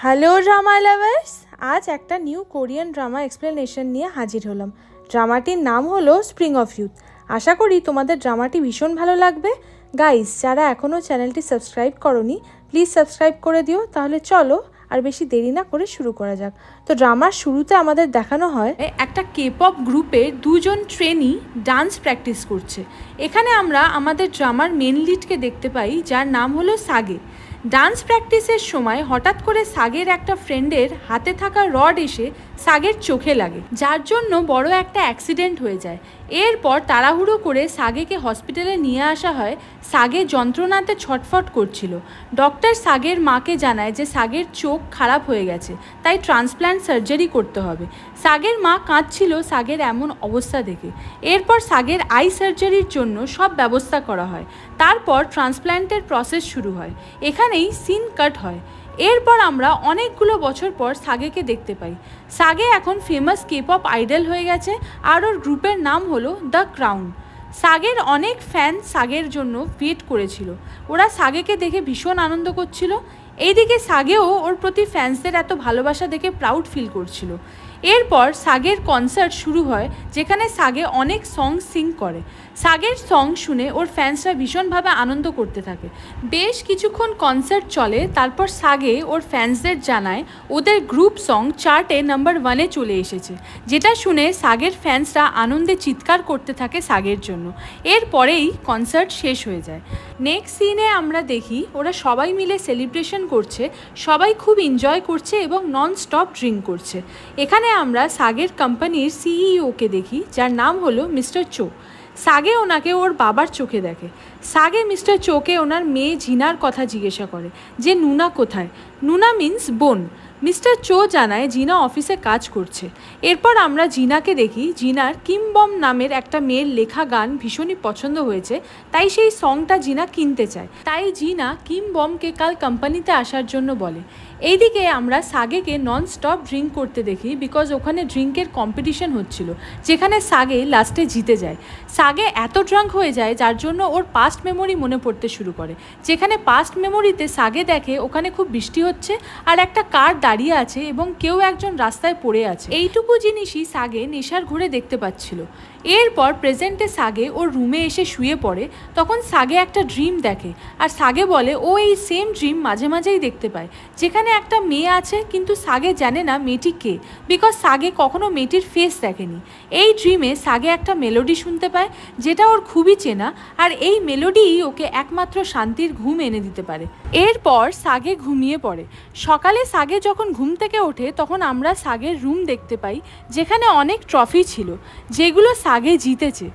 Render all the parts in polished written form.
Hello drama lovers, আজ একটা new Korean drama explanation নিয়ে হাজির হলাম। ড্রামাটির নাম হলো স্প্রিং অফ ইউথ। আশা করি তোমাদের ড্রামাটি ভীষণ ভালো লাগবে। গাইস, যারা এখনও চ্যানেলটি সাবস্ক্রাইব করোনি প্লিজ সাবস্ক্রাইব করে দিও। তাহলে চলো আর বেশি দেরি না করে শুরু করা যাক। তো ড্রামার শুরুতে আমাদের দেখানো হয় একটা কেপপ গ্রুপের দুজন ট্রেনি ডান্স প্র্যাকটিস করছে। এখানে আমরা আমাদের ড্রামার মেন লিডকে দেখতে পাই, যার নাম হলো সাগে। ডান্স প্র্যাকটিসের সময় হঠাৎ করে সাগের একটা ফ্রেন্ডের হাতে থাকা রড এসে সাগের চোখে লাগে, যার জন্য বড় একটা অ্যাক্সিডেন্ট হয়ে যায়। এরপর তাড়াহুড়ো করে সাগেকে হসপিটালে নিয়ে আসা হয়। সাগে যন্ত্রণাতে ছটফট করছিল। ডক্টর সাগের মাকে জানায় যে সাগের চোখ খারাপ হয়ে গেছে, তাই ট্রান্সপ্ল্যান্ট সার্জারি করতে হবে। সাগের মা কাঁদছিল সাগের এমন অবস্থা দেখে। এরপর সাগের আই সার্জারির জন্য সব ব্যবস্থা করা হয়। তারপর ট্রান্সপ্ল্যান্টের প্রসেস শুরু হয়। এখানেই সিন কাট হয়। এরপর আমরা অনেকগুলো বছর পর সাগেকে দেখতে পাই। সাগে এখন ফেমাস কেপপ আইডল হয়ে গেছে, আর ওর গ্রুপের নাম হলো দ্য ক্রাউন। সাগের অনেক ফ্যান সাগের জন্য ওয়েট করেছিল। ওরা সাগেকে দেখে ভীষণ আনন্দ করছিল। এইদিকে সাগেও ওর প্রতি ফ্যান্সদের এত ভালোবাসা দেখে প্রাউড ফিল করছিল। এরপর সাগের কনসার্ট শুরু হয়, যেখানে সাগে অনেক সং সিং করে। সাগের সং শুনে ওর ফ্যান্সরা ভীষণভাবে আনন্দ করতে থাকে। বেশ কিছুক্ষণ কনসার্ট চলে। তারপর সাগে ওর ফ্যান্সদের জানায় ওদের গ্রুপ সং চার্টে নাম্বার 1-এ চলে এসেছে, যেটা শুনে সাগের ফ্যান্সরা আনন্দে চিৎকার করতে থাকে সাগের জন্য। এরপরেই কনসার্ট শেষ হয়ে যায়। নেক্সট সিনে আমরা দেখি ওরা সবাই মিলে সেলিব্রেশন করছে, সবাই খুব এনজয় করছে এবং নন স্টপ ড্রিঙ্ক করছে। এখানে আমরা সাগের কোম্পানির সিইওকে দেখি, যার নাম হলো মিস্টার চো। সাগে ওনাকে ওর বাবার চোখে দেখে। সাগে মিস্টার চোকে ওনার মেয়ে জিনার কথা জিজ্ঞাসা করে যে নুনা কোথায়। নুনা মিন্স বোন। মিস্টার চো জানায় জিনা অফিসে কাজ করছে। এরপর আমরা জিনাকে দেখি। জিনার কিম বম নামের একটা মেয়ের লেখা গান ভীষণই পছন্দ হয়েছে, তাই সেই সংটা জিনা কিনতে চায়। তাই জিনা কিম বমকে কাল কোম্পানিতে আসার জন্য বলে। এইদিকে আমরা সাগেকে নন স্টপ ড্রিঙ্ক করতে দেখি, বিকজ ওখানে ড্রিঙ্কের কম্পিটিশন হচ্ছিল, যেখানে সাগে লাস্টে জিতে যায়। সাগে এত ড্রাঙ্ক হয়ে যায় যার জন্য ওর পাস্ট মেমোরি মনে পড়তে শুরু করে, যেখানে পাস্ট মেমোরিতে সাগে দেখে ওখানে খুব বৃষ্টি হচ্ছে আর একটা কার দাঁড়িয়ে আছে এবং কেউ একজন রাস্তায় পড়ে আছে। এইটুকু জিনিসই সাগে নেশার ঘুরে দেখতে পাচ্ছিল। এরপর প্রেজেন্টে সাগে ওর রুমে এসে শুয়ে পড়ে। তখন সাগে একটা ড্রিম দেখে, আর সাগে বলে ও এই সেম ড্রিম মাঝে মাঝেই দেখতে পায়, যেখানে একটা মেয়ে আছে, কিন্তু সাগে জানে না মেয়েটি কে, বিকজ সাগে কখনো মেয়েটির ফেস দেখেনি। এই ড্রিমে সাগে একটা মেলোডি শুনতে পায়, যেটা ওর খুবই চেনা, আর এই মেলোডিই ওকে একমাত্র শান্তির ঘুম এনে দিতে পারে। এরপর সাগে ঘুমিয়ে পড়ে। সকালে সাগে যখন ঘুম থেকে ওঠে তখন আমরা সাগের রুম দেখতে পাই, যেখানে অনেক ট্রফি ছিল, যেগুলো সাগে জিতেছে।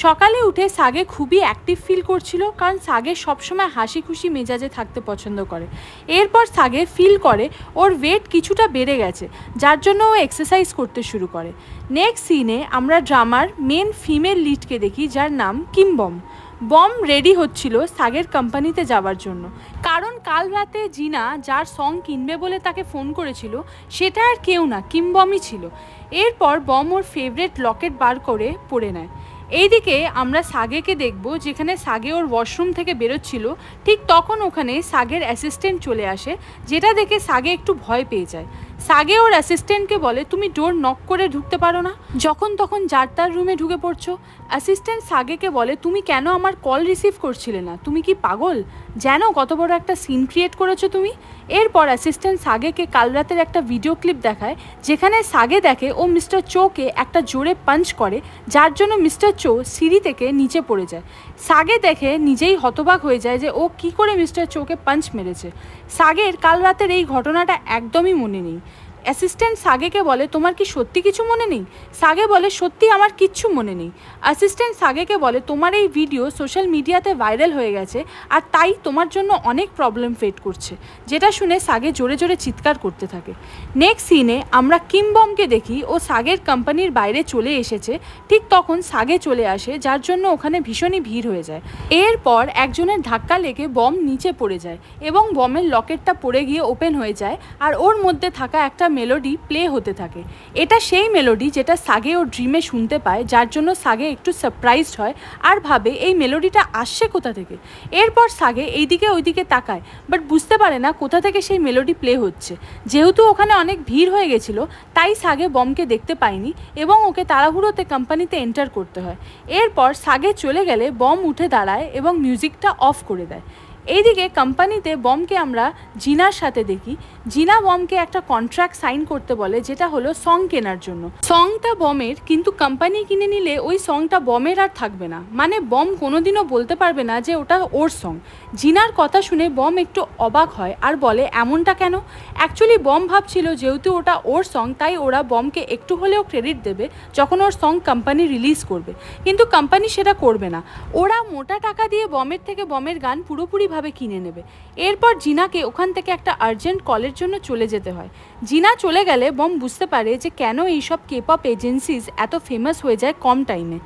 সকালে উঠে সাগে খুবই অ্যাক্টিভ ফিল করছিল, কারণ সাগে সবসময় হাসি খুশি মেজাজে থাকতে পছন্দ করে। এরপর সাগে ফিল করে ওর ওয়েট কিছুটা বেড়ে গেছে, যার জন্য ও এক্সারসাইজ করতে শুরু করে। নেক্সট সিনে আমরা ড্রামার মেন ফিমেল লিডকে দেখি, যার নাম কিম বম। বম রেডি হচ্ছিল সাগের কোম্পানিতে যাওয়ার জন্য, কারণ কাল রাতে জিনা যার সং কিনবে বলে তাকে ফোন করেছিল সেটা আর কেউ না, কিম বমই ছিল। এরপর বম ওর ফেভারিট লকেট বার করে পরে নেয়। এইদিকে আমরা সাগেকে দেখব, যেখানে সাগে ওর ওয়াশরুম থেকে বেরোচ্ছিল। ঠিক তখন ওখানে সাগের অ্যাসিস্ট্যান্ট চলে আসে, যেটা দেখে সাগে একটু ভয় পেয়ে যায়। সাগে ওর অ্যাসিস্ট্যান্টকে বলে তুমি ডোর নক করে ঢুকতে পারো না, যখন তখন যার তার রুমে ঢুকে পড়ছো। অ্যাসিস্ট্যান্ট সাগেকে বলে তুমি কেন আমার কল রিসিভ করছিলে না, তুমি কি পাগল? জানো কত বড় একটা সিন ক্রিয়েট করেছো তুমি? এরপর অ্যাসিস্ট্যান্ট সাগেকে কাল রাতের একটা ভিডিও ক্লিপ দেখায়, যেখানে সাগে দেখে ও মিস্টার চোকে একটা জোরে পাঞ্চ করে, যার জন্য মিস্টার চো সিঁড়ি থেকে নিচে পড়ে যায়। সাগে দেখে নিজেই হতবাক হয়ে যায় যে ও কি করে মিস্টার চোকে পাঞ্চ মেরেছে। সাগের কাল রাতের এই ঘটনাটা একদমই মনে নেই। অ্যাসিস্ট্যান্ট সাগেকে বলে তোমার কি সত্যি কিছু মনে নেই? সাগে বলে সত্যি আমার কিচ্ছু মনে নেই। অ্যাসিস্ট্যান্ট সাগেকে বলে তোমার এই ভিডিও সোশ্যাল মিডিয়াতে ভাইরাল হয়ে গেছে, আর তাই তোমার জন্য অনেক প্রবলেম ফেস করছে, যেটা শুনে সাগে জোরে জোরে চিৎকার করতে থাকে। নেক্সট সিনে আমরা কিম বমকে দেখি, ও সাগের কোম্পানির বাইরে চলে এসেছে। ঠিক তখন সাগে চলে আসে, যার জন্য ওখানে ভীষণই ভিড় হয়ে যায়। এরপর একজনের ধাক্কা লেগে বম নিচে পড়ে যায় এবং বমের লকেটটা পড়ে গিয়ে ওপেন হয়ে যায়, আর ওর মধ্যে থাকা একটা মেলোডি প্লে হতে থাকে। এটা সেই মেলোডি যেটা সাগে ওর ড্রিমে শুনতে পায়, যার জন্য সাগে একটু সারপ্রাইজড হয় আর ভাবে এই মেলোডিটা আসছে কোথা থেকে। এরপর সাগে এইদিকে ওইদিকে তাকায়, বাট বুঝতে পারে না কোথা থেকে সেই মেলোডি প্লে হচ্ছে। যেহেতু ওখানে অনেক ভিড় হয়ে গেছিলো, তাই সাগে বমকে দেখতে পায়নি এবং ওকে তাড়াহুড়োতে কোম্পানিতে এন্টার করতে হয়। এরপর সাগে চলে গেলে বম উঠে দাঁড়ায় এবং মিউজিকটা অফ করে দেয়। এইদিকে কোম্পানিতে বমকে আমরা জিনার সাথে দেখি। জিনা বমকে একটা কন্ট্রাক্ট সাইন করতে বলে, যেটা হলো সং কেনার জন্য। সংটা বমের, কিন্তু কোম্পানি কিনে নিলে ওই সংটা বমের আর থাকবে না, মানে বম কোনোদিনও বলতে পারবে না যে ওটা ওর সং। জিনার কথা শুনে বম একটু অবাক হয় আর বলে এমনটা কেন। অ্যাকচুয়ালি বম ভাবছিল যেহেতু ওটা ওর সং, তাই ওরা বমকে একটু হলেও ক্রেডিট দেবে যখন ওর সং কোম্পানি রিলিজ করবে, কিন্তু কোম্পানি সেটা করবে না। ওরা মোটা টাকা দিয়ে বমের থেকে বমের গান পুরোপুরিভাবে কিনে নেবে। এরপর জিনাকে ওখান থেকে একটা আর্জেন্ট কলের জন্য চলে যেতে হয়। জিনা চলে গেলে বম বুঝতে পারে যে কেন এইসব কেপঅপ এজেন্সিজ এত ফেমাস হয়ে যায় কম টাইমে।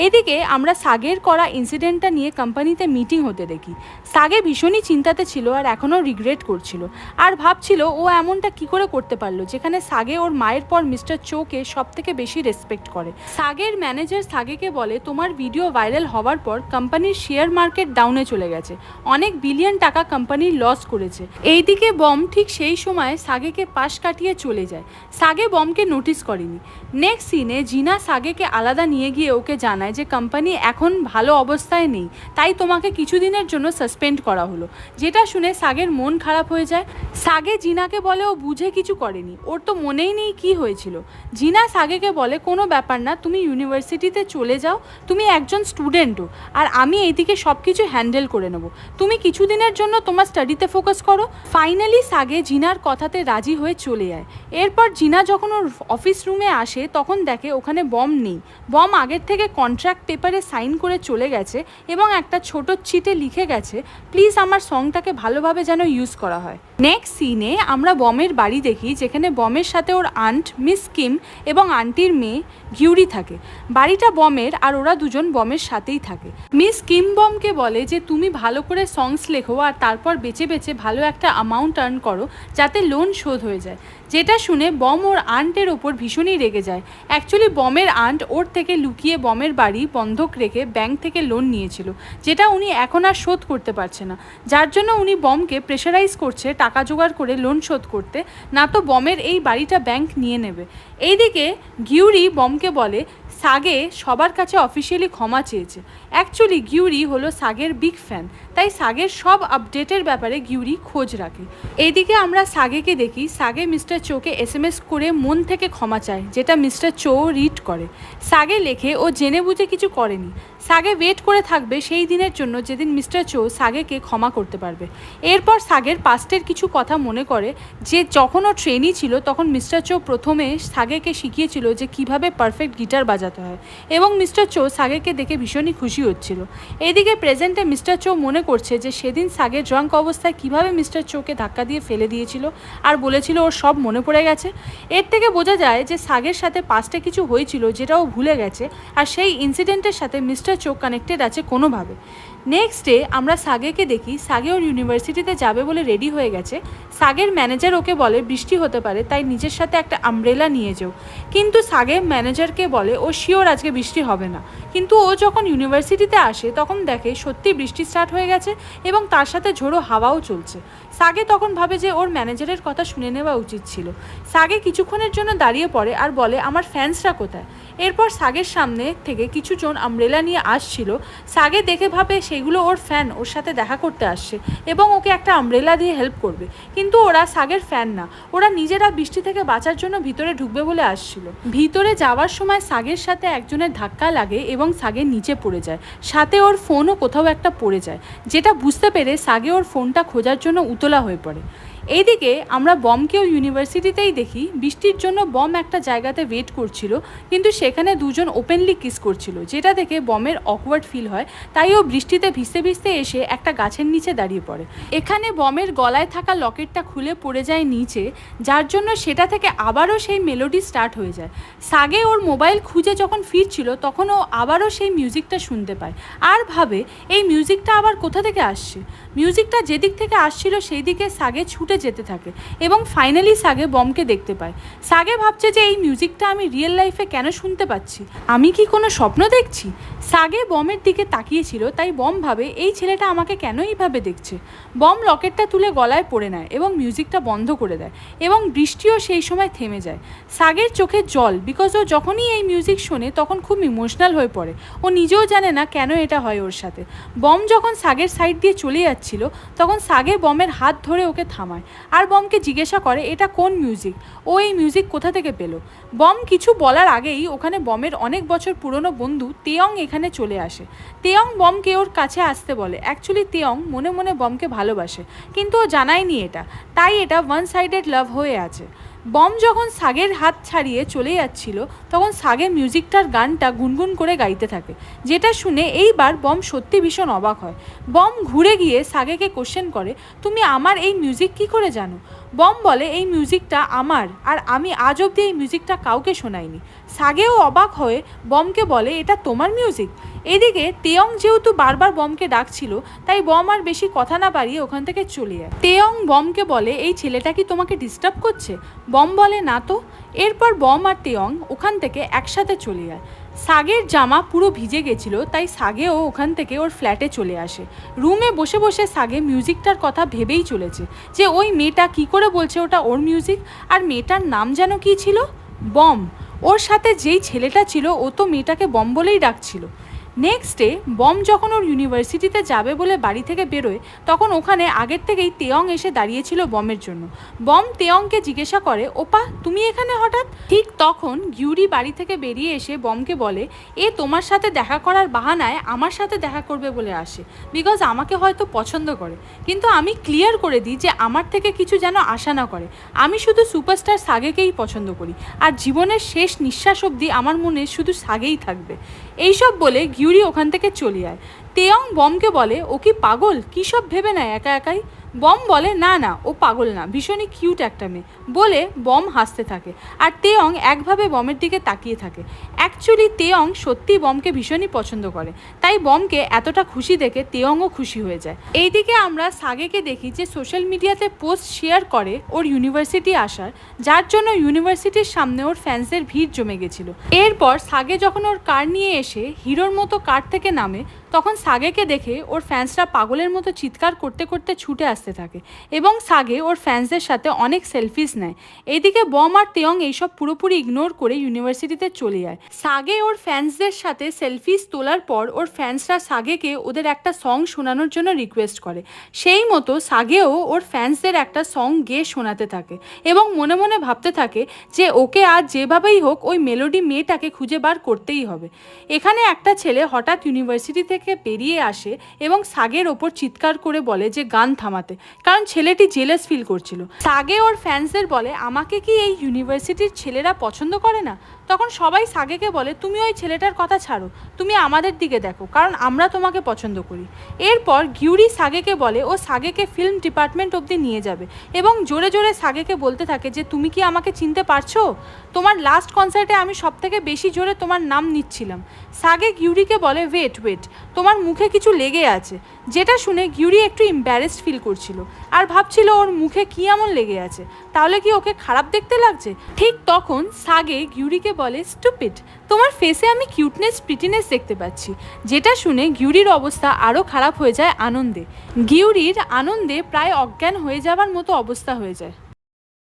এইদিকে আমরা সাগের করা ইনসিডেন্টটা নিয়ে কোম্পানিতে মিটিং হতে দেখি। সাগে ভীষণই চিন্তাতে ছিল আর এখনও রিগ্রেট করছিল, আর ভাবছিল ও এমনটা কি করে করতে পারলো, যেখানে সাগে ওর মায়ের পর মিস্টার চোকে সব থেকে বেশি রেসপেক্ট করে। সাগের ম্যানেজার সাগেকে বলে তোমার ভিডিও ভাইরাল হওয়ার পর কোম্পানির শেয়ার মার্কেট ডাউনে চলে গেছে, অনেক বিলিয়ন টাকা কোম্পানির লস করেছে। এইদিকে বম ঠিক সেই সময় সাগেকে পাশ কাটিয়ে চলে যায়। সাগে বমকে নোটিস করেনি। নেক্সট সিনে জিনা সাগেকে আলাদা নিয়ে গিয়ে ওকে জানায় যে কোম্পানি এখন ভালো অবস্থায় নেই, তাই তোমাকে কিছুদিনের জন্য সাসপেন্ড করা হলো। যেটা শুনে সাগের মন খারাপ হয়ে যায়। সাগে জিনাকে বলে ও বুঝে কিছু করেনি, ওর তো মনেই নেই কি হয়েছিল। জিনা সাগেকে বলে কোনো ব্যাপার না, তুমি ইউনিভার্সিটিতে চলে যাও, তুমি একজন স্টুডেন্টও, আর আমি এইদিকে সব কিছু হ্যান্ডেল করে নেব, তুমি কিছুদিনের জন্য তোমার স্টাডিতে ফোকাস করো। ফাইনালি সাগে জিনার কথাতে রাজি হয়ে চলে যায়। এরপর জিনা যখন ওর অফিস রুমে আসে তখন দেখে ওখানে বম নেই। বম আগের থেকে কন্ট্রাক্ট পেপারে সাইন করে চলে গেছে এবং একটা ছোট চিটে লিখে গেছে প্লিজ আমার সংটাকে ভালোভাবে যেন ইউজ করা হয়। নেক্সট সিনে আমরা বমের বাড়ি দেখি, যেখানে বমের সাথে ওর আন্ট মিস কিম এবং আন্টির মেয়ে গিউরি থাকে। বাড়িটা বমের আর ওরা দুজন বমের সাথেই থাকে। মিস কিম বমকে বলে যে তুমি ভালো করে সংস লেখো আর তারপর বেছে বেছে ভালো একটা অ্যামাউন্ট আর্ন করো যাতে লোন শোধ হয়ে যায়। যেটা শুনে বম ওর আন্টের ওপর ভীষণই রেগে যায়। অ্যাকচুয়ালি বমের আন্ট ওর থেকে লুকিয়ে বমের বাড়ি বন্ধক রেখে ব্যাংক থেকে লোন নিয়েছিল, যেটা উনি এখন আর শোধ করতে পারছে না, যার জন্য উনি বমকে প্রেশারাইজ করছে টাকা জোগাড় করে লোন শোধ করতে, না তো বমের এই বাড়িটা ব্যাংক নিয়ে নেবে। এইদিকে গিউরি বমকে বলে সাগে সবার কাছে অফিসিয়ালি ক্ষমা চেয়েছে। অ্যাকচুয়ালি গিউরি হলো সাগের বিগ ফ্যান, তাই সাগের সব আপডেটের ব্যাপারে গিউরি খোঁজ রাখে। এইদিকে আমরা সাগেকে দেখি সাগে মিস্টার চোকে SMS করে মন থেকে ক্ষমা চায়, যেটা মিস্টার চো রিড করে। সাগে লেখে ও জেনে বুঝে কিছু করেনি। সাগে ওয়েট করে থাকবে সেই দিনের জন্য যেদিন মিস্টার চো সাগেকে ক্ষমা করতে পারবে। এরপর সাগের পাস্টের কিছু কথা মনে করে, যে যখন ও ট্রেনি ছিল তখন মিস্টার চো প্রথমে সাগেকে শিখিয়েছিল যে কিভাবে পারফেক্ট গিটার বাজাতে হয়, এবং মিস্টার চো সাগেকে দেখে ভীষণই খুশি হচ্ছিল। এদিকে প্রেজেন্টে মিস্টার চো মনে করছে যে সেদিন সাগে ড্রাঙ্ক অবস্থায় কিভাবে মিস্টার চোকে ধাক্কা দিয়ে ফেলে দিয়েছিল আর বলেছিল ওর সব মনে পড়ে গেছে। এর থেকে বোঝা যায় যে সাগের সাথে পাস্টে কিছু হয়েছিল যেটা ও ভুলে গেছে, আর সেই ইনসিডেন্টের সাথে মিস্টার চো কানেক্টেড আছে কোনোভাবে। নেক্সট ডে আমরা সাগেকে দেখি সাগে ওর ইউনিভার্সিটিতে যাবে বলে রেডি হয়ে গেছে। সাগের ম্যানেজার ওকে বলে বৃষ্টি হতে পারে, তাই নিজের সাথে একটা আমব্রেলা নিয়ে যাও, কিন্তু সাগে ম্যানেজারকে বলে ও শিওর আজকে বৃষ্টি হবে না। কিন্তু ও যখন ইউনিভার্সিটিতে আসে তখন দেখে সত্যি বৃষ্টি স্টার্ট হয়ে গেছে এবং তার সাথে ঝোড়ো হাওয়াও চলছে। সাগে তখন ভাবে যে ওর ম্যানেজারের কথা শুনে নেওয়া উচিত ছিল। সাগে কিছুক্ষণের জন্য দাঁড়িয়ে পড়ে আর বলে আমার ফ্যান্সরা কোথায়। এরপর সাগের সামনে থেকে কিছুজন আমব্রেলা নিয়ে আসছিল। সাগে দেখে ভাবে সেগুলো ওর ফ্যান ওর সাথে দেখা করতে আসছে এবং ওকে একটা আমব্রেলা দিয়ে হেল্প করবে, কিন্তু ওরা সাগের ফ্যান না, ওরা নিজেরা বৃষ্টি থেকে বাঁচার জন্য ভিতরে ঢুকবে বলে আসছিল। ভিতরে যাওয়ার সময় সাগের সাথে একজনের ধাক্কা লাগে এবং সাগে নিচে পড়ে যায়, সাথে ওর ফোনও কোথাও একটা পড়ে যায়, যেটা বুঝতে পেরে সাগে ওর ফোনটা খোঁজার জন্য উতলা হয়ে পড়ে। এইদিকে আমরা বমকেও ইউনিভার্সিটিতেই দেখি। বৃষ্টির জন্য বম একটা জায়গাতে ওয়েট করছিল, কিন্তু সেখানে দুজন ওপেনলি কিস করছিল, যেটা দেখে বমের অকওয়ার্ড ফিল হয়, তাই ও বৃষ্টিতে ভিজতে ভিজতে এসে একটা গাছের নিচে দাঁড়িয়ে পড়ে। এখানে বমের গলায় থাকা লকেটটা খুলে পড়ে যায় নিচে, যার জন্য সেটা থেকে আবারও সেই মেলোডি স্টার্ট হয়ে যায়। সাগে ওর মোবাইল খুঁজে যখন ফিরছিল তখন ও আবারও সেই মিউজিকটা শুনতে পায় আর ভাবে এই মিউজিকটা আবার কোথা থেকে আসছে। মিউজিকটা যেদিক থেকে আসছিল সেই দিকে সাগে ছুটে যেতে থাকে এবং ফাইনালি সাগে বমকে দেখতে পায়। সাগে ভাবছে যে এই মিউজিকটা আমি রিয়েল লাইফে কেন শুনতে পাচ্ছি, আমি কি কোনো স্বপ্ন দেখছি? সাগে বমের দিকে তাকিয়েছিল, তাই বম ভাবে এই ছেলেটা আমাকে কেন এইভাবে দেখছে। বম লকেটটা তুলে গলায় পড়ে নেয় এবং মিউজিকটা বন্ধ করে দেয় এবং বৃষ্টিও সেই সময় থেমে যায়। সাগের চোখে জল, বিকজ ও যখনই এই মিউজিক শোনে তখন খুব ইমোশনাল হয়ে পড়ে। ও নিজেও জানে না কেন এটা হয় ওর সাথে। বম যখন সাগের সাইড দিয়ে চলে যাচ্ছিল তখন সাগে বমের হাত ধরে ওকে থামায় আর বমকে জিজ্ঞাসা করে এটা কোন মিউজিক, ও এই মিউজিক কোথা থেকে পেলো। বম কিছু বলার আগেই ওখানে বমের অনেক বছর পুরনো বন্ধু তেয়ং এখানে চলে আসে। তেয়ং বমকে ওর কাছে আসতে বলে। অ্যাকচুয়ালি তেয়ং মনে মনে বমকে ভালোবাসে, কিন্তু ও জানায়নি এটা, তাই এটা ওয়ান সাইডেড লাভ হয়ে আছে। বম যখন সাগের হাত ছাড়িয়ে চলে যাচ্ছিল তখন সাগে মিউজিকটার গানটা গুনগুন করে গাইতে থাকে, যেটা শুনে এইবার বম সত্যি ভীষণ অবাক হয়। বম ঘুরে গিয়ে সাগেকে কোশ্চেন করে, তুমি আমার এই মিউজিক কি করে জানো? বম বলে এই মিউজিকটা আমার, আর আমি আজ অবধি এই মিউজিকটা কাউকে শোনাইনি। সাগেও অবাক হয়ে বমকে বলে এটা তোমার মিউজিক। এদিকে তেয়ং যেহেতু বারবার বমকে ডাকছিল তাই বম আর বেশি কথা না বাড়িয়ে ওখান থেকে চলে যায়। তেয়ং বমকে বলে এই ছেলেটা কি তোমাকে ডিস্টার্ব করছে? বম বলে না তো। এরপর বম আর তেয়ং ওখান থেকে একসাথে চলে যায়। সাগের জামা পুরো ভিজে গেছিল, তাই সাগেও ওখান থেকে ওর ফ্ল্যাটে চলে আসে। রুমে বসে বসে সাগে মিউজিকটার কথা ভেবেই চলেছে যে ওই মেয়েটা কি করে বলছে ওটা ওর মিউজিক, আর মেয়েটার নাম যেন কি ছিল, বম। ওর সাথে যেই ছেলেটা ছিল ও তো মেয়েটাকে বম বলেই ডাকছিল। নেক্সট ডে বম যখন ওর ইউনিভার্সিটিতে যাবে বলে বাড়ি থেকে বেরোয় তখন ওখানে আগের থেকেই তেয়ং এসে দাঁড়িয়েছিল বমের জন্য। বম তেয়ংকে জিজ্ঞাসা করে ওপা তুমি এখানে হঠাৎ? ঠিক তখন গিউরি বাড়ি থেকে বেরিয়ে এসে বমকে বলে এ তোমার সাথে দেখা করার বাহানায় আমার সাথে দেখা করবে বলে আসে, বিকজ আমাকে হয়তো পছন্দ করে, কিন্তু আমি ক্লিয়ার করে দিই যে আমার থেকে কিছু যেন আশা না করে। আমি শুধু সুপারস্টার সাগেকেই পছন্দ করি, আর জীবনের শেষ নিঃশ্বাস অবধি আমার মনে শুধু সাগেই থাকবে। এইসব বলে গিউরি ওখান থেকে চলে যায়। তেয়ং বমকে বলে ও কি পাগল, কী সব ভেবে নেয় একা একাই। বম বলে না না, ও পাগল না, ভীষণই কিউট একটা মেয়ে বলে বম হাসতে থাকে আর তেয়ং একভাবে বমের দিকে তাকিয়ে থাকে। অ্যাকচুয়ালি তেয়ং সত্যি বমকে ভীষণই পছন্দ করে, তাই বমকে এতটা খুশি দেখে তেয়ংও খুশি হয়ে যায়। এইদিকে আমরা সাগেকে দেখি যে সোশ্যাল মিডিয়াতে পোস্ট শেয়ার করে ওর ইউনিভার্সিটি আসার, যার জন্য ইউনিভার্সিটির সামনে ওর ফ্যান্সের ভিড় জমে গেছিল। এরপর সাগে যখন ওর কার নিয়ে এসে হিরোর মতো কার থেকে নামে তখন সাগেকে দেখে ওর ফ্যান্সরা পাগলের মতো চিৎকার করতে করতে ছুটে আসতে থাকে এবং সাগে ওর ফ্যান্সদের সাথে অনেক সেলফিস নেয়। এইদিকে বম আর তেয়ং এইসব পুরোপুরি ইগনোর করে ইউনিভার্সিটিতে চলে যায়। সাগে ওর ফ্যান্সদের সাথে সেলফিস তোলার পর ওর ফ্যান্সরা সাগেকে ওদের একটা সং শোনানোর জন্য রিকোয়েস্ট করে। সেই মতো সাগেও ওর ফ্যান্সদের একটা সং গেয়ে শোনাতে থাকে এবং মনে মনে ভাবতে থাকে যে ওকে আজ যেভাবেই হোক ওই মেলোডি মেয়েটাকে খুঁজে বার করতেই হবে। এখানে একটা ছেলে হঠাৎ ইউনিভার্সিটি থেকে বেরিয়ে আসে এবং সাগের ওপর চিৎকার করে বলে যে গান থামাতে, কারণ ছেলেটি জেলাস ফিল করছিল। সাগে ওর ফ্যান্সদের বলে আমাকে কি এই ইউনিভার্সিটির ছেলেরা পছন্দ করে না? তখন সবাই সাগেকে বলে তুমি ওই ছেলেটার কথা ছাড়ো, তুমি আমাদের দিকে দেখো, কারণ আমরা তোমাকে পছন্দ করি। এরপর গিউরি সাগেকে বলে ও সাগেকে ফিল্ম ডিপার্টমেন্ট অবধি নিয়ে যাবে এবং জোরে জোরে সাগেকে বলতে থাকে যে তুমি কি আমাকে চিনতে পারছো? তোমার লাস্ট কনসার্টে আমি সব থেকে বেশি জোরে তোমার নাম নিচ্ছিলাম। সাগে গিউরিকে বলে ওয়েট ওয়েট, তোমার মুখে কিছু লেগে আছে, যেটা শুনে গিউরি একটু এম্বারেসড ফিল করছিল আর ভাবছিল ওর মুখে কি এমন লেগে আছে, তাহলে কি ওকে খারাপ দেখতে লাগছে। ঠিক তখন সাগে গিউরিকে বলে স্টুপিড, তোমার ফেসে আমি কিউটনেস প্রিটিনেস দেখতে পাচ্ছি, যেটা শুনে গিউরির অবস্থা আরও খারাপ হয়ে যায় আনন্দে। গিউরির আনন্দে প্রায় অজ্ঞান হয়ে যাবার মতো অবস্থা হয়ে যায়,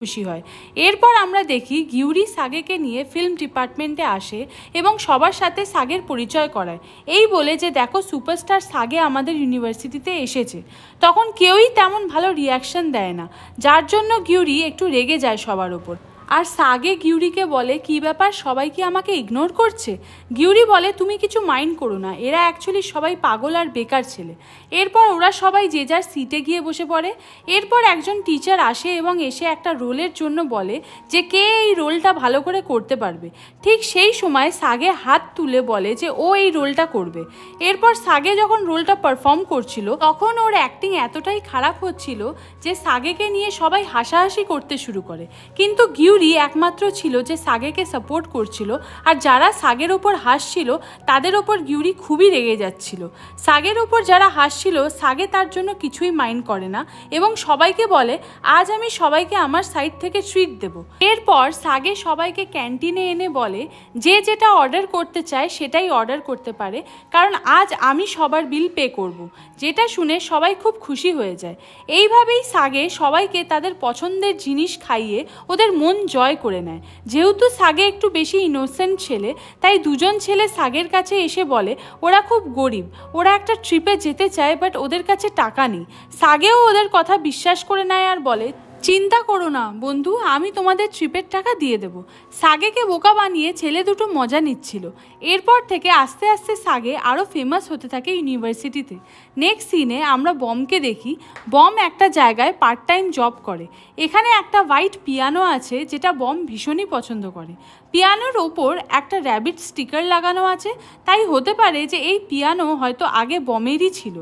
খুশি হয়। এরপর আমরা দেখি গিউরি সাগেকে নিয়ে ফিল্ম ডিপার্টমেন্টে আসে এবং সবার সাথে সাগের পরিচয় করায়, এই বলে যে দেখো সুপারস্টার সাগে আমাদের ইউনিভার্সিটিতে এসেছে। তখন কেউই তেমন ভালো রিয়াকশন দেয় না, যার জন্য গিউরি একটু রেগে যায় সবার ওপর। আর সাগে গিউরিকে বলে কি ব্যাপার, সবাই কি আমাকে ইগনোর করছে? গিউরি বলে তুমি কিছু মাইন্ড করো না, এরা অ্যাকচুয়ালি সবাই পাগল আর বেকার ছেলে। এরপর ওরা সবাই যে যার সিটে গিয়ে বসে পড়ে। এরপর একজন টিচার আসে এবং এসে একটা রোলের জন্য বলে যে কে এই রোলটা ভালো করে করতে পারবে। ঠিক সেই সময় সাগে হাত তুলে বলে যে ও এই রোলটা করবে। এরপর সাগে যখন রোলটা পারফর্ম করছিল তখন ওর অ্যাক্টিং এতটাই খারাপ হচ্ছিল যে সাগেকে নিয়ে সবাই হাসাহাসি করতে শুরু করে, কিন্তু গিউরি গিউরি একমাত্র ছিল যে সাগেকে সাপোর্ট করছিল, আর যারা সাগের ওপর হাসছিল তাদের ওপর গিউরি খুবই রেগে যাচ্ছিল। সাগের ওপর যারা হাসছিল সাগে তার জন্য কিছুই মাইন্ড করে না এবং সবাইকে বলে আজ আমি সবাইকে আমার সাইড থেকে ট্রিট দেব। এরপর সাগে সবাইকে ক্যান্টিনে এনে বলে যে যেটা অর্ডার করতে চায় সেটাই অর্ডার করতে পারে, কারণ আজ আমি সবার বিল পে করব। যেটা শুনে সবাই খুব খুশি হয়ে যায়। এইভাবেই সাগে সবাইকে তাদের পছন্দের জিনিস খাইয়ে ওদের মন জয় করে নেয়। যেহেতু সাগে একটু বেশি ইনোসেন্ট ছেলে, তাই দুজন ছেলে সাগের কাছে এসে বলে ওরা খুব গরিব, ওরা একটা ট্রিপে যেতে চায় বাট ওদের কাছে টাকা নেই। সাগেও ওদের কথা বিশ্বাস করে নেয় আর বলে চিন্তা করো না বন্ধু, আমি তোমাদের ট্রিপের টাকা দিয়ে দেবো। সাগেকে বোকা বানিয়ে ছেলে দুটো মজা নিচ্ছিল। এরপর থেকে আস্তে আস্তে সাগে আরও ফেমাস হতে থাকে ইউনিভার্সিটিতে। নেক্সট সিনে আমরা বমকে দেখি। বম একটা জায়গায় পার্ট টাইম জব করে। এখানে একটা হোয়াইট পিয়ানো আছে যেটা বম ভীষণই পছন্দ করে। পিয়ানোর ওপর একটা র্যাবিট স্টিকার লাগানো আছে, তাই হতে পারে যে এই পিয়ানো হয়তো আগে বমেরই ছিল।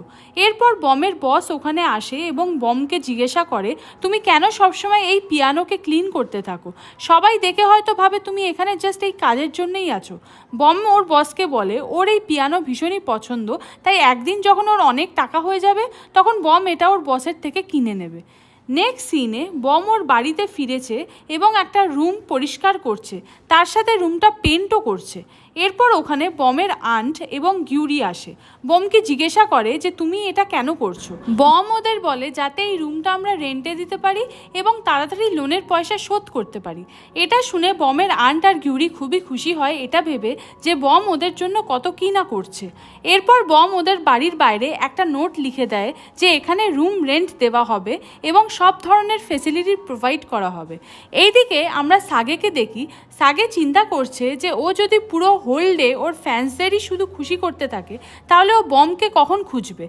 এরপর বমের বস ওখানে আসে এবং বমকে জিজ্ঞাসা করে তুমি কেন সবসময় এই পিয়ানোকে ক্লিন করতে থাকো? সবাই দেখে হয়তো ভাবে তুমি এখানে জাস্ট এই কাজের জন্যই আছো। বম ওর বসকে বলে ওর এই পিয়ানো ভীষণই পছন্দ, তাই একদিন যখন ওর অনেক টাকা হয়ে যাবে তখন বম এটা ওর বসের থেকে কিনে নেবে। নেক্সট সিনে বম ওর বাড়িতে ফিরেছে এবং একটা রুম পরিষ্কার করছে, তার সাথে রুমটা পেন্টও করছে। এরপর ওখানে বমের আন্ট এবং গিউরি আসে। বমকে জিজ্ঞাসা করে যে তুমি এটা কেন করছো? বম ওদের বলে যাতে এই রুমটা আমরা রেন্টে দিতে পারি এবং তাড়াতাড়ি লোনের পয়সা শোধ করতে পারি। এটা শুনে বমের আন্ট আর গিউরি খুবই খুশি হয় এটা ভেবে যে বম ওদের জন্য কত কী না করছে। এরপর বম ওদের বাড়ির বাইরে একটা নোট লিখে দেয় যে এখানে রুম রেন্ট দেওয়া হবে এবং সব ধরনের ফেসিলিটি প্রোভাইড করা হবে। এইদিকে আমরা সাগেকে দেখি। সাগে চিন্তা করছে যে ও যদি পুরো হোল ডে ওর ফ্যান্সদেরই শুধু খুশি করতে থাকে তাহলে ও বমকে কখন খুঁজবে।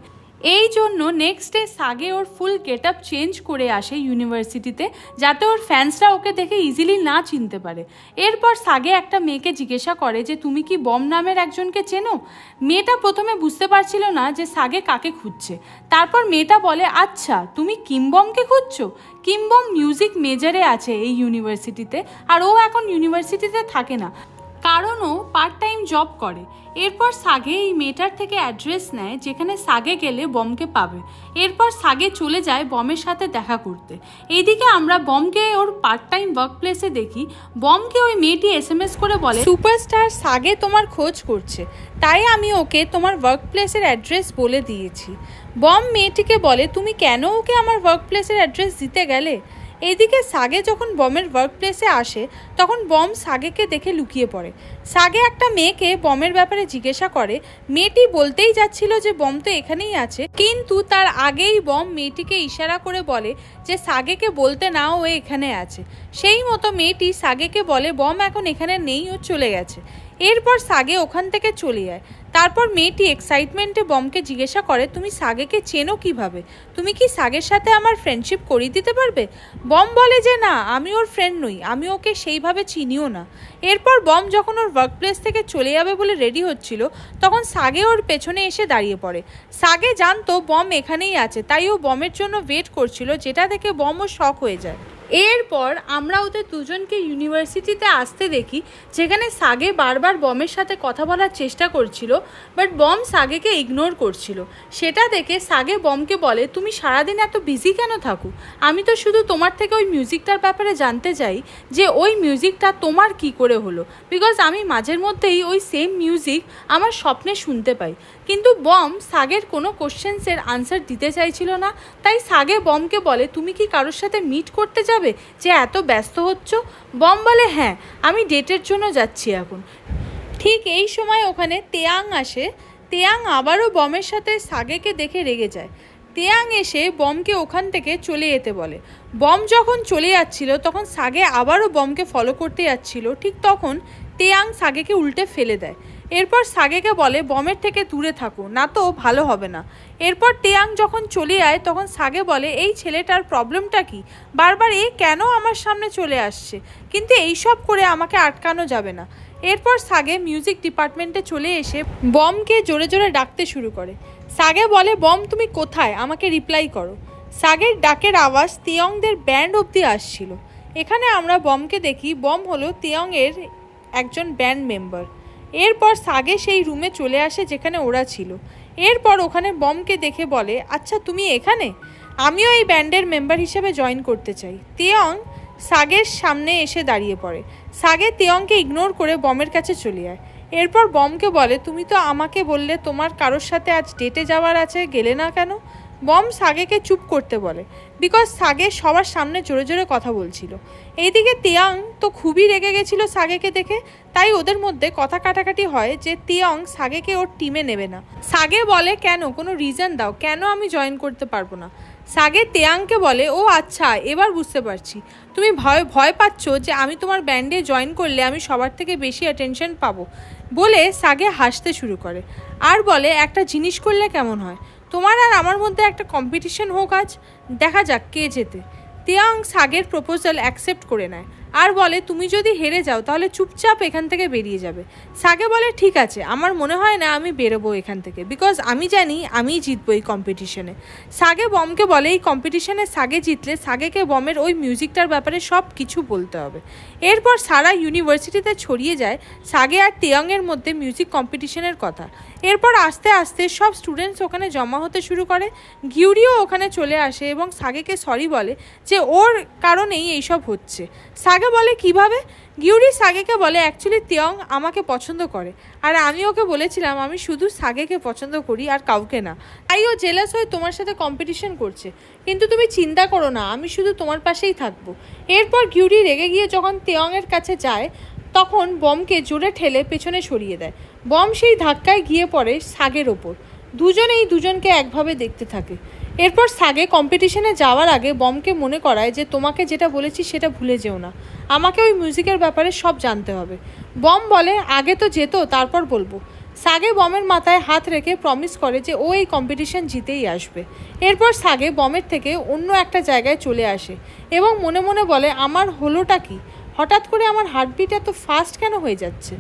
এই জন্য নেক্সট ডে সাগে ওর ফুল গেট আপ চেঞ্জ করে আসে ইউনিভার্সিটিতে, যাতে ওর ফ্যান্সরা ওকে দেখে ইজিলি না চিনতে পারে। এরপর সাগে একটা মেয়েকে জিজ্ঞাসা করে যে তুমি কি বম নামের একজনকে চেনো? মেয়েটা প্রথমে বুঝতে পারছিল না যে সাগে কাকে খুঁজছে। তারপর মেয়েটা বলে আচ্ছা তুমি কিমবমকে খুঁজছো? কিমবম মিউজিক মেজরে আছে এই ইউনিভার্সিটিতে, আর ও এখন ইউনিভার্সিটিতে থাকে না কারণ ও পার্ট টাইম জব করে। এরপর সাগে এই মেয়েটার থেকে অ্যাড্রেস নেয় যেখানে সাগে গেলে বমকে পাবে। এরপর সাগে চলে যায় বমের সাথে দেখা করতে। এইদিকে আমরা বমকে ওর পার্ট টাইম ওয়ার্ক প্লেসে দেখি। বমকে ওই মেয়েটি SMS করে বলে সুপারস্টার সাগে তোমার খোঁজ করছে, তাই আমি ওকে তোমার ওয়ার্ক প্লেসের অ্যাড্রেস বলে দিয়েছি। বম মেয়েটিকে বলে তুমি কেন ওকে আমার ওয়ার্ক প্লেসের অ্যাড্রেস দিতে গেলে? এইদিকে সাগে যখন বমের ওয়ার্ক প্লেসে আসে তখন বম সাগেকে দেখে লুকিয়ে পড়ে। সাগে একটা মেয়েকে বমের ব্যাপারে জিজ্ঞাসা করে। মেয়েটি বলতেই যাচ্ছিল যে বম তো এখানেই আছে, কিন্তু তার আগেই বম মেয়েটিকে ইশারা করে বলে যে সাগেকে বলতে না ও এখানে আছে। সেই মতো মেয়েটি সাগেকে বলে বম এখন এখানে নেই, ও চলে গেছে। এরপর সাগে ওখান থেকে চলে যায়। তারপর মেয়েটি এক্সাইটমেন্টে বমকে জিজ্ঞাসা করে তুমি সাগেকে চেনো কিভাবে? তুমি কি সাগের সাথে আমার ফ্রেন্ডশিপ করিয়ে দিতে পারবে? বম বলে যে না, আমি ওর ফ্রেন্ড নই, আমি ওকে সেইভাবে চিনিও না। এরপর বম যখন ওর ওয়ার্ক প্লেস থেকে চলে যাবে বলে রেডি হচ্ছিল তখন সাগে ওর পেছনে এসে দাঁড়িয়ে পড়ে। সাগে জানতো বম এখানেই আছে, তাই ও বমের জন্য ওয়েট করছিল, যেটা দেখে বমও শক হয়ে যায়। এরপর আমরা ওদের দুজনকে ইউনিভার্সিটিতে আসতে দেখি, যেখানে সাগে বারবার বমের সাথে কথা বলার চেষ্টা করছিল, বাট বম সাগেকে ইগনোর করছিল। সেটা দেখে সাগে বমকে বলে তুমি সারাদিন এত বিজি কেন থাকো? আমি তো শুধু তোমার থেকে ওই মিউজিকটার ব্যাপারে জানতে চাই যে ওই মিউজিকটা তোমার কি করে হলো, বিকজ আমি মাঝের মধ্যেই ওই সেম মিউজিক আমার স্বপ্নে শুনতে পাই। কিন্তু বম সাগের কোনো কোশ্চেন্সের আনসার দিতে চাইছিল না, তাই সাগে বমকে বলে তুমি কি কারোর সাথে মিট করতে যাবে যে এত ব্যস্ত হচ্ছ? বম বলে হ্যাঁ, আমি ডেটের জন্য যাচ্ছি এখন। ঠিক এই সময় ওখানে তেয়াং আসে। তেয়াং আবারও বমের সাথে সাগেকে দেখে রেগে যায়। তেয়াং এসে বমকে ওখান থেকে চলে যেতে বলে। বম যখন চলে যাচ্ছিল তখন সাগে আবারও বমকে ফলো করতে যাচ্ছিল। ঠিক তখন তেয়াং সাগেকে উল্টে ফেলে দেয়। এরপর সাগেকে বলে বমের থেকে দূরে থাকো, না তো ভালো হবে না। এরপর তেয়াং যখন চলে যায় তখন সাগে বলে এই ছেলেটার প্রবলেমটা কি, বারবার এ কেন আমার সামনে চলে আসছে, কিন্তু এইসব করে আমাকে আটকানো যাবে না। এরপর সাগে মিউজিক ডিপার্টমেন্টে চলে এসে বমকে জোরে জোরে ডাকতে শুরু করে। সাগে বলে বম তুমি কোথায়, আমাকে রিপ্লাই করো। সাগের ডাকের আওয়াজ তেয়ংদের ব্যান্ড অবধি আসছিল। এখানে আমরা বমকে দেখি। বম হলো তেয়ংয়ের একজন ব্যান্ড মেম্বার। এরপর সাগে সেই রুমে চলে আসে যেখানে ওরা ছিল। এরপর ওখানে বমকে দেখে বলে, আচ্ছা তুমি এখানে, আমিও এই ব্যান্ডের মেম্বার হিসেবে জয়েন করতে চাই। তেয়ং সাগের সামনে এসে দাঁড়িয়ে পড়ে। সাগে তেয়ংকে ইগনোর করে বমের কাছে চলে যায়। এরপর বমকে বলে, তুমি তো আমাকে বললে তোমার কারোর সাথে আজ ডেটে যাওয়ার আছে, গেলে না কেন? বম সাগেকে চুপ করতে বলে, বিকজ সাগে সবার সামনে জোরে জোরে কথা বলছিল। এইদিকে তেয়ং তো খুবই রেগে গেছিল সাগেকে দেখে, তাই ওদের মধ্যে কথা কাটাকাটি হয় যে তেয়ং সাগেকে ওর টিমে নেবে না। সাগে বলে, কেন, কোনো রিজন দাও, কেন আমি জয়েন করতে পারবো না? সাগে তেয়াংকে বলে, ও আচ্ছা এবার বুঝতে পারছি, তুমি ভয় পাচ্ছ যে আমি তোমার ব্যান্ডে জয়েন করলে আমি সবার থেকে বেশি অ্যাটেনশন পাবো বলে সাগে হাসতে শুরু করে আর বলে, একটা জিনিস করলে কেমন হয়, তোমার আর আমার মধ্যে একটা কম্পিটিশন হোক, আজ দেখা যাক কে জেতে। তেয়াং সাগের প্রপোজাল অ্যাকসেপ্ট করে নেয় আর বলে, তুমি যদি হেরে যাও তাহলে চুপচাপ এখান থেকে বেরিয়ে যাবে। সাগে বলে, ঠিক আছে, আমার মনে হয় না আমি বেরোবো এখান থেকে, বিকজ আমি জানি আমিই জিতবো এই কম্পিটিশনে। সাগে বমকে বলে, এই কম্পিটিশনে সাগে জিতলে সাগেকে বমের ওই মিউজিকটার ব্যাপারে সব কিছু বলতে হবে। এরপর সারা ইউনিভার্সিটিতে ছড়িয়ে যায় সাগে আর তেয়ংয়ের মধ্যে মিউজিক কম্পিটিশনের কথা। এরপর আস্তে আস্তে সব স্টুডেন্টস ওখানে জমা হতে শুরু করে। গিউরিও ওখানে চলে আসে এবং সাগেকে সরি বলে যে ওর কারণেই এইসব হচ্ছে। সাগে বলে, কিভাবে? গিউরি সাগেকে বলে, অ্যাকচুয়ালি তেয়ং আমাকে পছন্দ করে আর আমি ওকে বলেছিলাম আমি শুধু সাগেকে পছন্দ করি আর কাউকে না, তাই ও জেলাস হয়ে তোমার সাথে কম্পিটিশন করছে, কিন্তু তুমি চিন্তা করো না, আমি শুধু তোমার পাশেই থাকবো। এরপর গিউরি রেগে গিয়ে যখন তেয়ংয়ের কাছে যায় তখন বমকে জোরে ঠেলে পেছনে সরিয়ে দেয়। বম সেই ধাক্কায় গিয়ে পড়ে সাগের ওপর। দুজনেই দুজনকে একভাবে দেখতে থাকে। এরপর সাগে কম্পিটিশনে যাওয়ার আগে বমকে মনে করায় যে তোমাকে যেটা বলেছি সেটা ভুলে যেও না, আমাকে ওই মিউজিকের ব্যাপারে সব জানতে হবে। বম বলে, আগে তো যেত তারপর বলবো। সাগে বমের মাথায় হাত রেখে প্রমিস করে যে ও এই কম্পিটিশন জিতেই আসবে। এরপর সাগে বমের থেকে অন্য একটা জায়গায় চলে আসে এবং মনে মনে বলে, আমার হলোটা কি, হঠাৎ করে আমার হার্টবিট এত ফাস্ট কেন হয়ে যাচ্ছে।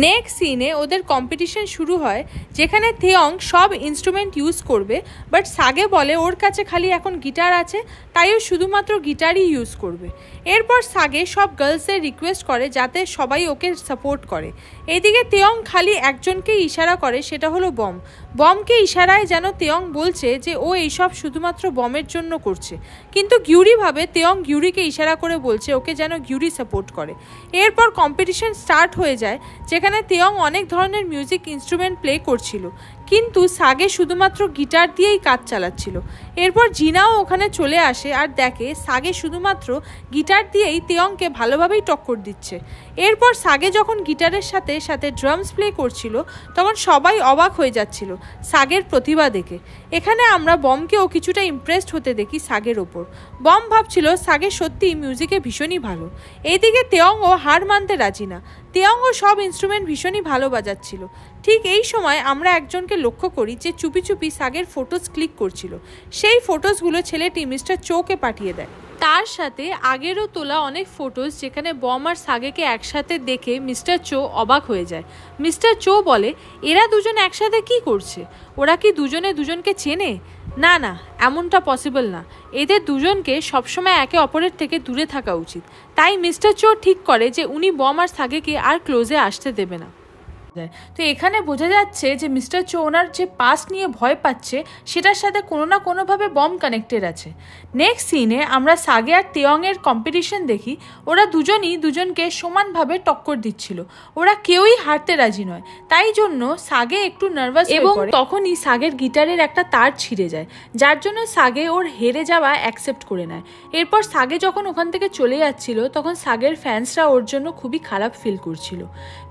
নেক্সট সিনে ওদের কম্পিটিশন শুরু হয় যেখানে তেয়ং সব ইনস্ট্রুমেন্ট ইউজ করবে, বাট সাগে বলে ওর কাছে খালি এখন গিটার আছে, তাই ও শুধুমাত্র গিটারই ইউজ করবে। এরপর সাগে সব গার্লসের রিকোয়েস্ট করে যাতে সবাই ওকে সাপোর্ট করে। এদিকে তেয়ং খালি একজনকেই ইশারা করে, সেটা হলো বম। বমকে ইশারায় যেন তেয়ং বলছে যে ও এইসব শুধুমাত্র বমের জন্য করছে, কিন্তু গিউরি ভাবে তেয়ং গিউরিকে ইশারা করে বলছে ওকে যেন গিউরি সাপোর্ট করে। এরপর কম্পিটিশন স্টার্ট হয়ে যায় যেখানে তেয়ং অনেক ধরনের মিউজিক ইনস্ট্রুমেন্ট প্লে করছিল, কিন্তু সাগে শুধুমাত্র গিটার দিয়েই কাজ চালাচ্ছিল। এরপর জিনাও ওখানে চলে আসে আর দেখে সাগে শুধুমাত্র গিটার দিয়েই তেয়ংকে ভালোভাবেই টক্কর দিচ্ছে। এরপর সাগে যখন গিটারের সাথে সাথে ড্রামস প্লে করছিল তখন সবাই অবাক হয়ে যাচ্ছিল সাগের প্রতিভা দেখে। এখানে আমরা বমকেও কিছুটা ইমপ্রেসড হতে দেখি সাগের ওপর। বম ভাবছিল সাগে সত্যি মিউজিকে ভীষণই ভালো। এইদিকে তেয়ংও হার মানতে রাজি না। তেয়ংও সব ইনস্ট্রুমেন্ট ভীষণই ভালো বাজাচ্ছিল। ঠিক এই সময় আমরা একজনকে লক্ষ্য করি যে চুপি চুপি সাগের ফটোস ক্লিক করছিল। সেই ফটোসগুলো ছেলেটি মিস্টার চোকে পাঠিয়ে দেয়। তার সাথে আগেরও তোলা অনেক ফটোস যেখানে বম আর সাগেকে একসাথে দেখে মিস্টার চো অবাক হয়ে যায়। মিস্টার চো বলে, এরা দুজন একসাথে কি করছে? ওরা কি দুজনে দুজনকে চেনে? না না, এমনটা পসিবল না, এদের দুজনকে সবসময় একে অপরের থেকে দূরে থাকা উচিত। তাই মিস্টার চো ঠিক করে যে উনি বম আর সাগেকে আর ক্লোজে আসতে দেবে না। তো এখানে বোঝা যাচ্ছে যে মিস্টার চো ওনার যে পাস্ট নিয়ে ভয় পাচ্ছে সেটার সাথে কোনো না কোনোভাবে বম কানেক্টেড আছে। নেক্সট সিনে আমরা সাগে আর তেয়ংয়ের কম্পিটিশন দেখি। ওরা দুজনই দুজনকে সমানভাবে টক্কর দিচ্ছিল, ওরা কেউই হারতে রাজি নয়। তাই জন্য সাগে একটু নার্ভাস এবং তখনই সাগের গিটারের একটা তার ছিঁড়ে যায়, যার জন্য সাগে ওর হেরে যাওয়া অ্যাকসেপ্ট করে নেয়। এরপর সাগে যখন ওখান থেকে চলে যাচ্ছিল তখন সাগের ফ্যান্সরা ওর জন্য খুবই খারাপ ফিল করছিল।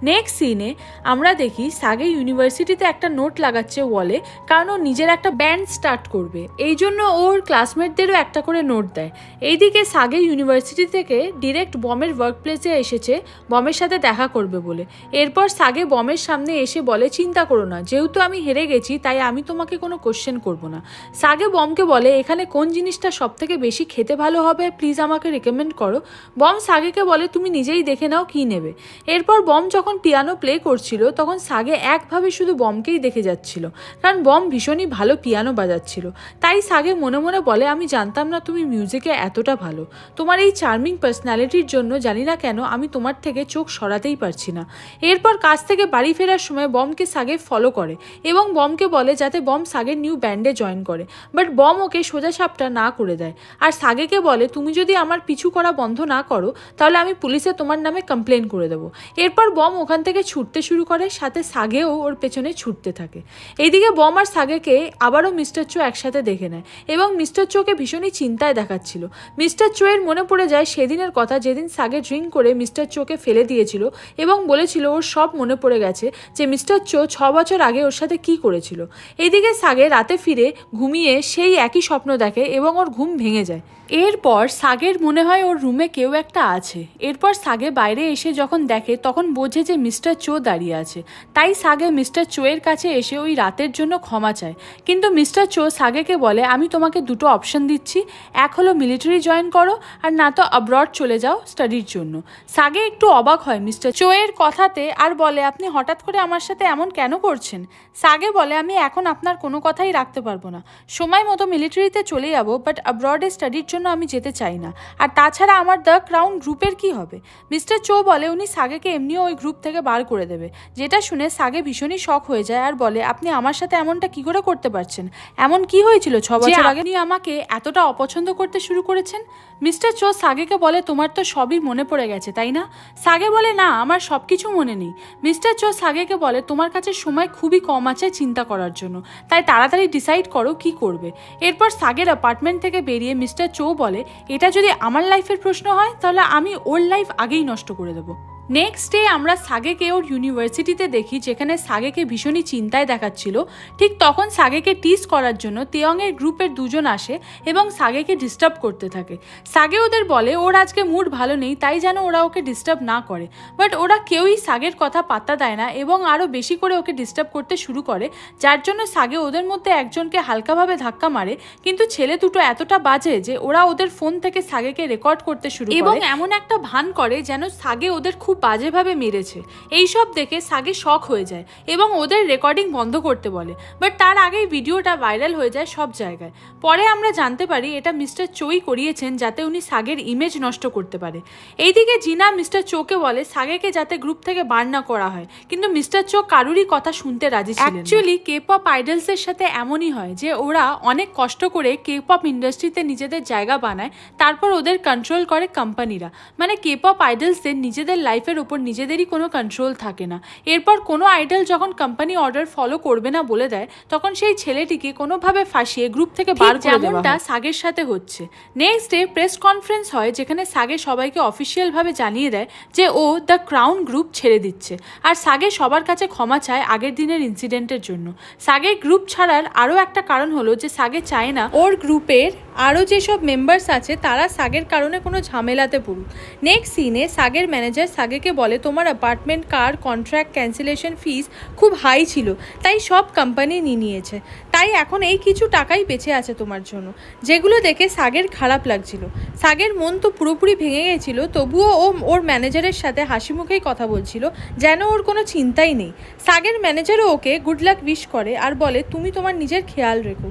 নেক্সট সিনে আমরা দেখি সাগে ইউনিভার্সিটিতে একটা নোট লাগাচ্ছে ওয়ালে, কারণ ও নিজের একটা ব্যান্ড স্টার্ট করবে, এই জন্য ওর ক্লাসমেটদেরও একটা করে নোট দেয়। এইদিকে সাগে ইউনিভার্সিটি থেকে ডিরেক্ট বমের ওয়ার্ক প্লেসে এসেছে বমের সাথে দেখা করবে বলে। এরপর সাগে বমের সামনে এসে বলে, চিন্তা করো না, যেহেতু আমি হেরে গেছি তাই আমি তোমাকে কোনো কোশ্চেন করব না। সাগে বমকে বলে, এখানে কোন জিনিসটা সব থেকে বেশি খেতে ভালো হবে প্লিজ আমাকে রেকমেন্ড করো। বম সাগেকে বলে, তুমি নিজেই দেখে নাও কি নেবে। এরপর বম যখন পিয়ানো প্লে করছিল হচ্ছিল তখন সাগে একভাবে শুধু বমকেই দেখে যাচ্ছিল, কারণ বম ভীষণই ভালো পিয়ানো বাজাচ্ছিল। তাই সাগে মনে মনে বলে, আমি জানতাম না তুমি মিউজিকে এতটা ভালো। তোমার এই চার্মিং পার্সোনালিটির জন্য জানি না কেন আমি তোমার থেকে চোখ সরাতেই পারছি না। এরপর কাজ থেকে বাড়ি ফেরার সময় বমকে সাগে ফলো করে এবং বমকে বলে যাতে বম সাগের নিউ ব্যান্ডে জয়েন করে, বাট বম ওকে সোজা সাপটা না করে দেয় আর সাগেকে বলে, তুমি যদি আমার পিছু করা বন্ধ না করো তাহলে আমি পুলিশে তোমার নামে কমপ্লেন করে দেবো। এরপর বম ওখান থেকে ছুটতে শুরু করে, সাথে সাগেও ওর পেছনে ছুটতে থাকে। এইদিকে বম আর সাগেকে আবারও মিস্টার চো একসাথে দেখে নেয় এবং মিস্টার চোকে ভীষণই চিন্তায় দেখাচ্ছিল। মিস্টার চো এর মনে পড়ে যায় সেদিনের কথা যেদিন সাগে ড্রিঙ্ক করে মিস্টার চোকে ফেলে দিয়েছিল এবং বলেছিল ওর সব মনে পড়ে গেছে যে মিস্টার চো 6 বছর আগে ওর সাথে কি করেছিল। এইদিকে সাগে রাতে ফিরে ঘুমিয়ে সেই একই স্বপ্ন দেখে এবং ওর ঘুম ভেঙে যায়। এরপর সাগের মনে হয় ওর রুমে কেউ একটা আছে। এরপর সাগে বাইরে এসে যখন দেখে তখন বোঝে যে মিস্টার চো দাঁড়িয়ে আছে। তাই সাগে মিস্টার চো এর কাছে এসে ওই রাতের জন্য ক্ষমা চায়, কিন্তু মিস্টার চো সাগেকে বলে, আমি তোমাকে দুটো অপশন দিচ্ছি, এক হলো মিলিটারি জয়েন করো আর না তো অ্যাব্রড চলে যাও স্টাডির জন্য। সাগে একটু অবাক হয় মিস্টার চো এর কথাতে আর বলে, আপনি হঠাৎ করে আমার সাথে এমন কেন করছেন? সাগে বলে, আমি এখন আপনার কোনো কথাই রাখতে পারবো না, সময় মতো মিলিটারিতে চলে যাবো, বাট অ্যাব্রডে স্টাডির জন্য আমি যেতে চাই না। আর তাছাড়া আমার দ্য ক্রাউন গ্রুপের কি হবে? মিস্টার চো বলে উনি সাগেকে এমনিও ওই গ্রুপ থেকে বার করে দেবে। যেটা শুনে সাগে ভীষণই শক হয়ে যায় আর বলে, আপনি আমার সাথে এমনটা কি করে করতে পারছেন? এমন কি হয়েছিল 6 বছর আগে আপনি আমাকে এতটা অপছন্দ করতে শুরু করেছেন? মিস্টার চো সাগেকে বলে, তোমার তো সবই মনে পড়ে গেছে তাই না? সাগে বলে, না, আমার সব কিছু মনে নেই। মিস্টার চো সাগেকে বলে, তোমার কাছে সময় খুবই কম আছে চিন্তা করার জন্য, তাই তাড়াতাড়ি ডিসাইড করো কি করবে। এরপর সাগের অ্যাপার্টমেন্ট থেকে বেরিয়ে মিস্টার চো বলে, এটা যদি আমার লাইফের প্রশ্ন হয় তাহলে আমি ওর লাইফ আগেই নষ্ট করে দেবো। নেক্সট ডে আমরা সাগেকে ওর ইউনিভার্সিটিতে দেখি, যেখানে সাগেকে ভীষণই চিন্তায় দেখাচ্ছিল। ঠিক তখন সাগেকে টিজ করার জন্য তেয়ংয়ের গ্রুপের দুজন আসে এবং সাগেকে ডিস্টার্ব করতে থাকে। সাগে ওদের বলে ওর আজকে মুড ভালো নেই, তাই যেন ওরা ওকে ডিস্টার্ব না করে, বাট ওরা কেউই সাগের কথা পাত্তা দেয় না এবং আরও বেশি করে ওকে ডিস্টার্ব করতে শুরু করে, যার জন্য সাগে ওদের মধ্যে একজনকে হালকাভাবে ধাক্কা মারে। কিন্তু ছেলে দুটো এতটা বাজে যে ওরা ওদের ফোন থেকে সাগেকে রেকর্ড করতে শুরু করে এবং এমন একটা ভান করে যেন সাগে ওদের খুব বাজেভাবে মেরেছে। এইসব দেখে সাগে শক হয়ে যায় এবং ওদের রেকর্ডিং বন্ধ করতে বলে, বাট তার আগেই ভিডিওটা ভাইরাল হয়ে যায় সব জায়গায়। পরে আমরা জানতে পারি এটা মিস্টার চোই করিয়েছেন যাতে উনি সাগের ইমেজ নষ্ট করতে পারে। এইদিকে জিনা মিস্টার চোকে বলে সাগেকে যাতে গ্রুপ থেকে বার না করা হয়, কিন্তু মিস্টার চো কারুরই কথা শুনতে রাজি ছিলেন না। অ্যাকচুয়ালি কে পপ আইডলসের সাথে এমনই হয় যে ওরা অনেক কষ্ট করে কে পপ ইন্ডাস্ট্রিতে নিজেদের জায়গা বানায়, তারপর ওদের কন্ট্রোল করে কোম্পানিরা। মানে কে পপ আইডলসদের নিজেদের লাইফের উপর নিজেদেরই কোনো কন্ট্রোল থাকে না। এরপর কোনো আইডল যখন কোম্পানি অর্ডার ফলো করবে না বলে দেয়, তখন সেই ছেলেটিকে কোনোভাবে ফাঁসিয়ে গ্রুপ থেকে বার করে দেওয়া হয়, যেমনটা সাগের সাথে হচ্ছে। নেক্সট ডে প্রেস কনফারেন্স হয়, যেখানে সাগে সবাইকে অফিসিয়ালভাবে জানিয়ে দেয় যে ও দ্য ক্রাউন গ্রুপ ছেড়ে দিচ্ছে, আর সাগে সবার কাছে ক্ষমা চায় আগের দিনের ইনসিডেন্টের জন্য। সাগে গ্রুপ ছাড়ার আরও একটা কারণ হলো যে সাগে চায় না ওর গ্রুপের আরও যেসব মেম্বার্স আছে তারা সাগের কারণে কোনো ঝামেলাতে পড়ুক। নেক্সট সিনে সাগের ম্যানেজার সাগেকে বলে, তোমার অ্যাপার্টমেন্ট, কার, কন্ট্রাক্ট, ক্যান্সেলেশন ফিস খুব হাই ছিল, তাই সব কোম্পানি নিয়েছে, তাই এখন এই কিছু টাকাই বেঁচে আছে তোমার জন্য। যেগুলো দেখে সাগের খারাপ লাগছিল। সাগের মন তো পুরোপুরি ভেঙে গেছিল, তবুও ও ওর ম্যানেজারের সাথে হাসি মুখেই কথা বলছিল, যেন ওর কোনো চিন্তাই নেই। সাগের ম্যানেজারও ওকে গুড লাক উইশ করে আর বলে, তুমি তোমার নিজের খেয়াল রেখো।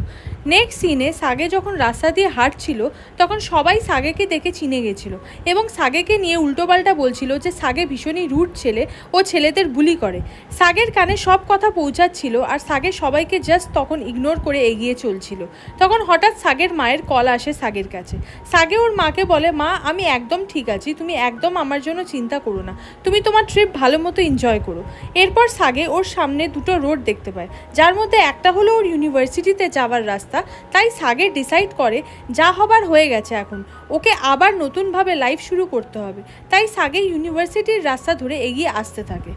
নেক্সট সিনে সাগে যখন রাস্তা দিয়ে হাঁটছিল তখন সবাই সাগেকে দেখে চিনে গেছিল এবং সাগেকে নিয়ে উল্টোপাল্টা বলছিল যে সাগে ভীষণই রুড ছেলে, ও ছেলেদের বুলি করে। সাগের কানে সব কথা পৌঁছাচ্ছিল আর সাগে সবাইকে জাস্ট তখন ইগনোর করে এগিয়ে চলছিল। তখন হঠাৎ সাগের মায়ের কল আসে সাগের কাছে। সাগে ওর মাকে বলে, মা, আমি একদম ঠিক আছি, তুমি একদম আমার জন্য চিন্তা করো না, তুমি তোমার ট্রিপ ভালো মতো এনজয় করো। এরপর সাগে ওর সামনে দুটো রোড দেখতে পায়, যার মধ্যে একটা হলো ওর ইউনিভার্সিটিতে যাওয়ার রাস্তা। তাই সাগে ডিসাইড করে যা হবার হয়ে গেছে, এখন ওকে আবার নতুনভাবে লাইফ শুরু করতে হবে। তাই সাগে ইউনিভার্সিটির রাস্তা ধরে এগিয়ে আসতে থাকে।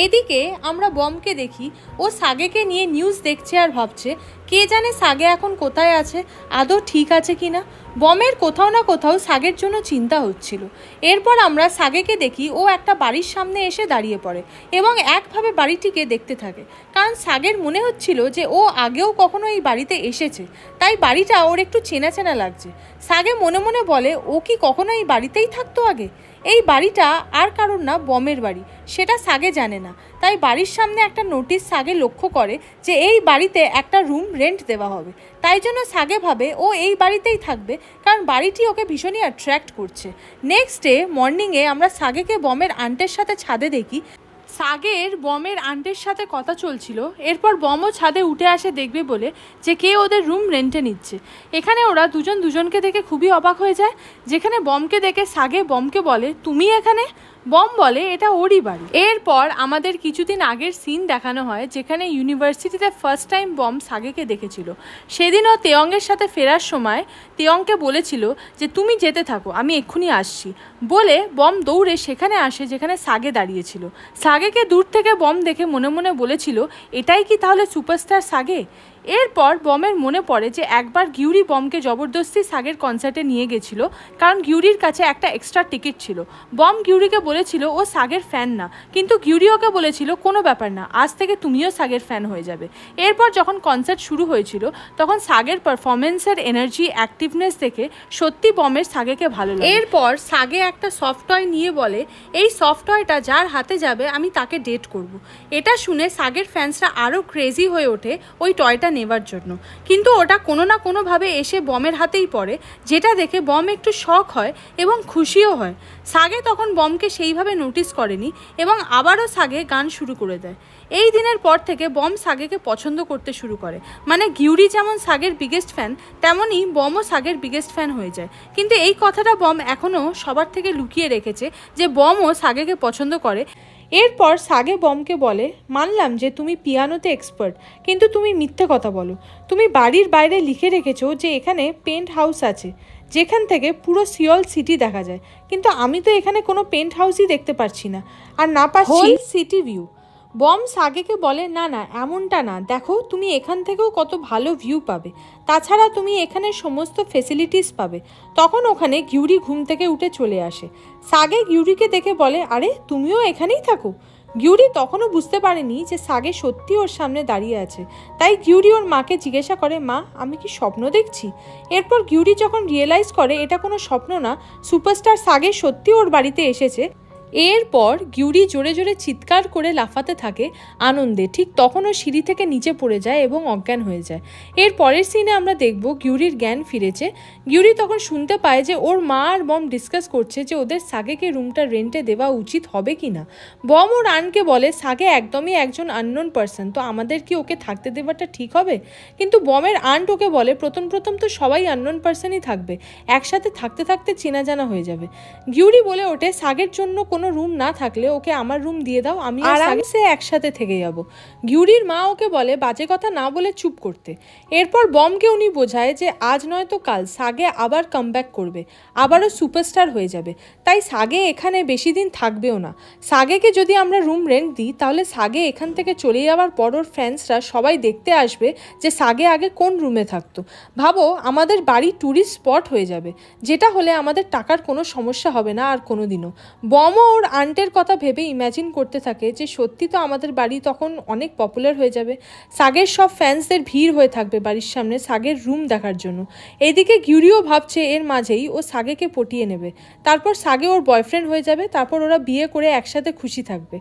এদিকে আমরা বমকে দেখি, ও সাগেকে নিয়ে নিউজ দেখছে আর ভাবছে কে জানে সাগে এখন কোথায় আছে, আদৌ ঠিক আছে কিনা। বমের কোথাও না কোথাও সাগের জন্য চিন্তা হচ্ছিল। এরপর আমরা সাগেকে দেখি ও একটা বাড়ির সামনে এসে দাঁড়িয়ে পড়ে এবং একভাবে বাড়িটিকে দেখতে থাকে, কারণ সাগের মনে হচ্ছিল যে ও আগেও কখনো এই বাড়িতে এসেছে, তাই বাড়িটা ওর একটু চেনা চেনা লাগছে। সাগে মনে মনে বলে ও কি কখনো এই বাড়িতেই থাকতো আগে। এই বাড়িটা আর কারোর না, বমের বাড়ি, সেটা সাগে জানে না। তাই বাড়ির সামনে একটা নোটিশ সাগে লক্ষ্য করে যে এই বাড়িতে একটা রুম রেন্ট দেওয়া হবে। তাই জন্য সাগে ভাবে ও এই বাড়িতেই থাকবে, কারণ বাড়িটি ওকে ভীষণই অ্যাট্রাক্ট করছে। নেক্সট ডে মর্নিংয়ে আমরা সাগেকে বমের আন্টের সাথে ছাদে দেখি। সাগের বমের আন্টের সাথে কথা চলছিল। এরপর বমও ছাদে উঠে আসে দেখবে বলে যে কে ওদের রুম রেন্টে নিচ্ছে। এখানে ওরা দুজনকে দেখে খুবই অবাক হয়ে যায়। যেখানে বমকে দেখে সাগে বমকে বলে, তুমি এখানে? বম বলে এটা ওরই বাড়ি। এরপর আমাদের কিছুদিন আগের সিন দেখানো হয়, যেখানে ইউনিভার্সিটিতে ফার্স্ট টাইম বম সাগেকে দেখেছিল। সেদিনও তেয়ংয়ের সাথে ফেরার সময় তেয়ংকে বলেছিল যে তুমি যেতে থাকো, আমি এক্ষুনি আসছি বলে বম দৌড়ে সেখানে আসে যেখানে সাগে দাঁড়িয়েছিল। সাগেকে দূর থেকে বম দেখে মনে মনে বলেছিল, এটাই কি তাহলে সুপারস্টার সাগে? এরপর বমের মনে পড়ে যে একবার গিউরি বমকে জবরদস্তি সাগের কনসার্টে নিয়ে গেছিল, কারণ গিউরির কাছে একটা এক্সট্রা টিকিট ছিল। বম গিউরিকে বলেছিল ও সাগের ফ্যান না, কিন্তু গিউরি ওকে বলেছিল কোনো ব্যাপার না, আজ থেকে তুমিও সাগের ফ্যান হয়ে যাবে। এরপর যখন কনসার্ট শুরু হয়েছিল তখন সাগের পারফরমেন্সের এনার্জি, অ্যাক্টিভনেস দেখে সত্যি বমের সাগেকে ভালো লাগে। এরপর সাগে একটা সফট টয় নিয়ে বলে, এই সফট টয়টা যার হাতে যাবে আমি তাকে ডেট করব। এটা শুনে সাগের ফ্যান্সরা আরও ক্রেজি হয়ে ওঠে ওই টয়টা নেবার জন্য, কিন্তু ওটা কোনো না কোনোভাবে এসে বমের হাতেই পড়ে, যেটা দেখে বম একটু শক হয় এবং খুশিও হয়। সাগে তখন বমকে সেইভাবে নোটিস করেনি এবং আবারও সাগে গান শুরু করে দেয়। এই দিনের পর থেকে বম সাগেকে পছন্দ করতে শুরু করে, মানে গিউরি যেমন সাগের বিগেস্ট ফ্যান, তেমনই বমও সাগের বিগেস্ট ফ্যান হয়ে যায়। কিন্তু এই কথাটা বম এখনও সবার থেকে লুকিয়ে রেখেছে যে বমও সাগেকে পছন্দ করে। এরপর সাগে বমকে বলে, মানলাম যে তুমি পিয়ানোতে এক্সপার্ট, কিন্তু তুমি মিথ্যে কথা বলো। তুমি বাড়ির বাইরে লিখে রেখেছো যে এখানে পেন্ট হাউস আছে যেখান থেকে পুরো সিওল সিটি দেখা যায়, কিন্তু আমি তো এখানে কোনো পেন্ট হাউসই দেখতে পাচ্ছি না, আর না পাচ্ছি সিটি ভিউ। বম সাগেকে বলে, না না এমনটা না, দেখো তুমি এখান থেকেও কত ভালো ভিউ পাবে, তাছাড়া তুমি এখানে সমস্ত ফেসিলিটিস পাবে। তখন ওখানে গিউরি ঘুম থেকে উঠে চলে আসে। সাগে গিউরিকে দেখে বলে, আরে তুমিও এখানেই থাকো? গিউরি তখনও বুঝতে পারেনি যে সাগে সত্যি ওর সামনে দাঁড়িয়ে আছে। তাই গিউরি ওর মাকে জিজ্ঞাসা করে, মা আমি কি স্বপ্ন দেখছি? এরপর গিউরি যখন রিয়েলাইজ করে এটা কোনো স্বপ্ন না, সুপারস্টার সাগে সত্যি ওর বাড়িতে এসেছে, এরপর গিউরি জোরে জোরে চিৎকার করে লাফাতে থাকে আনন্দে। ঠিক তখনও সিঁড়ি থেকে নিচে পড়ে যায় এবং অজ্ঞান হয়ে যায়। এর পরের সিনে আমরা দেখব গিউরির জ্ঞান ফিরেছে। গিউরি তখন শুনতে পায় যে ওর মা আর বম ডিসকাস করছে যে ওদের সাগেকে রুমটা রেন্টে দেওয়া উচিত হবে কি না। বম ওর আনকে বলে, সাগে একদমই একজন আননোন পার্সন, তো আমাদের কি ওকে থাকতে দেওয়াটা ঠিক হবে? কিন্তু বমের আন্ট ওকে বলে, প্রথম তো সবাই আননোন পার্সনই থাকবে, একসাথে থাকতে থাকতে চেনা জানা হয়ে যাবে। গিউরি বলে ওঠে, সাগের জন্য কোনো রুম না থাকলে ওকে আমার রুম দিয়ে দাও, আমি আরামসে একসাথে থেকে যাব। গিউরির মা ওকে বলে বাজে কথা না বলে চুপ করতে। এরপর বমকে উনি বোঝায় যে আজ নয় তো কাল সাগে আবার কামব্যাক করবে, আবারও সুপারস্টার হয়ে যাবে, তাই সাগে এখানে বেশি দিন থাকবেও না। সাগেকে যদি আমরা রুম রেন্ট দিই তাহলে সাগে এখান থেকে চলে যাওয়ার পর ওর ফ্যান্সরা সবাই দেখতে আসবে যে সাগে আগে কোন রুমে থাকতো। ভাবো আমাদের বাড়ি ট্যুরিস্ট স্পট হয়ে যাবে, যেটা হলে আমাদের টাকার কোনো সমস্যা হবে না আর কোনো দিনও। বমও ওর আন্টের কথা ভেবে ইম্যাজিন করতে থাকে যে সত্যি তো আমাদের বাড়ি তখন অনেক পপুলার হয়ে যাবে, সাগের সব ফ্যান্সদের ভিড় হয়ে থাকবে বাড়ির সামনে সাগের রুম দেখার জন্য। এইদিকে গিউরিও ভাবছে এর মাঝেই ও সাগেকে পটিয়ে নেবে, তারপর সাগে ওর বয়ফ্রেন্ড হয়ে যাবে, তারপর ওরা বিয়ে করে একসাথে খুশি থাকবে।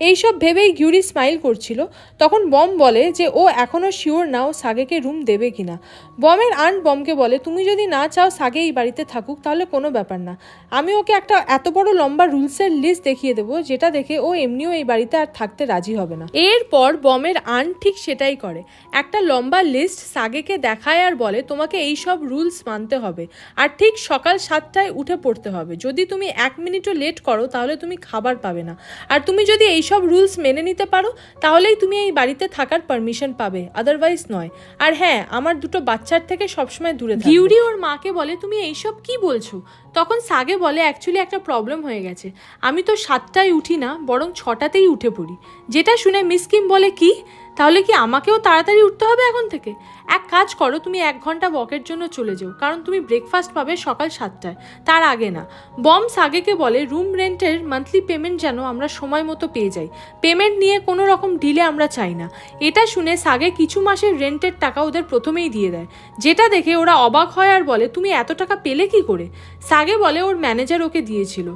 এইসব ভেবেই গিউরি স্মাইল করছিল। তখন বম বলে যে ও এখনও শিওর না ও সাগেকে রুম দেবে কিনা। বমের আন্ট বমকে বলে, তুমি যদি না চাও সাগে এই বাড়িতে থাকুক তাহলে কোনো ব্যাপার না, আমি ওকে একটা এত বড় লম্বা রুলসের লিস্ট দেখিয়ে দেবো যেটা দেখে ও এমনিও এই বাড়িতে আর থাকতে রাজি হবে না। এরপর বমের আন্ট ঠিক সেটাই করে, একটা লম্বা লিস্ট সাগেকে দেখায় আর বলে তোমাকে এই সব রুলস মানতে হবে, আর ঠিক সকাল 7টায় উঠে পড়তে হবে, যদি তুমি 1 মিনিটও লেট করো তাহলে তুমি খাবার পাবে না, আর তুমি যদি এই সব রুলস মেনে নিতে পারো তাহলেই তুমি এই বাড়িতে থাকার পারমিশন পাবে, আদারওয়াইজ নয়। আর হ্যাঁ, আমার 2 বাচ্চার থেকে সবসময় দূরে থাকবে। গিউরি ওর মাকে বলে, তুমি এইসব কি বলছো? তখন সাগে বলে, অ্যাকচুয়ালি একটা প্রবলেম হয়ে গেছে, আমি তো 7টায় উঠি না, বরং 6টাতেই উঠে পড়ি। যেটা শুনে মিস কিম বলে, কি? তাহলে কি আমাকেও তাড়াতাড়ি উঠতে হবে এখন থেকে? এক কাজ করো, তুমি 1 ঘন্টা ওয়াকের জন্য চলে যাও, কারণ তুমি ব্রেকফাস্ট পাবে সকাল 7টায়, তার আগে না। বম সাগেকে বলে রুম রেন্টের মান্থলি পেমেন্ট যেন আমরা সময় মতো পেয়ে যাই, পেমেন্ট নিয়ে কোনো রকম ডিলে আমরা চাই না। এটা শুনে সাগে কিছু মাসের রেন্টের টাকা ওদের প্রথমেই দিয়ে দেয়, যেটা দেখে ওরা অবাক হয় আর বলে তুমি এত টাকা পেলে কি করে? সাগে বলে ওর ম্যানেজার ওকে দিয়েছিল।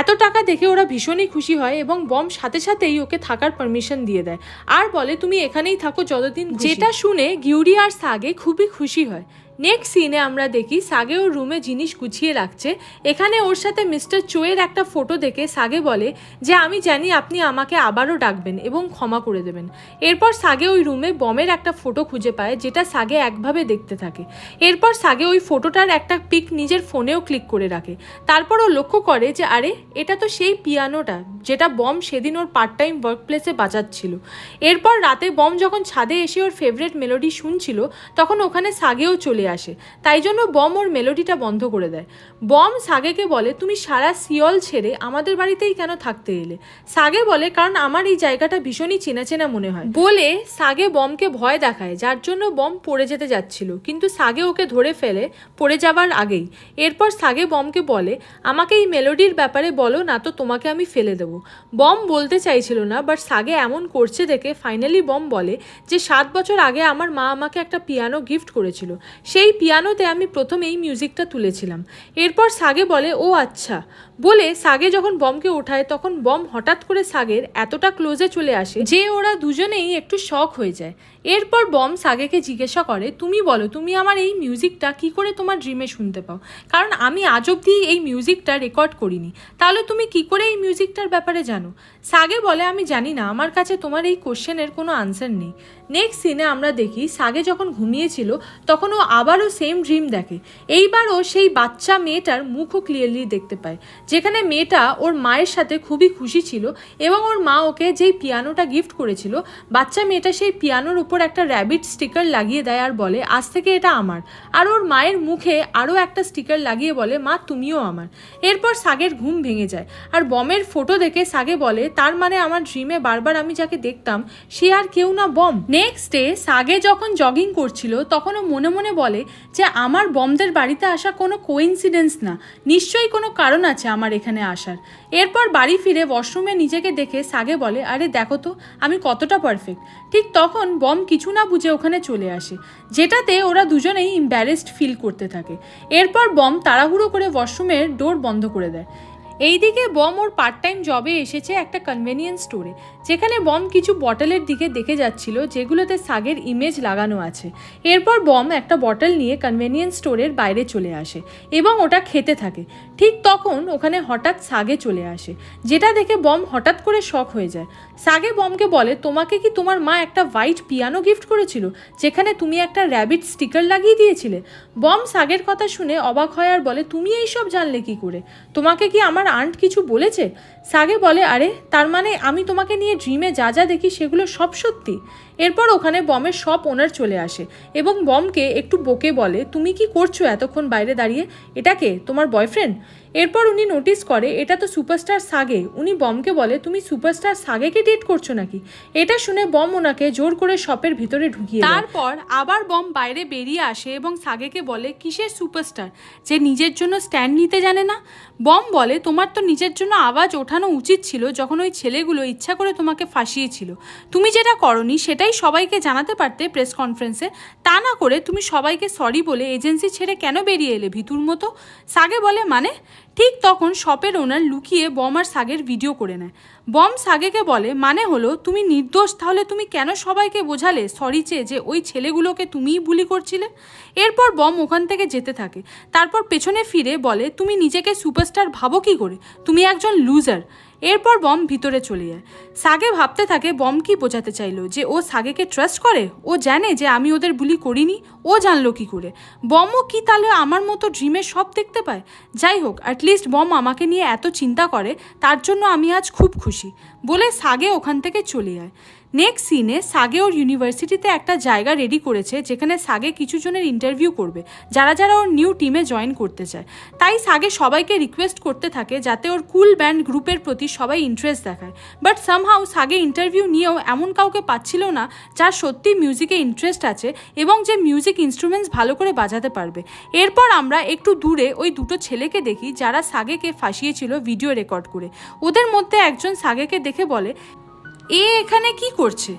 এত টাকা দেখে ওরা ভীষণই খুশি হয় এবং বম সাথে সাথেই ওকে থাকার পারমিশন দিয়ে দেয় আর বলে তুমি এখানেই থাকো যতদিন। যেটা শুনে গিউরি আর সাগে খুবই খুশি হয়। নেক্সট সিনে আমরা দেখি সাগে ওর রুমে জিনিস গুছিয়ে রাখছে। এখানে ওর সাথে মিস্টার চোয়ের একটা ফটো দেখে সাগে বলে যে আমি জানি আপনি আমাকে আবারও ডাকবেন এবং ক্ষমা করে দেবেন। এরপর সাগে ওই রুমে বমের একটা ফটো খুঁজে পায়, যেটা সাগে একভাবে দেখতে থাকে। এরপর সাগে ওই ফটোটার একটা পিক নিজের ফোনেও ক্লিক করে রাখে। তারপর ও লক্ষ্য করে যে আরে এটা তো সেই পিয়ানোটা যেটা বম সেদিন ওর পার্ট টাইম ওয়ার্ক প্লেসে বাজাচ্ছিল। এরপর রাতে বম যখন ছাদে এসে ওর ফেভারিট মেলোডি শুনছিল তখন ওখানে সাগেও চলে আসে, তাই জন্য বম ওর মেলোডিটা বন্ধ করে দেয়। বম সাগেকে বলে তুমি সারা সিওল ছেড়ে আমাদের বাড়িতেই কেন থাকতে এলে? সাগে বলে কারণ আমার এই জায়গাটা ভীষণই চেনা চেনা মনে হয় বলে সাগে বমকে ভয় দেখায়, যার জন্য বম পড়ে যেতে যাচ্ছিল, কিন্তু সাগে ওকে ধরে ফেলে পড়ে যাবার আগেই। এরপর সাগে বমকে বলে আমাকে এই মেলোডির ব্যাপারে বলো না তো তোমাকে আমি ফেলে দেবো। বম বলতে চাইছিল না, বাট সাগে এমন করছে দেখে ফাইনালি বম বলে যে 7 বছর আগে আমার মা আমাকে একটা পিয়ানো গিফট করেছিল, সেই পিয়ানোতে আমি প্রথম এই মিউজিকটা তুলেছিলাম। এরপর সাগে বলে ও আচ্ছা বলে সাগে যখন বমকে ওঠায় তখন বম হঠাৎ করে সাগের এতটা ক্লোজে চলে আসে যে ওরা দুজনেই একটু শক হয়ে যায়। এরপর বম সাগেকে জিজ্ঞাসা করে তুমি বলো তুমি আমার এই মিউজিকটা কি করে তোমার ড্রিমে শুনতে পাও, কারণ আমি আজ অবধি এই মিউজিকটা রেকর্ড করিনি, তাহলে তুমি কি করে এই মিউজিকটার ব্যাপারে জানো? সাগে বলে আমি জানি না, আমার কাছে তোমার এই কোশ্চেনের কোনো আনসার নেই। নেক্সট সিনে আমরা দেখি সাগে যখন ঘুমিয়েছিল তখন ও আবারও সেম ড্রিম দেখে। এইবারও সেই বাচ্চা মেয়েটার মুখও ক্লিয়ারলি দেখতে পায়, যেখানে মেয়েটা ওর মায়ের সাথে খুবই খুশি ছিল এবং ওর মা ওকে যেই পিয়ানোটা গিফট করেছিল বাচ্চা মেয়েটা সেই পিয়ানোর উপর একটা র্যাবিট স্টিকার লাগিয়ে দেয় আর বলে আজ থেকে এটা আমার। আর ওর মায়ের মুখে আরও একটা স্টিকার লাগিয়ে বলে মা তুমিও আমার। এরপর সাগের ঘুম ভেঙে যায় আর বমের ফটো দেখে সাগে বলে তার মানে আমার ড্রিমে বারবার আমি যাকে দেখতাম সে আর কেউ না বম। নেক্সট ডে সাগে যখন জগিং করছিল তখন ও মনে মনে বলে যে আমার বমদের বাড়িতে আসা কোনো কোইন্সিডেন্স না, নিশ্চয়ই কোনো কারণ আছে আমার এখানে আসার। এরপর বাড়ি ফিরে ওয়াশরুমে নিজেকে দেখে সাগে বলে আরে দেখো তো আমি কতটা পারফেক্ট। ঠিক তখন বম কিছু না বুঝে ওখানে চলে আসে, যেটাতে ওরা দুজনেই এম্বারেসড ফিল করতে থাকে। এরপর বম তাড়াহুড়ো করে ওয়াশরুমের ডোর বন্ধ করে দেয়। এইদিকে বম ওর পার্ট টাইম জবে এসেছে একটা কনভেনিয়েন্স স্টোরে, যেখানে বম কিছু বটলের দিকে দেখে যাচ্ছিল যেগুলোতে সাগের ইমেজ লাগানো আছে। এরপর বম একটা বটল নিয়ে কনভেনিয়েন্স স্টোরের বাইরে চলে আসে এবং ওটা খেতে থাকে। ঠিক তখন ওখানে হঠাৎ সাগে চলে আসে, যেটা দেখে বম হঠাৎ করে শক হয়ে যায়। সাগে বমকে বলে তোমাকে কি তোমার মা একটা হোয়াইট পিয়ানো গিফট করেছিল যেখানে তুমি একটা র্যাবিট স্টিকার লাগিয়ে দিয়েছিলে? বম সাগের কথা শুনে অবাক হয় আর বলে তুমি এইসব জানলে কি করে? তোমাকে কি আমার আন্ট কিছু বলেছে? সাগে বলে আরে তার মানে আমি তোমাকে নিয়ে ড্রিমে যা যা দেখি সেগুলো সব সত্যি। এরপর ওখানে বমের শপ ওনার চলে আসে এবং বমকে একটু বকে বলে তুমি কি করছো এতক্ষণ বাইরে দাঁড়িয়ে, এটা কে তোমার বয়ফ্রেন্ড? এরপর উনি নোটিস করে এটা তো সুপারস্টার সাগে। উনি বমকে বলে তুমি সুপারস্টার সাগেকে ডেট করছো নাকি? এটা শুনে বম ওনাকে জোর করে শপের ভিতরে ঢুকিয়ে তারপর আবার বম বাইরে বেরিয়ে আসে এবং সাগেকে বলে কিসের সুপারস্টার যে নিজের জন্য স্ট্যান্ড নিতে জানে না? বম বলে তোমার তো নিজের জন্য আওয়াজ ওঠানো উচিত ছিল যখন ওই ছেলেগুলো ইচ্ছা করে তোমাকে ফাঁসিয়েছিল। তুমি যেটা করনি সেটাই সবাইকে জানাতে পারতে প্রেস কনফারেন্সে, তা না করে তুমি সবাইকে সরি বলে এজেন্সি ছেড়ে কেন বেরিয়ে এলে ভিতুর মতো? সাগে বলে মানে? ঠিক তখন শপের ওনার লুকিয়ে বম আর সাগের ভিডিও করে নেয়। বম সাগেকে বলে মানে হলো তুমি নির্দোষ, তাহলে তুমি কেন সবাইকে বোঝালে সরি চেয়ে যে ওই ছেলেগুলোকে তুমিই বুলি করছিলে? এরপর বম ওখান থেকে যেতে থাকে। তারপর পেছনে ফিরে বলে তুমি নিজেকে সুপারস্টার ভাবো কি করে? তুমি একজন লুজার। এরপর বম ভিতরে চলে যায়। সাগে ভাবতে থাকে বম কি বোঝাতে চাইলো, যে ও সাগেকে ট্রাস্ট করে? ও জানে যে আমি ওদের বুলি করিনি, ও জানলো কি করে? বমও কি তাহলে আমার মতো ড্রিমে সব দেখতে পায়? যাই হোক, অ্যাটলিস্ট বম আমাকে নিয়ে এত চিন্তা করে, তার জন্য আমি আজ খুব খুশি বলে সাগে ওখান থেকে চলে যায়। নেক্সট সিনে সাগে ওর ইউনিভার্সিটিতে একটা জায়গা রেডি করেছে যেখানে সাগে কিছু জনের ইন্টারভিউ করবে যারা যারা ওর নিউ টিমে জয়েন করতে চায়। তাই সাগে সবাইকে রিকোয়েস্ট করতে থাকে যাতে ওর কুল ব্যান্ড গ্রুপের প্রতি সবাই ইন্টারেস্ট দেখায়। বাট সামহাউ সাগে ইন্টারভিউ নিয়েও এমন কাউকে পাচ্ছিল না যার সত্যি মিউজিকে ইন্টারেস্ট আছে এবং যে মিউজিক ইনস্ট্রুমেন্টস ভালো করে বাজাতে পারবে। এরপর আমরা একটু দূরে ওই দুটো ছেলেকে দেখি যারা সাগেকে ফাঁসিয়েছিল ভিডিও রেকর্ড করে। ওদের মধ্যে একজন সাগেকে দেখে বলে, এখানে কি করছে?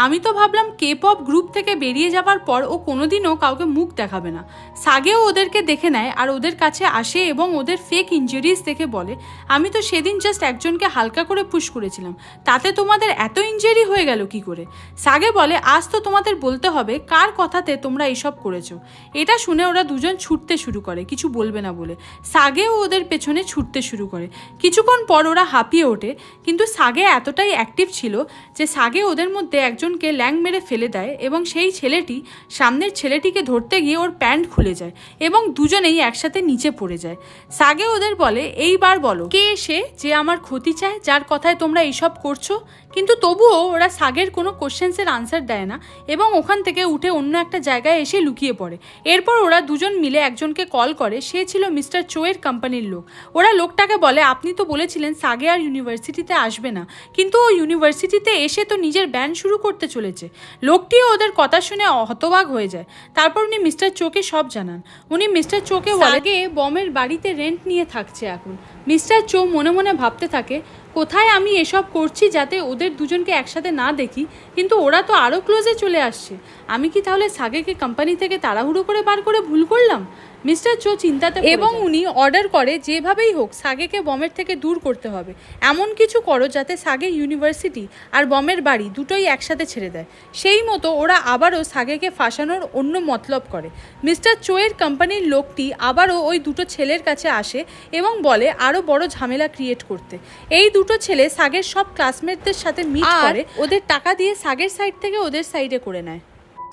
আমি তো ভাবলাম কে পপ গ্রুপ থেকে বেরিয়ে যাবার পর ও কোনোদিনও কাউকে মুখ দেখাবে না। সাগেও ওদেরকে দেখে নেয় আর ওদের কাছে আসে এবং ওদের ফেক ইনজুরিজ দেখে বলে, আমি তো সেদিন জাস্ট একজনকে হালকা করে পুশ করেছিলাম, তাতে তোমাদের এত ইনজুরি হয়ে গেল কি করে? সাগে বলে, আজ তো তোমাদের বলতে হবে কার কথাতে তোমরা এইসব করেছো। এটা শুনে ওরা দুজন ছুটতে শুরু করে কিছু বলবে না বলে। সাগেও ওদের পেছনে ছুটতে শুরু করে। কিছুক্ষণ পর ওরা হাঁপিয়ে ওঠে, কিন্তু সাগে এতটাই অ্যাক্টিভ ছিল যে সাগে ওদের মধ্যে একজনকে ল্যাং মেরে ফেলে দেয় এবং সেই ছেলেটি সামনের ছেলেটিকে ধরতে গিয়ে ওর প্যান্ট খুলে যায় এবং দুজনেই একসাথে নিচে পড়ে যায়। সাগে ওদের বলে, এইবার বলো কে এসে যে আমার ক্ষতি চায়, যার কথায় তোমরা এইসব করছো? কিন্তু তবুও ওরা সাগের কোনো কোশ্চেন্সের আনসার দেয় না এবং ওখান থেকে উঠে অন্য একটা জায়গায় এসে লুকিয়ে পড়ে। এরপর ওরা দুজন মিলে একজনকে কল করে, সে ছিল মিস্টার চোয়ের কোম্পানির লোক। ওরা লোকটাকে বলে, আপনি তো বলেছিলেন সাগে আর ইউনিভার্সিটিতে আসবে না, কিন্তু ও ইউনিভার্সিটিতে এসে তো নিজের ব্যান্ড শুরু করতে চলেছে। লোকটিও ওদের কথা শুনে হতবাক হয়ে যায়। তারপর উনি মিস্টার চোকে সব জানান। উনি মিস্টার চোকে সাগে বমের বাড়িতে রেন্ট নিয়ে থাকছে এখন। মিস্টার চো মনে মনে ভাবতে থাকে, কোথায় আমি এসব করছি যাতে ওদের দুজনকে একসাথে না দেখি, কিন্তু ওরা তো আরও ক্লোজে চলে আসছে। আমি কি তাহলে সাগেকে কোম্পানি থেকে তাড়াহুড়ো করে বার করে ভুল করলাম? মিস্টার চো চিন্তাতে এবং উনি অর্ডার করে যেভাবেই হোক সাগেকে বমের থেকে দূর করতে হবে। এমন কিছু করো যাতে সাগে ইউনিভার্সিটি আর বমের বাড়ি দুটোই একসাথে ছেড়ে দেয়। সেই মতো ওরা আবারও সাগেকে ফাঁসানোর অন্য মতলব করে। মিস্টার চোয়ের কোম্পানির লোকটি আবারও ওই দুটো ছেলের কাছে আসে এবং বলে আরও বড় ঝামেলা ক্রিয়েট করতে। এই দুটো ছেলে সাগের সব ক্লাসমেটদের সাথে মিট করে ওদের টাকা দিয়ে সাগের সাইড থেকে ওদের সাইডে করে নেয়।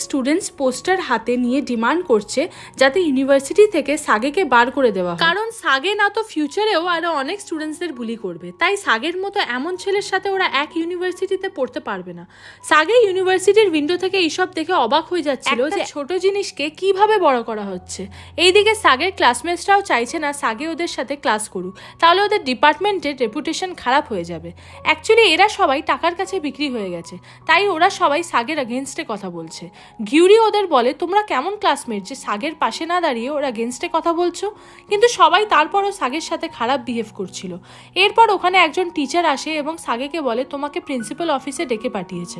স্টুডেন্টস পোস্টার হাতে নিয়ে ডিমান্ড করছে যাতে ইউনিভার্সিটি থেকে সাগেকে বার করে দেওয়া হয়, কারণ সাগে না তো ফিউচারেও আরো অনেক স্টুডেন্টসদের বুলি করবে। তাই সাগের মতো এমন ছেলের সাথে ওরা এক ইউনিভার্সিটিতে পড়তে পারবে না। সাগে ইউনিভার্সিটির উইন্ডো থেকে এইসব দেখে অবাক হয়ে যাচ্ছিল যে ছোট জিনিসকে কিভাবে বড় করা হচ্ছে। এইদিকে সাগের ক্লাসমেটসরাও চাইছে না সাগে ওদের সাথে ক্লাস করুক, তাহলে ওদের ডিপার্টমেন্টের রেপুটেশন খারাপ হয়ে যাবে। অ্যাকচুয়ালি এরা সবাই টাকার কাছে বিক্রি হয়ে গেছে, তাই ওরা সবাই সাগের এগেনস্টে কথা বলছে। ঘিউরি ওদের বলে, তোমরা কেমন ক্লাসমেট যে সাগের পাশে না দাঁড়িয়ে ওরা এগেনস্টে কথা বলছো? কিন্তু সবাই তারপরও সাগের সাথে খারাপ বিহেভ করছিল। এরপর ওখানে একজন টিচার আসে এবং সাগেকে বলে, তোমাকে প্রিন্সিপাল অফিসে ডেকে পাঠিয়েছে।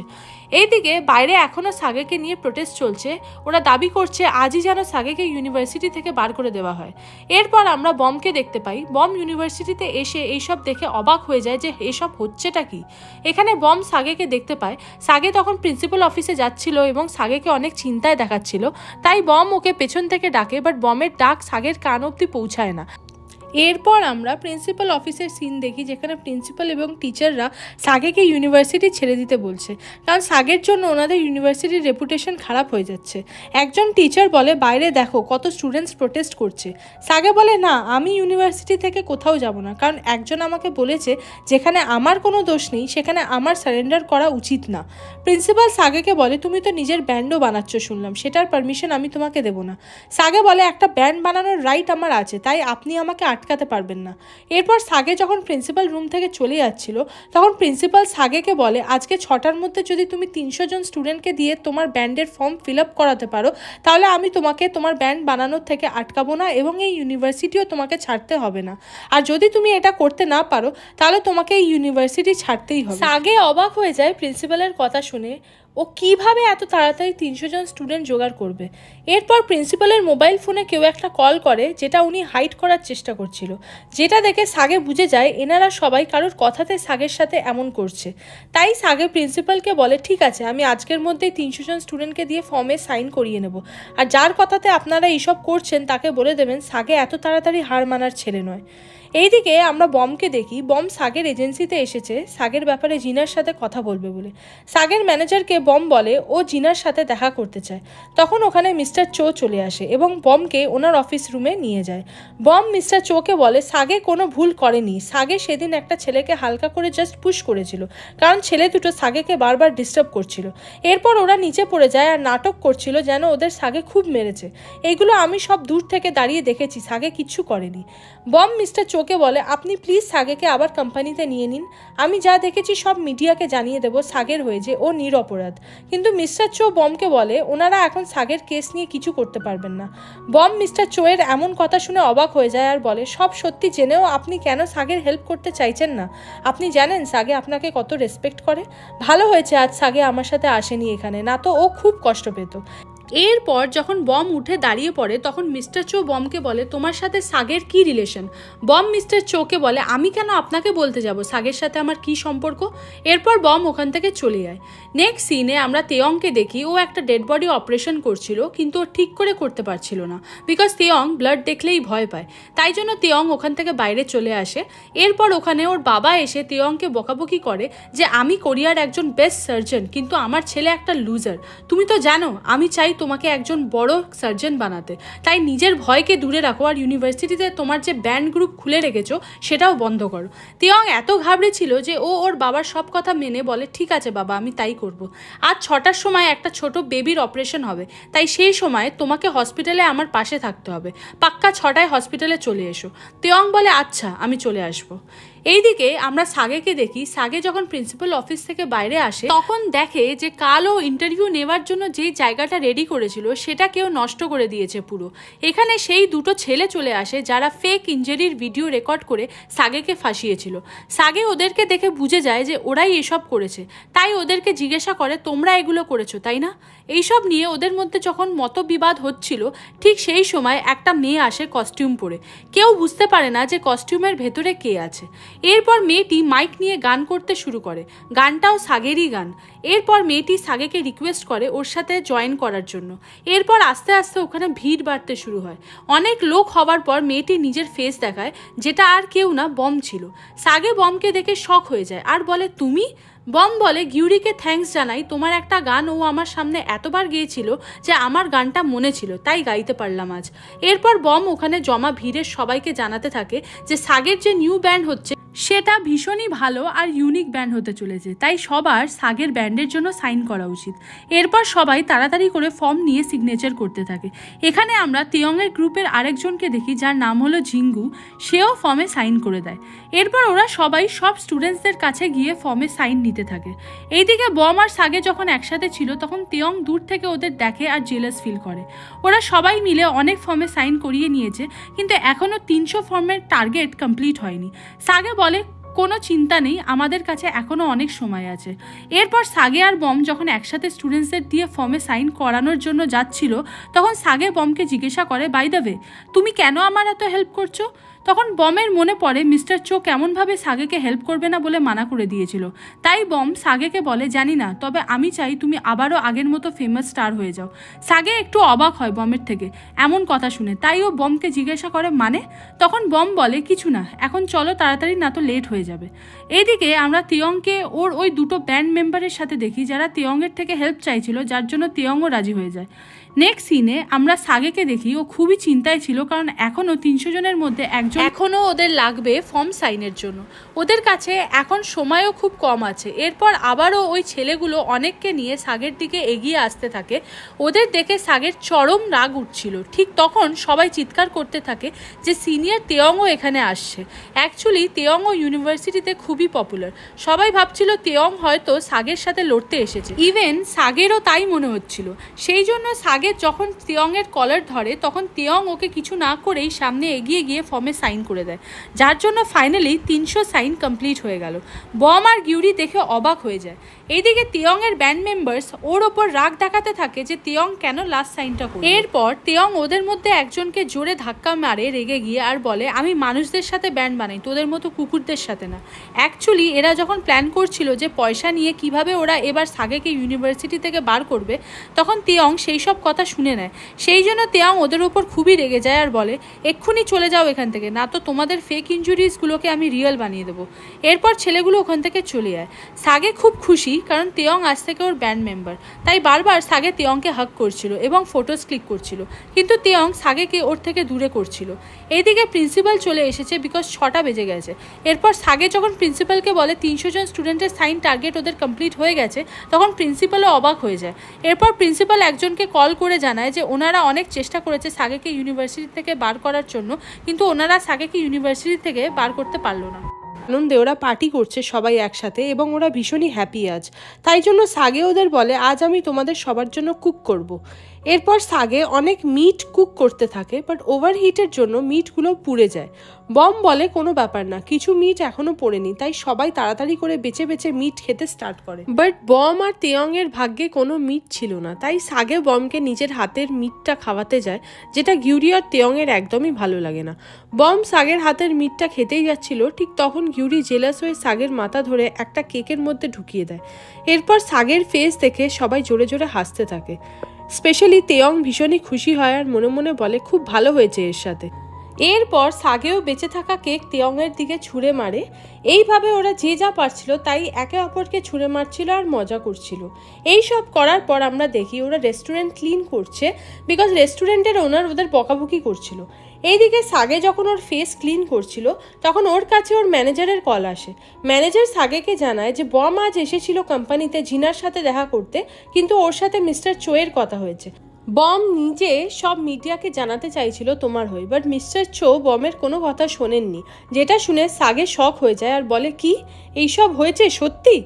এইদিকে বাইরে এখনও সাগেকে নিয়ে প্রোটেস্ট চলছে। ওরা দাবি করছে আজই যেন সাগেকে ইউনিভার্সিটি থেকে বার করে দেওয়া হয়। এরপর আমরা বমকে দেখতে পাই। বম ইউনিভার্সিটিতে এসে এইসব দেখে অবাক হয়ে যায় যে এসব হচ্ছেটা কি। এখানে বম সাগেকে দেখতে পায়। সাগে তখন প্রিন্সিপাল অফিসে যাচ্ছিল এবং সাগেকে অনেক চিন্তায় দেখাচ্ছিল, তাই বম ওকে পেছন থেকে ডাকে, বাট বমের ডাক সাগের কান অবধি পৌঁছায় না। এরপর আমরা প্রিন্সিপাল অফিসের সিন দেখি যেখানে প্রিন্সিপাল এবং টিচাররা সাগেকে ইউনিভার্সিটি ছেড়ে দিতে বলছে, কারণ সাগের জন্য ওনাদের ইউনিভার্সিটির রেপুটেশন খারাপ হয়ে যাচ্ছে। একজন টিচার বলে, বাইরে দেখো কত স্টুডেন্টস প্রোটেস্ট করছে। সাগে বলে, না, আমি ইউনিভার্সিটি থেকে কোথাও যাব না, কারণ একজন আমাকে বলেছে যেখানে আমার কোনো দোষ নেই সেখানে আমার সারেন্ডার করা উচিত না। প্রিন্সিপাল সাগেকে বলে, তুমি তো নিজের ব্যান্ডও বানাচ্ছ শুনলাম, সেটার পারমিশন আমি তোমাকে দেবো না। সাগে বলে, একটা ব্যান্ড বানানোর রাইট আমার আছে, তাই আপনি আমাকে আটকাতে পারবেন না। এরপর সাগে যখন প্রিন্সিপাল রুম থেকে চলে যাচ্ছিল তখন প্রিন্সিপাল সাগেকে বলে, আজকে 6টার মধ্যে যদি তুমি 300 জন স্টুডেন্টকে দিয়ে তোমার ব্যান্ডের ফর্ম ফিল আপ করাতে পারো তাহলে আমি তোমাকে তোমার ব্যান্ড বানানোর থেকে আটকাবো না এবং এই ইউনিভার্সিটিও তোমাকে ছাড়তে হবে না। আর যদি তুমি এটা করতে না পারো তাহলে তোমাকে এই ইউনিভার্সিটি ছাড়তেই হবে। সাগে অবাক হয়ে যায় প্রিন্সিপালের কথা শুনে। ও কিভাবে এত তাড়াতাড়ি 300 জন স্টুডেন্ট জোগাড় করবে? এরপর প্রিন্সিপালের মোবাইল ফোনে কেউ একটা কল করে যেটা উনি হাইড করার চেষ্টা করছিল, যেটা দেখে সাগে বুঝে যায় এনারা সবাই কারোর কথাতে সাগের সাথে এমন করছে। তাই সাগে প্রিন্সিপালকে বলে, ঠিক আছে, আমি আজকের মধ্যেই 300 জন স্টুডেন্টকে দিয়ে ফর্মে সাইন করিয়ে নেব। আর যার কথাতে আপনারা এইসব করছেন তাকে বলে দেবেন সাগে এত তাড়াতাড়ি হার মানার ছেলে নয়। এইদিকে আমরা বমকে দেখি, বম সাগের এজেন্সিতে এসেছে সাগের ব্যাপারে জিনার সাথে কথা বলবে বলে। সাগের ম্যানেজারকে বম বলে ও জিনার সাথে দেখা করতে চায়। তখন ওখানে মিস্টার চো চলে আসে এবং বমকে ওনার অফিস রুমে নিয়ে যায়। বম মিস্টার চোকে বলে সাগে কোনো ভুল করেনি, সাগে সেদিন একটা ছেলেকে হালকা করে জাস্ট পুশ করেছিল, কারণ ছেলে দুটো সাগেকে বারবার ডিস্টার্ব করছিল। এরপর ওরা নিচে পড়ে যায় আর নাটক করছিল যেন ওদের সাগে খুব মেরেছে। এইগুলো আমি সব দূর থেকে দাঁড়িয়ে দেখেছি, সাগে কিচ্ছু করেনি। বম মিস্টার চোকে বলে আপনি প্লিজ সাগেকে আবার কোম্পানিতে নিয়ে নিন, আমি যা দেখেছি সব মিডিয়াকে জানিয়ে দেবো সাগের হয়ে যে ও নিরপরাধ। কিন্তু মিস্টার চো বমকে বলে ওনারা এখন সাগের কেস নিয়ে কিছু করতে পারবেন না। বম মিস্টার চোয়ের এমন কথা শুনে অবাক হয়ে যায় আর বলে সব সত্যি জেনেও আপনি কেন সাগের হেল্প করতে চাইছেন না? আপনি জানেন সাগে আপনাকে কত রেসপেক্ট করে। ভালো হয়েছে আজ সাগে আমার সাথে আসেনি এখানে, না তো ও খুব কষ্ট পেত। এরপর যখন বম উঠে দাঁড়িয়ে পড়ে তখন মিস্টার চো বমকে বলে তোমার সাথে সাগের কি রিলেশন? বম মিস্টার চোকে বলে আমি কেন আপনাকে বলতে যাব সাগের সাথে আমার কি সম্পর্ক? এরপর বম ওখান থেকে চলে যায়। নেক্সট সিনে আমরা তেয়ংকে দেখি, ও একটা ডেড বডি অপারেশন করছিল কিন্তু ও ঠিক করে করতে পারছিল না, বিকজ তেয়ং ব্লাড দেখলেই ভয় পায়। তাই জন্য তেয়ং ওখান থেকে বাইরে চলে আসে। এরপর ওখানে ওর বাবা এসে তেয়ংকে বকাবকি করে যে আমি কোরিয়ার একজন বেস্ট সার্জন, কিন্তু আমার ছেলে একটা লুজার। তুমি তো জানো আমি চাই তোমাকে একজন বড় সার্জন বানাতে, তাই নিজের ভয়কে দূরে রাখো আর ইউনিভার্সিটিতে তোমার যে ব্যান্ড গ্রুপ খুলে রেখেছো সেটাও বন্ধ করো। তেয়ং এত ঘাবড়েছিল যে ওর বাবার সব কথা মেনে বলে ঠিক আছে বাবা আমি তাই করব। আজ 6টার সময় একটা ছোট বেবির অপারেশন হবে, তাই সেই সময় তোমাকে হসপিটালে আমার পাশে থাকতে হবে, পাক্কা 6টায় হসপিটালে চলে এসো। তেয়ং বলে আচ্ছা আমি চলে আসবো। এইদিকে আমরা সাগেকে দেখি, সাগে যখন প্রিন্সিপাল অফিস থেকে বাইরে আসে তখন দেখে যে কাল ও ইন্টারভিউ নেওয়ার জন্য যেই জায়গাটা রেডি করেছিল সেটা কেউ নষ্ট করে দিয়েছে পুরো। এখানে সেই দুটো ছেলে চলে আসে যারা ফেক ইনজারির ভিডিও রেকর্ড করে সাগেকে ফাঁসিয়েছিল। সাগে ওদেরকে দেখে বুঝে যায় যে ওরাই এসব করেছে, তাই ওদেরকে জিজ্ঞাসা করে তোমরা এগুলো করেছো তাই না? এইসব নিয়ে ওদের মধ্যে যখন মতবিবাদ হচ্ছিল ঠিক সেই সময় একটা মেয়ে আসে কস্টিউম পরে। কেউ বুঝতে পারে না যে কস্টিউমের ভেতরে কে আছে। এরপর মেয়েটি মাইক নিয়ে গান করতে শুরু করে, গানটাও সাগেরই গান। এরপর মেয়েটি সাগেকে রিকোয়েস্ট করে ওর সাথে জয়েন করার জন্য। এরপর আস্তে আস্তে ওখানে ভিড় বাড়তে শুরু হয়। অনেক লোক হওয়ার পর মেয়েটি নিজের ফেস দেখায়, যেটা আর কেউ না বম ছিল। সাগে বমকে দেখে শক হয়ে যায় আর বলে তুমি? বম বলে গিউরিকে থ্যাঙ্কস জানাই, তোমার একটা গান ও আমার সামনে এতবার গেয়েছিল যে আমার গানটা মনে ছিল, তাই গাইতে পারলাম আজ। এরপর বম ওখানে জমা ভিড়ের সবাইকে জানাতে থাকে যে সাগের যে নিউ ব্যান্ড হচ্ছে সেটা ভীষণই ভালো আর ইউনিক ব্যান্ড হতে চলেছে, তাই সবার সাগের ব্যান্ডের জন্য সাইন করা উচিত। এরপর সবাই তাড়াতাড়ি করে ফর্ম নিয়ে সিগনেচার করতে থাকে। এখানে আমরা তেয়ংয়ের গ্রুপের আরেকজনকে দেখি যার নাম হলো জিঙ্গু, সেও ফর্মে সাইন করে দেয়। এরপর ওরা সবাই সব স্টুডেন্টসদের কাছে গিয়ে ফর্মে সাইন নিতে থাকে। এইদিকে বম আর সাগে যখন একসাথে ছিল তখন তেয়ং দূর থেকে ওদের দেখে আর জেলাস ফিল করে। ওরা সবাই মিলে অনেক ফর্মে সাইন করিয়ে নিয়েছে, কিন্তু এখনও 300 ফর্মের টার্গেট কমপ্লিট হয়নি। সাগে বলে কোনো চিন্তা নেই, আমাদের কাছে এখনও অনেক সময় আছে। এরপর সাগে আর বম যখন একসাথে স্টুডেন্টসদের দিয়ে ফর্মে সাইন করানোর জন্য যাচ্ছিল তখন সাগে বমকে জিজ্ঞাসা করে বাই দ্য ওয়ে তুমি কেন আমার এত হেল্প করছো? তখন বমের মনে পড়ে মিস্টার চো কেমনভাবে সাগেকে হেল্প করবে না বলে মানা করে দিয়েছিল। তাই বম সাগেকে বলে জানি না, তবে আমি চাই তুমি আবারও আগের মতো ফেমাস স্টার হয়ে যাও। সাগে একটু অবাক হয় বমের থেকে এমন কথা শুনে, তাই ও বমকে জিজ্ঞাসা করে মানে? তখন বম বলে কিছু না, এখন চলো তাড়াতাড়ি না তো লেট হয়ে যাবে। এইদিকে আমরা তেয়ংকে ওর ওই দুটো ব্যান্ড মেম্বারের সাথে দেখি যারা তেয়ংয়ের থেকে হেল্প চাইছিল, যার জন্য তেয়ংও রাজি হয়ে যায়। নেক্সট সিনে আমরা সাগেকে দেখি, ও খুবই চিন্তায় ছিল কারণ এখনও 300 জনের মধ্যে একজন এখনও ওদের লাগবে ফর্ম সাইনের জন্য। ওদের কাছে এখন সময়ও খুব কম আছে। এরপর আবারও ওই ছেলেগুলো অনেককে নিয়ে সাগের দিকে এগিয়ে আসতে থাকে। ওদের দেখে সাগের চরম রাগ উঠছিল। ঠিক তখন সবাই চিৎকার করতে থাকে যে সিনিয়র তেয়ংও এখানে আসছে। অ্যাকচুয়ালি তেয়ংও ইউনিভার্সিটিতে খুবই পপুলার। সবাই ভাবছিল তেয়ং হয়তো সাগের সাথে লড়তে এসেছে, ইভেন সাগেরও তাই মনে হচ্ছিল। সেই জন্য সাগে যখন তেয়ংয়ের কলার ধরে তখন তেয়ং ওকে কিছু না করেই সামনে এগিয়ে গিয়ে ফর্মে সাইন করে দেয়, যার জন্য ফাইনালি 300 সাইন কমপ্লিট হয়ে গেল। বম আর গিউরি দেখে অবাক হয়ে যায়। এইদিকে তেয়ংয়ের ব্যান্ড মেম্বার্স ওর ওপর রাগ দেখাতে থাকে যে তেয়ং কেন লাস্ট সাইনটা করে। এরপর তেয়ং ওদের মধ্যে একজনকে জোরে ধাক্কা মারে রেগে গিয়ে আর বলে আমি মানুষদের সাথে ব্যান্ড বানাই, তোদের মতো কুকুরদের সাথে না। অ্যাকচুয়ালি এরা যখন প্ল্যান করছিল যে পয়সা নিয়ে কিভাবে ওরা এবার সাগেকে ইউনিভার্সিটি থেকে বার করবে, তখন তেয়ং সেই সব কথা কথা শুনে নেয়। সেই জন্য তেয়ং ওদের ওপর খুবই রেগে যায় আর বলে এক্ষুনি চলে যাও এখান থেকে, না তো তোমাদের ফেক ইনজুরিসগুলোকে আমি রিয়েল বানিয়ে দেবো। এরপর ছেলেগুলো ওখান থেকে চলে যায়। সাগে খুব খুশি, কারণ তেয়ং আজ থেকে ওর ব্যান্ড মেম্বার, তাই বারবার সাগে তেয়ংকে হাগ করছিল এবং ফটোস ক্লিক করছিল, কিন্তু তেয়ং সাগেকে ওর থেকে দূরে করছিল। এইদিকে প্রিন্সিপাল চলে এসেছে, বিকজ 6টা বেজে গেছে। এরপর সাগে যখন প্রিন্সিপালকে বলে 300 জন স্টুডেন্টের সাইন টার্গেট ওদের কমপ্লিট হয়ে গেছে, তখন প্রিন্সিপালও অবাক হয়ে যায়। এরপর প্রিন্সিপাল একজনকে কল করে জানায় যে ওনারা অনেক চেষ্টা করেছে সাগেকে ইউনিভার্সিটি থেকে বার করার জন্য, কিন্তু ওনারা সাগেকে ইউনিভার্সিটি থেকে বার করতে পারলো না। আনন্দে ওরা পার্টি করছে সবাই একসাথে এবং ওরা ভীষণই হ্যাপি আজ। তাই জন্য সাগে ওদের বলে আজ আমি তোমাদের সবার জন্য কুক করব। এরপর সাগে অনেক মিট কুক করতে থাকে, বাট ওভারহিটের জন্য মিটগুলো পুড়ে যায়। বম বলে কোনো ব্যাপার না, কিছু মিট এখনও পড়েনি, তাই সবাই তাড়াতাড়ি করে বেছে বেছে মিট খেতে স্টার্ট করে। বাট বম আর তেয়ংয়ের ভাগ্যে কোনো মিট ছিল না, তাই সাগে বমকে নিজের হাতের মিটটা খাওয়াতে যায়, যেটা গিউরি আর তেয়ংয়ের একদমই ভালো লাগে না। বম সাগের হাতের মিটটা খেতেই যাচ্ছিল, ঠিক তখন গিউরি জেলাস হয়ে সাগের মাথা ধরে একটা কেকের মধ্যে ঢুকিয়ে দেয়। এরপর সাগের ফেস দেখে সবাই জোরে জোরে হাসতে থাকে। স্পেশালি তেয়ং ভীষণই খুশি হয় আর মনে মনে বলে খুব ভালো হয়েছে এর সাথে। এরপর সাগেও বেঁচে থাকা কেক তেয়ংয়ের দিকে ছুঁড়ে মারে। এইভাবে ওরা যে যা পারছিল তাই একে অপরকে ছুঁড়ে মারছিল আর মজা করছিল। এই সব করার পর আমরা দেখি ওরা রেস্টুরেন্ট ক্লিন করছে, বিকজ রেস্টুরেন্টের ওনার ওদের বকাবকি করছিল। এইদিকে সাগে যখন ওর ফেস ক্লিন করছিল, তখন ওর কাছে ওর ম্যানেজারের কল আসে। ম্যানেজার সাগেকে জানায় যে বম আজ এসেছিল কোম্পানিতে জিনার সাথে দেখা করতে, কিন্তু ওর সাথে মিস্টার চোয়ের কথা হয়েছে। বম নিজে সব মিডিয়াকে জানাতে চাইছিল তোমার হয়ে, বাট মিস্টার চো বমের কোনো কথা শোনেননি, যেটা শুনে সাগে শক হয়ে যায় আর বলে কি এইসব হয়েছে সত্যি?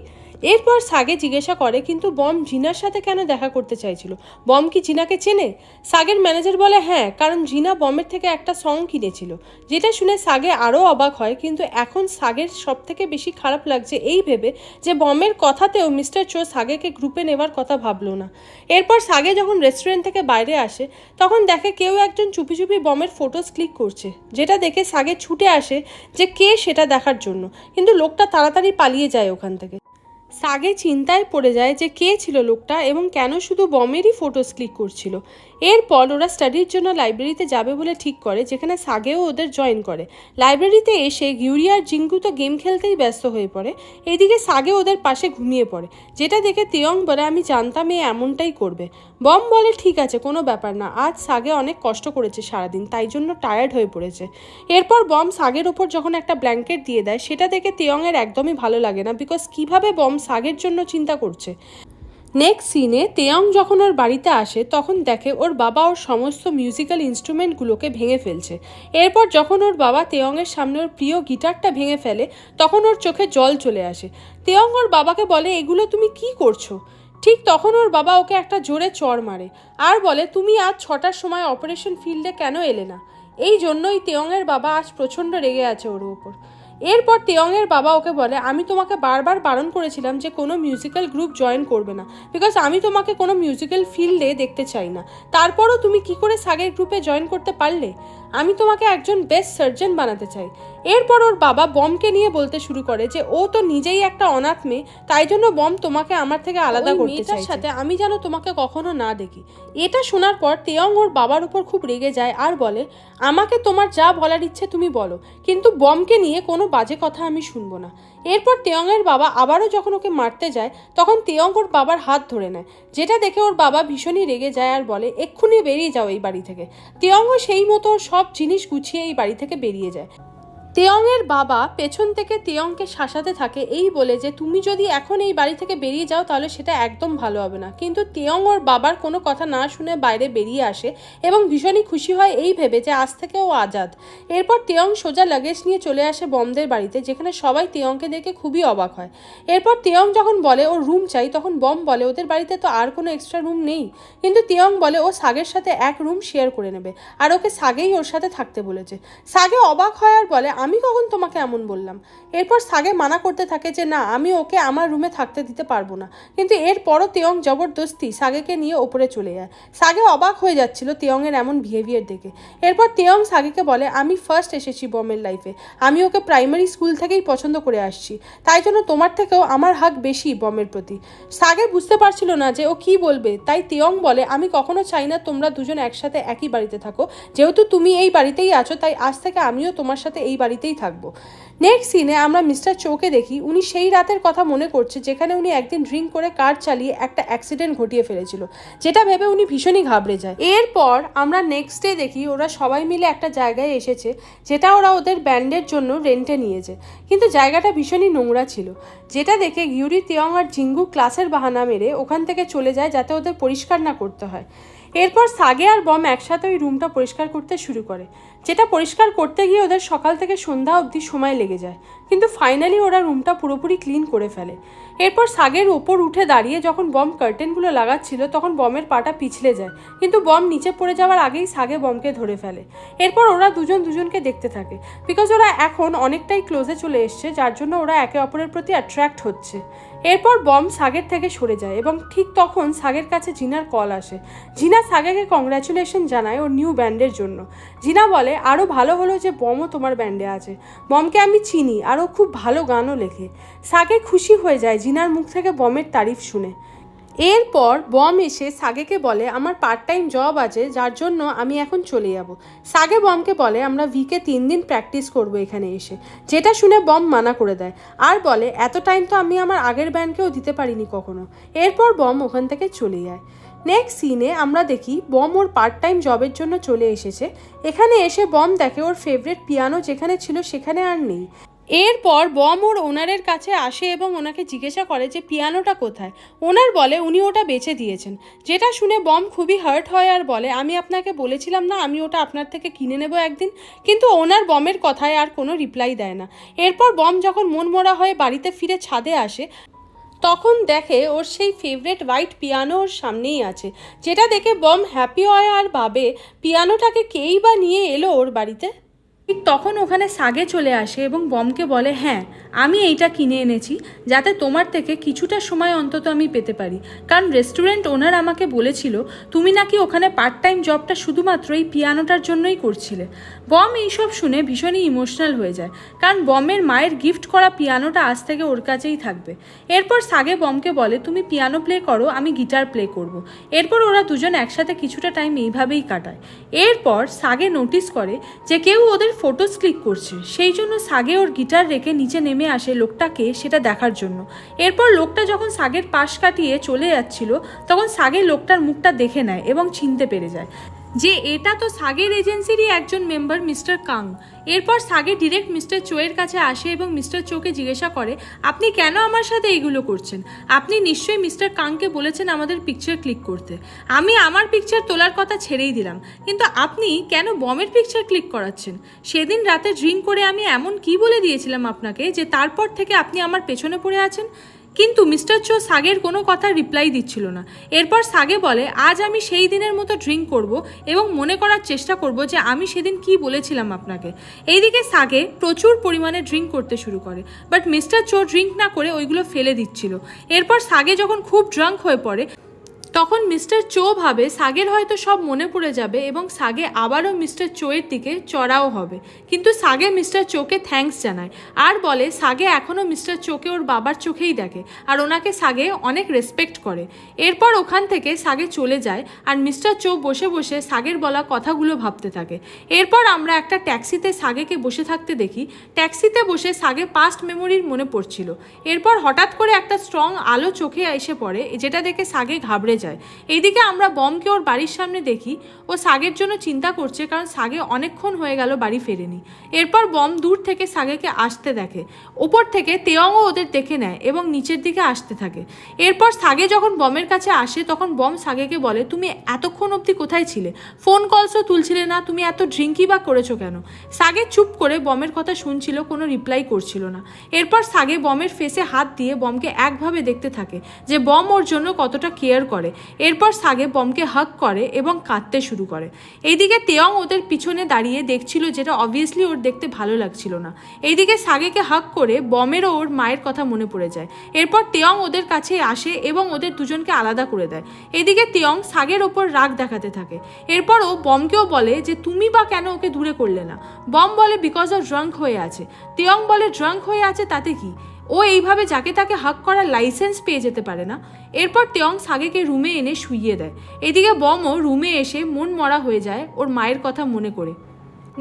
এরপর সাগে জিজ্ঞাসা করে কিন্তু বম জিনার সাথে কেন দেখা করতে চাইছিল, বম কি জিনাকে চেনে? সাগের ম্যানেজার বলে হ্যাঁ, কারণ জিনা বমের থেকে একটা সং কিনেছিল। যেটা শুনে সাগে আরও অবাক হয়, কিন্তু এখন সাগের সব থেকে বেশি খারাপ লাগছে এই ভেবে যে বমের কথাতেও মিস্টার চো সাগেকে গ্রুপে নেওয়ার কথা ভাবলো না। এরপর সাগে যখন রেস্টুরেন্ট থেকে বাইরে আসে, তখন দেখে কেউ একজন চুপি চুপি বমের ফটোস ক্লিক করছে, যেটা দেখে সাগে ছুটে আসে যে কে সেটা দেখার জন্য, কিন্তু লোকটা তাড়াতাড়ি পালিয়ে যায় ওখান থেকে। সাগে চিন্তায় পড়ে যায় যে কে ছিল লোকটা এবং কেন শুধু বমেরই ফটোস ক্লিক করছিল। এরপর ওরা স্টাডির জন্য লাইব্রেরিতে যাবে বলে ঠিক করে, যেখানে সাগেও ওদের জয়েন করে। লাইব্রেরিতে এসে গিউরি আর জিঙ্কু তো গেম খেলতেই ব্যস্ত হয়ে পড়ে। এদিকে সাগে ওদের পাশে ঘুমিয়ে পড়ে, যেটা দেখে তেয়ং বলে আমি জানতাম এ এমনটাই করবে। বম বলে ঠিক আছে, কোনো ব্যাপার না, আজ সাগে অনেক কষ্ট করেছে সারাদিন, তাই জন্য টায়ার্ড হয়ে পড়েছে। এরপর বম সাগের ওপর যখন একটা ব্ল্যাঙ্কেট দিয়ে দেয়, সেটা দেখে তেয়ংয়ের একদমই ভালো লাগে না, বিকজ কিভাবে বম সাগের জন্য চিন্তা করছে। নেক্সট সিনে তেয়ং যখন ওর বাড়িতে আসে, তখন দেখে ওর বাবা ওর সমস্ত মিউজিক্যাল ইনস্ট্রুমেন্টগুলোকে ভেঙে ফেলছে। এরপর যখন ওর বাবা তেয়ংয়ের সামনে ওর প্রিয় গিটারটা ভেঙে ফেলে, তখন ওর চোখে জল চলে আসে। তেয়ং ওর বাবাকে বলে এগুলো তুমি কি করছো? ঠিক তখন ওর বাবা ওকে একটা জোরে চড় মারে আর বলে তুমি আজ 6টার সময় অপারেশন ফিল্ডে কেন এলে না? এই জন্যই তেয়ংয়ের বাবা আজ প্রচণ্ড রেগে আছে ওর ওপর। এরপর তেয়ংয়ের বাবা ওকে বলে আমি তোমাকে বারবার বারণ করেছিলাম যে কোনো মিউজিক্যাল গ্রুপ জয়েন করবে না, বিকজ আমি তোমাকে কোনো মিউজিক্যাল ফিল্ডে দেখতে চাই না। তারপরও তুমি কি করে সাগের গ্রুপে জয়েন করতে পারলে? আমি তোমাকে একজন বেস্ট সার্জন বানাতে চাই। এরপর ওর বাবা বমকে নিয়ে বলতে শুরু করে যে ও তো নিজেই একটা অনাথ মেয়ে, তাই জন্য বম তোমাকে আমার থেকে আলাদা করতে চাইছে, সাথে আমি যেন তোমাকে কখনো না দেখি। এটা শোনার পর তেয়ং ওর বাবার উপর খুব রেগে যায় আর বলে আমাকে তোমার যা বলার ইচ্ছে তুমি বলো, কিন্তু বমকে নিয়ে কোনো বাজে কথা আমি শুনবো না। এরপর তেয়ংয়ের বাবা আবারও যখন ওকে মারতে যায়, তখন তেয়ং ওর বাবার হাত ধরে নেয়, যেটা দেখে ওর বাবা ভীষণই রেগে যায় আর বলে এক্ষুনি বেরিয়ে যাও এই বাড়ি থেকে। তেয়ংও সেই মতো সব জিনিস গুছিয়ে এই বাড়ি থেকে বেরিয়ে যায়। তেয়ংয়ের বাবা পেছন থেকে তেয়ংকে শাসাতে থাকে এই বলে যে তুমি যদি এখন এই বাড়ি থেকে বেরিয়ে যাও তাহলে সেটা একদম ভালো হবে না, কিন্তু তেয়ং ওর বাবার কোনো কথা না শুনে বাইরে বেরিয়ে আসে এবং ভীষণই খুশি হয় এই ভেবে যে আজ থেকে ও আজাদ। এরপর তেয়ং সোজা লাগেজ নিয়ে চলে আসে বমদের বাড়িতে, যেখানে সবাই তেয়ংকে দেখে খুবই অবাক হয়। এরপর তেয়ং যখন বলে ওর রুম চাই, তখন বম বলে ওদের বাড়িতে তো আর কোনো এক্সট্রা রুম নেই, কিন্তু তেয়ং বলে ও সাগের সাথে এক রুম শেয়ার করে নেবে আর ওকে সাগেই ওর সাথে থাকতে বলেছে। সাগে অবাক হয় আর বলে আমি কখন তোমাকে এমন বললাম। এরপর সাগে মানা করতে থাকে যে না, আমি ওকে আমার রুমে থাকতে দিতে পারবো না, কিন্তু এরপরও তেয়ং জবরদস্তি সাগেকে নিয়ে ওপরে চলে যায়। সাগে অবাক হয়ে যাচ্ছিল তেয়ংয়ের এমন বিহেভিয়ার দেখে। এরপর তেয়ং সাগেকে বলে আমি ফার্স্ট এসেছি বমের লাইফে, আমি ওকে প্রাইমারি স্কুল থেকেই পছন্দ করে আসছি, তাই জন্য তোমার থেকেও আমার হাক বেশি বমের প্রতি। সাগে বুঝতে পারছিল না যে ও কি বলবে, তাই তেয়ং বলে আমি কখনো চাই না তোমরা দুজন একসাথে একই বাড়িতে থাকো, যেহেতু তুমি এই বাড়িতেই আছো তাই আজ থেকে আমিও তোমার সাথে এই বাড়িতেই থাকবো। নেক্সট সিনে আমরা মিস্টার চোকে দেখি উনি সেই রাতের কথা মনে করছে যেখানে উনি একদিন ড্রিঙ্ক করে কার চালিয়ে একটা অ্যাক্সিডেন্ট ঘটিয়ে ফেলেছিল, যেটা ভেবে উনি ভীষণই ঘাবড়ে যায়। এরপর আমরা নেক্সট ডে দেখি ওরা সবাই মিলে একটা জায়গায় এসেছে যেটা ওরা ওদের ব্যান্ডের জন্য রেন্টে নিয়েছে, কিন্তু জায়গাটা ভীষণই নোংরা ছিল, যেটা দেখে গিউরি, তেয়ং আর জিঙ্গু ক্লাসের বাহানা মেরে ওখান থেকে চলে যায় যাতে ওদের পরিষ্কার না করতে হয়। এরপর সাগে আর বম একসাথে ওই রুমটা পরিষ্কার করতে শুরু করে, যেটা পরিষ্কার করতে গিয়ে ওদের সকাল থেকে সন্ধ্যা অবধি সময় লেগে যায়, কিন্তু ফাইনালি ওরা রুমটা পুরোপুরি ক্লিন করে ফেলে। এরপর সাগের ওপর উঠে দাঁড়িয়ে যখন বম কার্টেনগুলো লাগাচ্ছিল তখন বমের পাটা পিছলে যায়, কিন্তু বম নিচে পড়ে যাওয়ার আগেই সাগে বমকে ধরে ফেলে। এরপর ওরা দুজন দুজনকে দেখতে থাকে, বিকজ ওরা এখন অনেকটাই ক্লোজে চলে এসছে, যার জন্য ওরা একে অপরের প্রতি অ্যাট্রাক্ট হচ্ছে। এরপর বম সাগের থেকে সরে যায় এবং ঠিক তখন সাগের কাছে জিনার কল আসে। জিনা সাগেকে কংগ্র্যাচুলেশন জানায় ওর নিউ ব্যান্ডের জন্য। জিনা বলে আরও ভালো হলো যে বমও তোমার ব্যান্ডে আছে, বমকে আমি চিনি আর ও খুব ভালো গানও লেখে। সাগে খুশি হয়ে যায় জিনার মুখ থেকে বমের তারিফ শুনে। এরপর বম এসে সাগেকে বলে আমার পার্ট টাইম জব আছে, যার জন্য আমি এখন চলে যাব। সাগে বমকে বলে আমরা উইকে 3 দিন প্র্যাকটিস করব এখানে এসে, যেটা শুনে বম মানা করে দেয় আর বলে এত টাইম তো আমি আমার আগের ব্যান্ডকেও দিতে পারিনি কখনো। এরপর বম ওখান থেকে চলে যায়। নেক্সট সিনে আমরা দেখি বম ওর পার্ট টাইম জবের জন্য চলে এসেছে। এখানে এসে বম দেখে ওর ফেভারিট পিয়ানো যেখানে ছিল সেখানে আর নেই। এরপর বম ওর ওনারের কাছে আসে এবং ওনাকে জিজ্ঞাসা করে যে পিয়ানোটা কোথায়। ওনার বলে উনি ওটা বেচে দিয়েছেন, যেটা শুনে বম খুবই হার্ট হয় আর বলে আমি আপনাকে বলেছিলাম না আমি ওটা আপনার থেকে কিনে নেব একদিন, কিন্তু ওনার বমের কথায় আর কোনো রিপ্লাই দেয় না। এরপর বম যখন মনমরা হয়ে বাড়িতে ফিরে ছাদে আসে তখন দেখে ওর সেই ফেভারিট হোয়াইট পিয়ানো ওর সামনেই আছে, যেটা দেখে বম হ্যাপি হয় আর ভাবে পিয়ানোটাকে কেই বা নিয়ে এলো ওর বাড়িতে। ঠিক তখন ওখানে সাগে চলে আসে এবং বমকে বলে হ্যাঁ আমি এইটা কিনে এনেছি যাতে তোমার থেকে কিছুটা সময় অন্তত আমি পেতে পারি, কারণ রেস্টুরেন্ট ওনার আমাকে বলেছিল তুমি নাকি ওখানে পার্ট টাইম জবটা শুধুমাত্র এই পিয়ানোটার জন্যই করছিলে। বম এইসব শুনে ভীষণই ইমোশনাল হয়ে যায়, কারণ বমের মায়ের গিফট করা পিয়ানোটা আজ থেকে ওর কাছেই থাকবে। এরপর সাগে বমকে বলে তুমি পিয়ানো প্লে করো, আমি গিটার প্লে করব। এরপর ওরা দুজন একসাথে কিছুটা টাইম এইভাবেই কাটায়। এরপর সাগে নোটিস করে যে কেউ ওদের ফটোস ক্লিক করছে, সেই জন্য সাগে ওর গিটার রেখে নিচে নেমে আসে লোকটাকে সেটা দেখার জন্য। এরপর লোকটা যখন সাগের পাশ কাটিয়ে চলে যাচ্ছিল তখন সাগে লোকটার মুখটা দেখে নেয় এবং চিনতে পেরে যায় যে এটা তো সাগের এজেন্সিরই একজন মেম্বার মিস্টার কাং। এরপর সাগে ডিরেক্ট মিস্টার চোয়ের কাছে আসে এবং মিস্টার চোকে জিজ্ঞাসা করে আপনি কেন আমার সাথে এইগুলো করছেন, আপনি নিশ্চয়ই মিস্টার কাংকে বলেছেন আমাদের পিকচার ক্লিক করতে, আমি আমার পিকচার তোলার কথা ছেড়েই দিলাম, কিন্তু আপনি কেন বমের পিকচার ক্লিক করাচ্ছেন? সেদিন রাতে ড্রিঙ্ক করে আমি এমন কি বলে দিয়েছিলাম আপনাকে যে তারপর থেকে আপনি আমার পেছনে পড়ে আছেন? কিন্তু মিস্টার চো সাগের কোনো কথা রিপ্লাই দিচ্ছিল না। এরপর সাগে বলে আজ আমি সেই দিনের মতো ড্রিঙ্ক করব এবং মনে করার চেষ্টা করব যে আমি সেদিন কি বলেছিলাম আপনাকে। এইদিকে সাগে প্রচুর পরিমাণে ড্রিঙ্ক করতে শুরু করে, বাট মিস্টার চো ড্রিঙ্ক না করে ওইগুলো ফেলে দিচ্ছিল। এরপর সাগে যখন খুব ড্রাঙ্ক হয়ে পড়ে তখন মিস্টার চো ভাবে সাগের হয়তো সব মনে পড়ে যাবে এবং সাগে আবারও মিস্টার চোয়ের দিকে চড়াও হবে, কিন্তু সাগে মিস্টার চোকে থ্যাঙ্কস জানায় আর বলে সাগে এখনও মিস্টার চোকে ওর বাবার চোখেই দেখে আর ওনাকে সাগে অনেক রেসপেক্ট করে। এরপর ওখান থেকে সাগে চলে যায় আর মিস্টার চো বসে বসে সাগের বলা কথাগুলো ভাবতে থাকে। এরপর আমরা একটা ট্যাক্সিতে সাগেকে বসে থাকতে দেখি। ট্যাক্সিতে বসে সাগে পাস্ট মেমোরির মনে পড়ছিল। এরপর হঠাৎ করে একটা স্ট্রং আলো চোখে এসে পড়ে, যেটা দেখে সাগে ঘাবড়ে যায়। এইদিকে আমরা বমকে ওর বাড়ির সামনে দেখি, ও সাগের জন্য চিন্তা করছে কারণ সাগে অনেকক্ষণ হয়ে গেল বাড়ি ফেরেনি। এরপর বম দূর থেকে সাগেকে আসতে দেখে, ওপর থেকে তেয়ংও ওদের দেখে নেয় এবং নিচের দিকে আসতে থাকে। এরপর সাগে যখন বমের কাছে আসে তখন বম সাগেকে বলে তুমি এতক্ষণ অবধি কোথায় ছিলে, ফোন কলসও তুলছিলে না, তুমি এত ড্রিঙ্কই বা করেছো কেন? সাগে চুপ করে বমের কথা শুনছিল, কোনো রিপ্লাই করছিল না। এরপর সাগে বমের ফেসে হাত দিয়ে বমকে একভাবে দেখতে থাকে যে বম ওর জন্য কতটা কেয়ার করে। এরপর সাগে বমকে হাগ করে এবং কাঁদতে শুরু করে। এইদিকে তেয়ং ওদের পিছনে দাঁড়িয়ে দেখছিল, যেটা অবভিয়াসলি ওর দেখতে ভালো লাগছিল না। এইদিকে সাগেকে হাগ করে বমেরও ওর মায়ের কথা মনে পড়ে যায়। এরপর তেয়ং ওদের কাছে আসে এবং ওদের দুজনকে আলাদা করে দেয়। এদিকে তেয়ং সাগের ওপর রাগ দেখাতে থাকে। এরপর ও বমকেও বলে যে তুমি বা কেন ওকে দূরে করলে না। বম বলে বিকজ ও ড্রাঙ্ক হয়ে আছে। তেয়ং বলে ড্রাঙ্ক হয়ে আছে তাতে কি, ও এইভাবে যাকে তাকে হাক করার লাইসেন্স পেয়ে যেতে পারে না। এরপর তেয়ং সাগেকে রুমে এনে শুইয়ে দেয়। এদিকে বমও রুমে এসে মন মরা হয়ে যায় ওর মায়ের কথা মনে করে।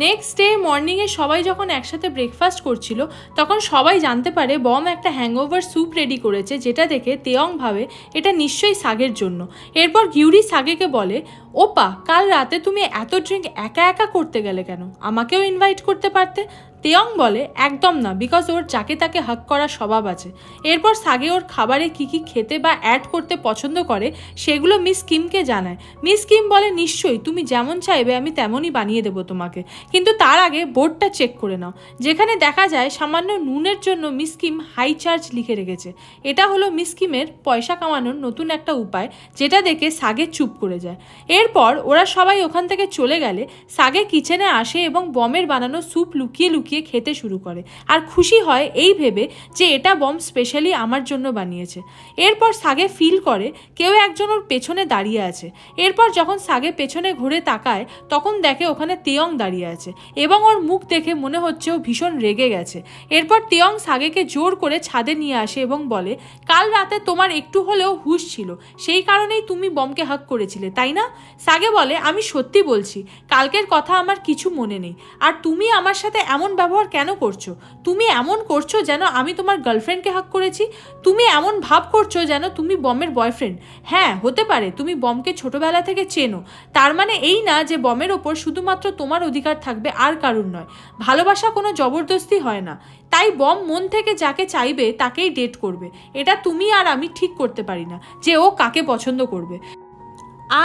নেক্সট ডে মর্নিংয়ে সবাই যখন একসাথে ব্রেকফাস্ট করছিল তখন সবাই জানতে পারে বম একটা হ্যাংওভার স্যুপ রেডি করেছে, যেটা দেখে তেয়ং ভাবে এটা নিশ্চয়ই সাগের জন্য। এরপর গিউরি সাগেকে বলে, ওপা কাল রাতে তুমি এত ড্রিঙ্ক একা একা করতে গেলে কেন, আমাকেও ইনভাইট করতে পারতে। তেয়ং বলে একদম না, বিকজ ওর যাকে তাকে হাক করার স্বভাব আছে। এরপর সাগে ওর খাবারে কি কি খেতে বা অ্যাড করতে পছন্দ করে সেগুলো মিস কিমকে জানায়। মিস কিম বলে নিশ্চয়ই, তুমি যেমন চাইবে আমি তেমনই বানিয়ে দেবো তোমাকে, কিন্তু তার আগে বোর্ডটা চেক করে নাও। যেখানে দেখা যায় সামান্য নুনের জন্য মিস কিম হাই চার্জ লিখে রেখেছে। এটা হলো মিস কিমের পয়সা কামানোর নতুন একটা উপায়, যেটা দেখে সাগে চুপ করে যায়। এরপর ওরা সবাই ওখান থেকে চলে গেলে সাগে কিচেনে আসে এবং বমের বানানো স্যুপ লুকিয়ে লুকিয়ে খেতে শুরু করে আর খুশি হয় এই ভেবে যে এটা বম স্পেশালি আমার জন্য বানিয়েছে। এরপর সাগে ফিল করে কেউ একজন ওর পেছনে দাঁড়িয়ে আছে। এরপর যখন সাগে পেছনে ঘুরে তাকায় তখন দেখে ওখানে তেয়ং দাঁড়িয়ে আছে এবং ওর মুখ দেখে মনে হচ্ছে ও ভীষণ রেগে গেছে। এরপর তেয়ং সাগেকে জোর করে ছাদে নিয়ে আসে এবং বলে, কাল রাতে তোমার একটু হলেও হুঁশ ছিল, সেই কারণেই তুমি বমকে হাক করেছিলে তাই না? সাগে বলে, আমি সত্যি বলছি, কালকের কথা আমার কিছু মনে নেই। আর তুমি আমার সাথে এমন ব্যবহার কেন করছো? তুমি এমন করছো যেন আমি তোমার গার্লফ্রেন্ডকে হাক করেছি। তুমি এমন ভাব করছো যেন তুমি বমের বয়ফ্রেন্ড। হ্যাঁ হতে পারে তুমি বমকে ছোটবেলা থেকে চেনো, তার মানে এই না যে বমের ওপর শুধুমাত্র তোমার অধিকার থাকবে আর কারুর নয়। ভালোবাসা কোনো জবরদস্তি হয় না, তাই বম মন থেকে যাকে চাইবে তাকেই ডেট করবে। এটা তুমি আর আমি ঠিক করতে পারি না যে ও কাকে পছন্দ করবে।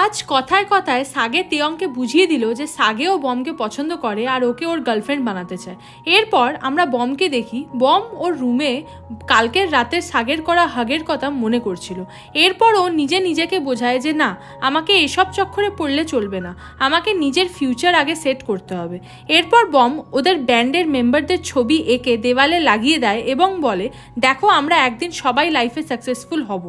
আজ কথায় কথায় সাগে তেয়ংকে বুঝিয়ে দিল যে সাগেও বমকে পছন্দ করে আর ওকে ওর গার্লফ্রেন্ড বানাতে চায়। এরপর আমরা বমকে দেখি বম ওর রুমে কালকের রাতের সাগের করা হাগের কথা মনে করছিল। এরপর ও নিজেকে বোঝায় যে না, আমাকে এসব চক্করে পড়লে চলবে না, আমাকে নিজের ফিউচার আগে সেট করতে হবে। এরপর বম ওদের ব্যান্ডের মেম্বারদের ছবি এঁকে দেওয়ালে লাগিয়ে দেয় এবং বলে, দেখো আমরা একদিন সবাই লাইফে সাকসেসফুল হব।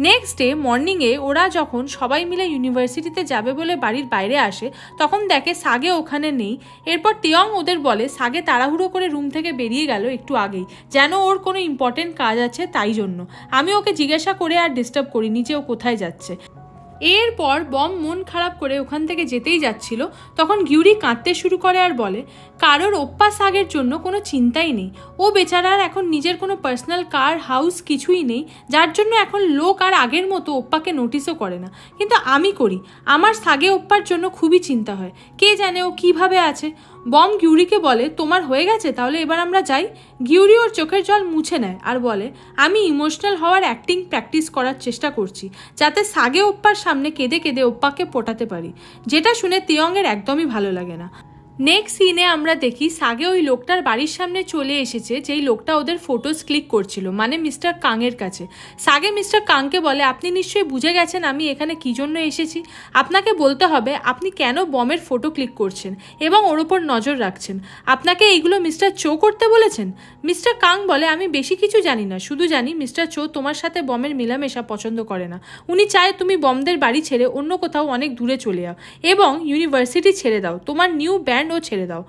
নেক্সট ডে মর্নিংয়ে ওরা যখন সবাই মিলে ইউনিভার্সিটিতে যাবে বলে বাড়ির বাইরে আসে তখন দেখে সাগে ওখানে নেই। এরপর তেয়ং ওদের বলে সাগে তাড়াহুড়ো করে রুম থেকে বেরিয়ে গেল একটু আগেই, যেন ওর কোনো ইম্পর্টেন্ট কাজ আছে তাই জন্য। আমি ওকে জিজ্ঞাসা করে আর ডিস্টার্ব করিনি যে ও কোথায় যাচ্ছে। এরপর বম মন খারাপ করে ওখান থেকে যেতেই যাচ্ছিল তখন গিউরি কাঁদতে শুরু করে আর বলে, কারোর ওপ্পা সাগের জন্য কোনো চিন্তাই নেই। ও বেচারার এখন নিজের কোনো পার্সোনাল কার হাউস কিছুই নেই, যার জন্য এখন লোক আর আগের মতো ওপ্পাকে নোটিসও করে না, কিন্তু আমি করি। আমার সাগে ওপ্পার জন্য খুবই চিন্তা হয়, কে জানে ও কিভাবে আছে। বম গিউরিকে বলে, তোমার হয়ে গেছে, তাহলে এবার আমরা যাই। গিউরি ওর চোখের জল মুছে নেয় আর বলে, আমি ইমোশনাল হওয়ার অ্যাক্টিং প্র্যাকটিস করার চেষ্টা করছি যাতে সাগে ওপ্পার সামনে কেঁদে কেঁদে ওপ্পাকে পটাতে পারি। যেটা শুনে তেয়ংয়ের একদমই ভালো লাগে না। নেক্সট সিনে আমরা দেখি সাগে ওই লোকটার বাড়ির সামনে চলে এসেছে যেই লোকটা ওদের ফটোস ক্লিক করছিল, মানে মিস্টার কাংয়ের কাছে। সাগে মিস্টার কাংকে বলে, আপনি নিশ্চয়ই বুঝে গেছেন আমি এখানে কী জন্য এসেছি। আপনাকে বলতে হবে আপনি কেন বমের ফটো ক্লিক করছেন এবং ওর ওপর নজর রাখছেন। আপনাকে এইগুলো মিস্টার চো করতে বলেছেন? মিস্টার কাং বলে, আমি বেশি কিছু জানি না, শুধু জানি মিস্টার চো তোমার সাথে বমের মেলামেশা পছন্দ করে না। উনি চায় তুমি বমদের বাড়ি ছেড়ে অন্য কোথাও অনেক দূরে চলে যাও এবং ইউনিভার্সিটি ছেড়ে দাও, তোমার নিউ ব্যান্ড ও ছেড়ে দাও।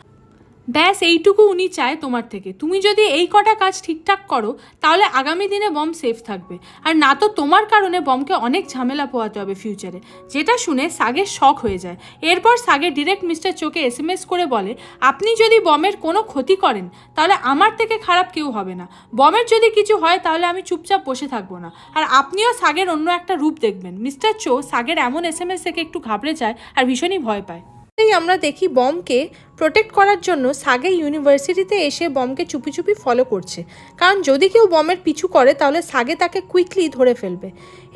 ব্যাস এইটুকু উনি চায় তোমার থেকে। তুমি যদি এই কটা কাজ ঠিকঠাক করো তাহলে আগামী দিনে বম সেফ থাকবে, আর না তো তোমার কারণে বমকে অনেক ঝামেলা পোহাতে হবে ফিউচারে। যেটা শুনে সাগের শক হয়ে যায়। এরপর সাগে ডিরেক্ট মিস্টার চোকে SMS করে বলে, আপনি যদি বমের কোনো ক্ষতি করেন তাহলে আমার থেকে খারাপ কেউ হবে না। বমের যদি কিছু হয় তাহলে আমি চুপচাপ বসে থাকবো না, আর আপনিও সাগের অন্য একটা রূপ দেখবেন। মিস্টার চো সাগের এমন SMS থেকে একটু ঘাবড়ে যায় আর ভীষণই ভয় পায়। আমরা দেখি বমকে প্রোটেক্ট করার জন্য সাগে ইউনিভার্সিটিতে এসে বমকে চুপি চুপি ফলো করছে, কারণ যদি কেউ বমের পিছু করে তাহলে সাগে তাকে কুইকলি ধরে ফেলবে।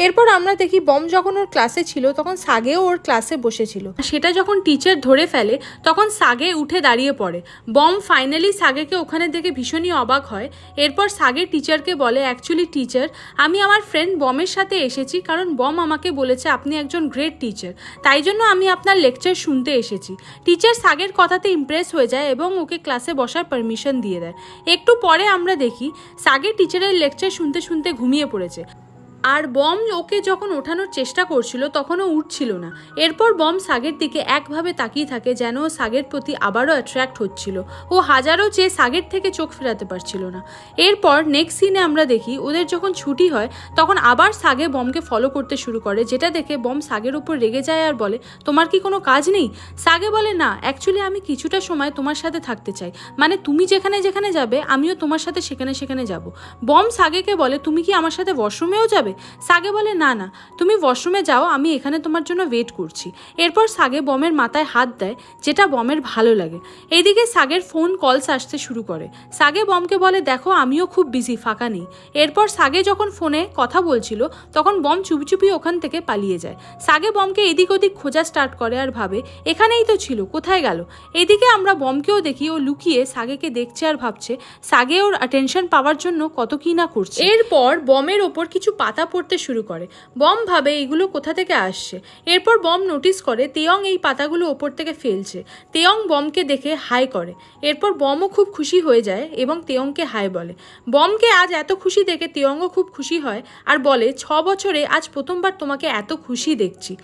এরপর আমরা দেখি বম যখন ওর ক্লাসে ছিল তখন সাগেও ওর ক্লাসে বসেছিল। সেটা যখন টিচার ধরে ফেলে তখন সাগে উঠে দাঁড়িয়ে পড়ে। বম ফাইনালি সাগেকে ওখানে দেখে ভীষণই অবাক হয়। এরপর সাগে টিচারকে বলে, অ্যাকচুয়ালি টিচার, আমি আমার ফ্রেন্ড বমের সাথে এসেছি, কারণ বম আমাকে বলেছে আপনি একজন গ্রেট টিচার, তাই জন্য আমি আপনার লেকচার শুনতে এসেছি। টিচার সাগের কথাতে ইমপ্রেস হয়ে যায় এবং ওকে ক্লাসে বসার পারমিশন দিয়ে দেয়। একটু পরে আমরা দেখি সাগে টিচারের লেকচার শুনতে শুনতে ঘুমিয়ে পড়েছে, আর বম ওকে যখন ওঠানোর চেষ্টা করছিল তখনও উঠছিল না। এরপর বম সাগের দিকে একভাবে তাকিয়ে থাকে যেন ও সাগের প্রতি আবারও অ্যাট্রাক্ট হচ্ছিল। ও হাজারও চেয়ে সাগের থেকে চোখ ফেরাতে পারছিল না। এরপর নেক্সট সিনে আমরা দেখি ওদের যখন ছুটি হয় তখন আবার সাগে বমকে ফলো করতে শুরু করে, যেটা দেখে বম সাগের উপর রেগে যায় আর বলে, তোমার কি কোনো কাজ নেই? সাগে বলে, না, অ্যাকচুয়ালি আমি কিছুটা সময় তোমার সাথে থাকতে চাই, মানে তুমি যেখানে যেখানে যাবে আমিও তোমার সাথে সেখানে সেখানে যাব। বম সাগেকে বলে, তুমি কি আমার সাথে ওয়াশরুমেও যাবে? সাগে বলে, না না, তুমি ওয়াশরুমে যাও, আমি এখানে তোমার জন্য ওয়েট করছি। এরপর সাগে বমের মাথায় হাত দেয়, যেটা বমের ভালো লাগে। এইদিকে সাগের ফোন কলস আসতে শুরু করে। সাগে বমকে বলে, দেখো আমিও খুব বিজি, ফাঁকা নেই। এরপর সাগে যখন ফোনে কথা বলছিল তখন বম চুপি চুপি ওখান থেকে পালিয়ে যায়। সাগে বমকে এদিক ওদিক খোঁজা স্টার্ট করে আর ভাবে, এখানেই তো ছিল, কোথায় গেল? এদিকে আমরা বমকেও দেখি ও লুকিয়ে সাগেকে দেখছে আর ভাবছে সাগে ওর অ্যাটেনশন পাওয়ার জন্য কত কি না করছে। এরপর বমের ওপর কিছু পাতা পড়তে শুরু করে। বম ভাবে এগুলো কোথা থেকে আসছে। এরপর বম নোটিস করে তেয়ং এই পাতাগুলো ওপর থেকে ফেলছে। তেয়ং বমকে দেখে হাই করে। এরপর বমও খুব খুশি হয়ে যায় এবং তেয়ংকে হাই বলে। বমকে আজ এত খুশি দেখে তেয়ংও খুব খুশি হয় আর বলে, 6 বছরে আজ প্রথমবার তোমাকে এত খুশি দেখছি।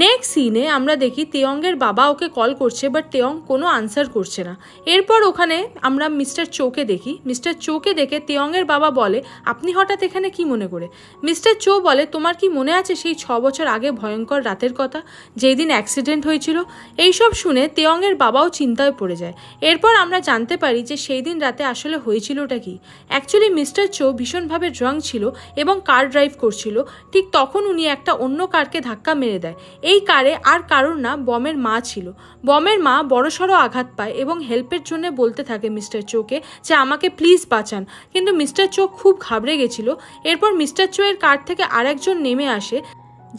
নেক্সট সিনে আমরা দেখি তেয়ংয়ের বাবা ওকে কল করছে, বাট তেয়ং কোনো আনসার করছে না। এরপর ওখানে আমরা মিস্টার চোকে দেখি। মিস্টার চোকে দেখে তেয়ংয়ের বাবা বলে, আপনি হঠাৎ এখানে কি মনে করে? মিস্টার চো বলে, তোমার কি মনে আছে সেই 6 বছর আগে ভয়ঙ্কর রাতের কথা, যেই দিন অ্যাক্সিডেন্ট হয়েছিল? এইসব শুনে তেয়ংয়ের বাবাও চিন্তায় পড়ে যায়। এরপর আমরা জানতে পারি যে সেই দিন রাতে আসলে হয়েছিলটা কি। অ্যাকচুয়ালি মিস্টার চো ভীষণভাবে ড্রাঙ্ক ছিল এবং কার ড্রাইভ করছিল। ঠিক তখন উনি একটা অন্য কারকে ধাক্কা মেরে দেয়। এই কারে আর কারোর না, বমের মা ছিল। বমের মা বড়সড় আঘাত পায় এবং হেল্পের জন্য বলতে থাকে মিস্টার চোকে যে আমাকে প্লিজ বাঁচান, কিন্তু মিস্টার চো খুব ঘাবড়ে গেছিল। এরপর মিস্টার চো এর কার থেকে আরেকজন নেমে আসে,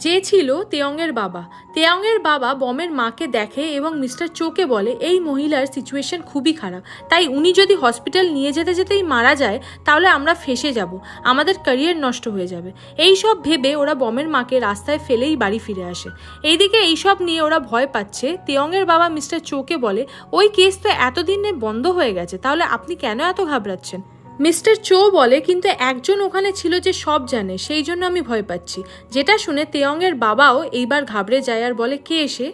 যে ছিল তেয়ংয়ের বাবা। তেয়ংয়ের বাবা বমের মাকে দেখে এবং মিস্টার চোকে বলে, এই মহিলার সিচুয়েশন খুবই খারাপ, তাই উনি যদি হসপিটাল নিয়ে যেতে যেতেই মারা যায় তাহলে আমরা ফেঁসে যাব, আমাদের ক্যারিয়ার নষ্ট হয়ে যাবে। এই সব ভেবে ওরা বমের মাকে রাস্তায় ফেলেই বাড়ি ফিরে আসে। এইদিকে এইসব নিয়ে ওরা ভয় পাচ্ছে। তেয়ংয়ের বাবা মিস্টার চোকে বলে, ওই কেস তো এতদিনে বন্ধ হয়ে গেছে, তাহলে আপনি কেন এত ঘাবড়াচ্ছেন? মিস্টার চো বলে, কিন্তু একজন ওখানে ছিল যে সব জানে, সেই জন্য আমি ভয় পাচ্ছি। যেটা শুনে তেয়ংয়ের বাবাও এইবার ঘাবড়ে যায় আর বলে, কে এসে?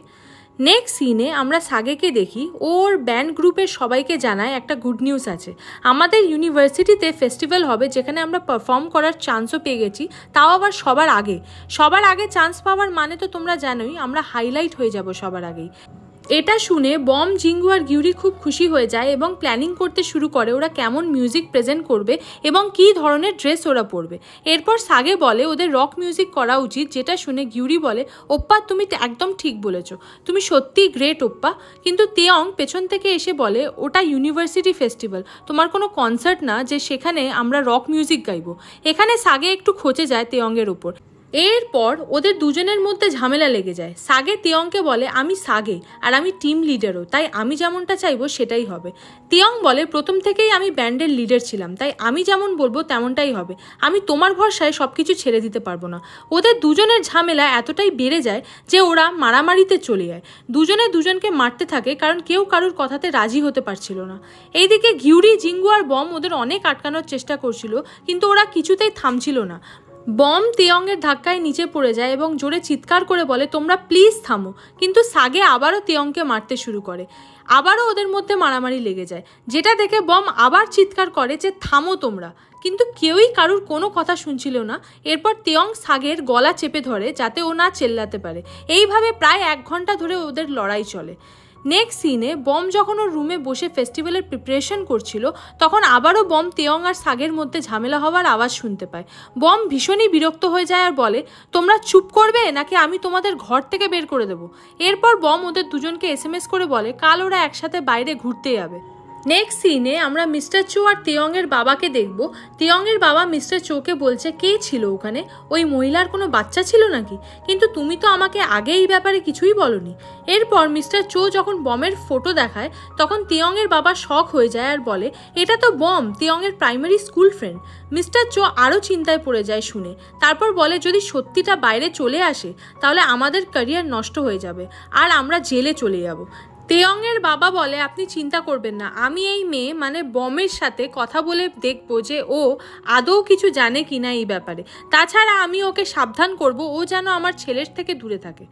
নেক্সট সিনে আমরা সাগেকে দেখি ওর ব্যান্ড গ্রুপের সবাইকে জানায় একটা গুড নিউজ আছে। আমাদের ইউনিভার্সিটিতে ফেস্টিভ্যাল হবে, যেখানে আমরা পারফর্ম করার চান্সও পেয়ে গেছি, তাও আবার সবার আগে চান্স পাওয়ার মানে তো তোমরা জানোই, আমরা হাইলাইট হয়ে যাব সবার আগেই। এটা শুনে বম, জিঙ্গু আর গিউরি খুব খুশি হয়ে যায় এবং প্ল্যানিং করতে শুরু করে ওরা কেমন মিউজিক প্রেজেন্ট করবে এবং কী ধরনের ড্রেস ওরা পরবে। এরপর সাগে বলে ওদের রক মিউজিক করা উচিত, যেটা শুনে গিউরি বলে, ওপ্পা তুমি একদম ঠিক বলেছ, তুমি সত্যিই গ্রেট ওপ্পা। কিন্তু তেয়ং পেছন থেকে এসে বলে, ওটা ইউনিভার্সিটি ফেস্টিভ্যাল, তোমার কোনো কনসার্ট না যে সেখানে আমরা রক মিউজিক গাইবো। এখানে সাগে একটু খচে যায় তেয়ংয়ের ওপর। এরপর ওদের দুজনের মধ্যে ঝামেলা লেগে যায়। সাগে তেয়ংকে বলে, আমি সাগে আর আমি টিম লিডারও, তাই আমি যেমনটা চাইবো সেটাই হবে। তেয়ং বলে, প্রথম থেকেই আমি ব্যান্ডের লিডার ছিলাম, তাই আমি যেমন বলবো তেমনটাই হবে, আমি তোমার ভরসায় সব কিছু ছেড়ে দিতে পারবো না। ওদের দুজনের ঝামেলা এতটাই বেড়ে যায় যে ওরা মারামারিতে চলে যায়। দুজনে দুজনকে মারতে থাকে, কারণ কেউ কারোর কথাতে রাজি হতে পারছিল না। এইদিকে গিউরি, জিঙ্গু আর বম ওদের অনেক আটকানোর চেষ্টা করছিল, কিন্তু ওরা কিছুতেই থামছিল না। বম তেয়ংয়ের ধাক্কায় নিচে পড়ে যায় এবং জোরে চিৎকার করে বলে, তোমরা প্লিজ থামো। কিন্তু সাগে আবারও তেয়ংকে মারতে শুরু করে। আবারও ওদের মধ্যে মারামারি লেগে যায়, যেটা দেখে বম আবার চিৎকার করে যে থামো তোমরা, কিন্তু কেউই কারুর কোনো কথা শুনছিল না। এরপর তেয়ং সাগের গলা চেপে ধরে যাতে ও না চেল্লাতে পারে। এইভাবে প্রায় 1 ঘন্টা ধরে ওদের লড়াই চলে। নেক্সট সিনে বম যখন ওর রুমে বসে ফেস্টিভ্যালের প্রিপারেশন করছিল, তখন আবারও বম তেয়ং আর সাগের মধ্যে ঝামেলা হওয়ার আওয়াজ শুনতে পায়। বম ভীষণই বিরক্ত হয়ে যায় আর বলে, তোমরা চুপ করবে নাকি আমি তোমাদের ঘর থেকে বের করে দেবো। এরপর বম ওদের দুজনকে SMS করে বলে কাল ওরা একসাথে বাইরে ঘুরতে যাবে। নেক্সট সিনে আমরা মিস্টার চো আর তেয়ংয়ের বাবাকে দেখব। তেয়ংয়ের বাবা মিস্টার চোকে বলছে, কে ছিল ওখানে? ওই মহিলার কোনো বাচ্চা ছিল নাকি? কিন্তু তুমি তো আমাকে আগে এই ব্যাপারে কিছুই বলনি। এরপর মিস্টার চো যখন বমের ফটো দেখায়, তখন তেয়ংয়ের বাবা শক হয়ে যায় আর বলে, এটা তো বম, তেয়ংয়ের primary school friend. Mister Cho আরও চিন্তায় পড়ে যায় শুনে। তারপর বলে, যদি সত্যিটা বাইরে চলে আসে তাহলে আমাদের ক্যারিয়ার নষ্ট হয়ে যাবে আর আমরা জেলে চলে যাব। তেয়ংয়ের বাবা বলে, আপনি চিন্তা করবেন না, আমি এই মেয়ে মানে বমের সাথে কথা বলে দেখবো যে ও আদৌ কিছু জানে কিনা এই ব্যাপারে। তাছাড়া আমি ওকে সাবধান করব ও যেন আমার ছেলের থেকে দূরে থাকে।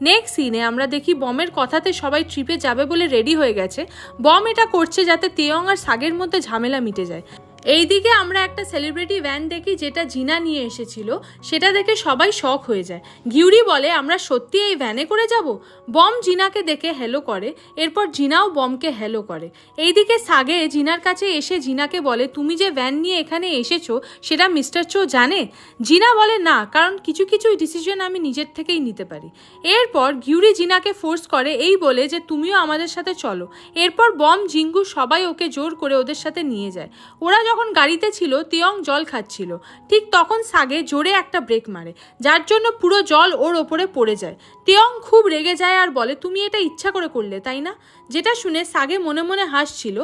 নেক্সট সিনে আমরা দেখি বমের কথাতে সবাই ট্রিপে যাবে বলে রেডি হয়ে গেছে। বম এটা করছে যাতে তেয়ং আর সাগের মধ্যে ঝামেলা মিটে যায়। এইদিকে আমরা একটা সেলিব্রিটি ভ্যান দেখি যেটা জিনা নিয়ে এসেছিল। সেটা দেখে সবাই শক হয়ে যায়। গিউরি বলে, আমরা সত্যি এই ভ্যানে করে যাব? বম জিনাকে দেখে হ্যালো করে। এরপর জিনাও বমকে হ্যালো করে। এইদিকে সাগে জিনার কাছে এসে জিনাকে বলে, তুমি যে ভ্যান নিয়ে এখানে এসেছো সেটা মিস্টার চো জানে? জিনা বলে, না, কারণ কিছু কিছু ডিসিশন আমি নিজের থেকেই নিতে পারি। এরপর গিউরি জিনাকে ফোর্স করে এই বলে যে তুমিও আমাদের সাথে চলো। এরপর বম, জিঙ্গু সবাই ওকে জোর করে ওদের সাথে নিয়ে যায়। ওরা যখন গাড়িতে ছিল, তেয়ং জল খাচ্ছিল। ঠিক তখন সাগে জোরে একটা ব্রেক মারে, যার জন্য পুরো জল ওর ওপরে পড়ে যায়। তেয়ং খুব রেগে যায় আর বলে, তুমি এটা ইচ্ছা করে করলে তাই না? যেটা শুনে সাগে মনে মনে হাসছিল।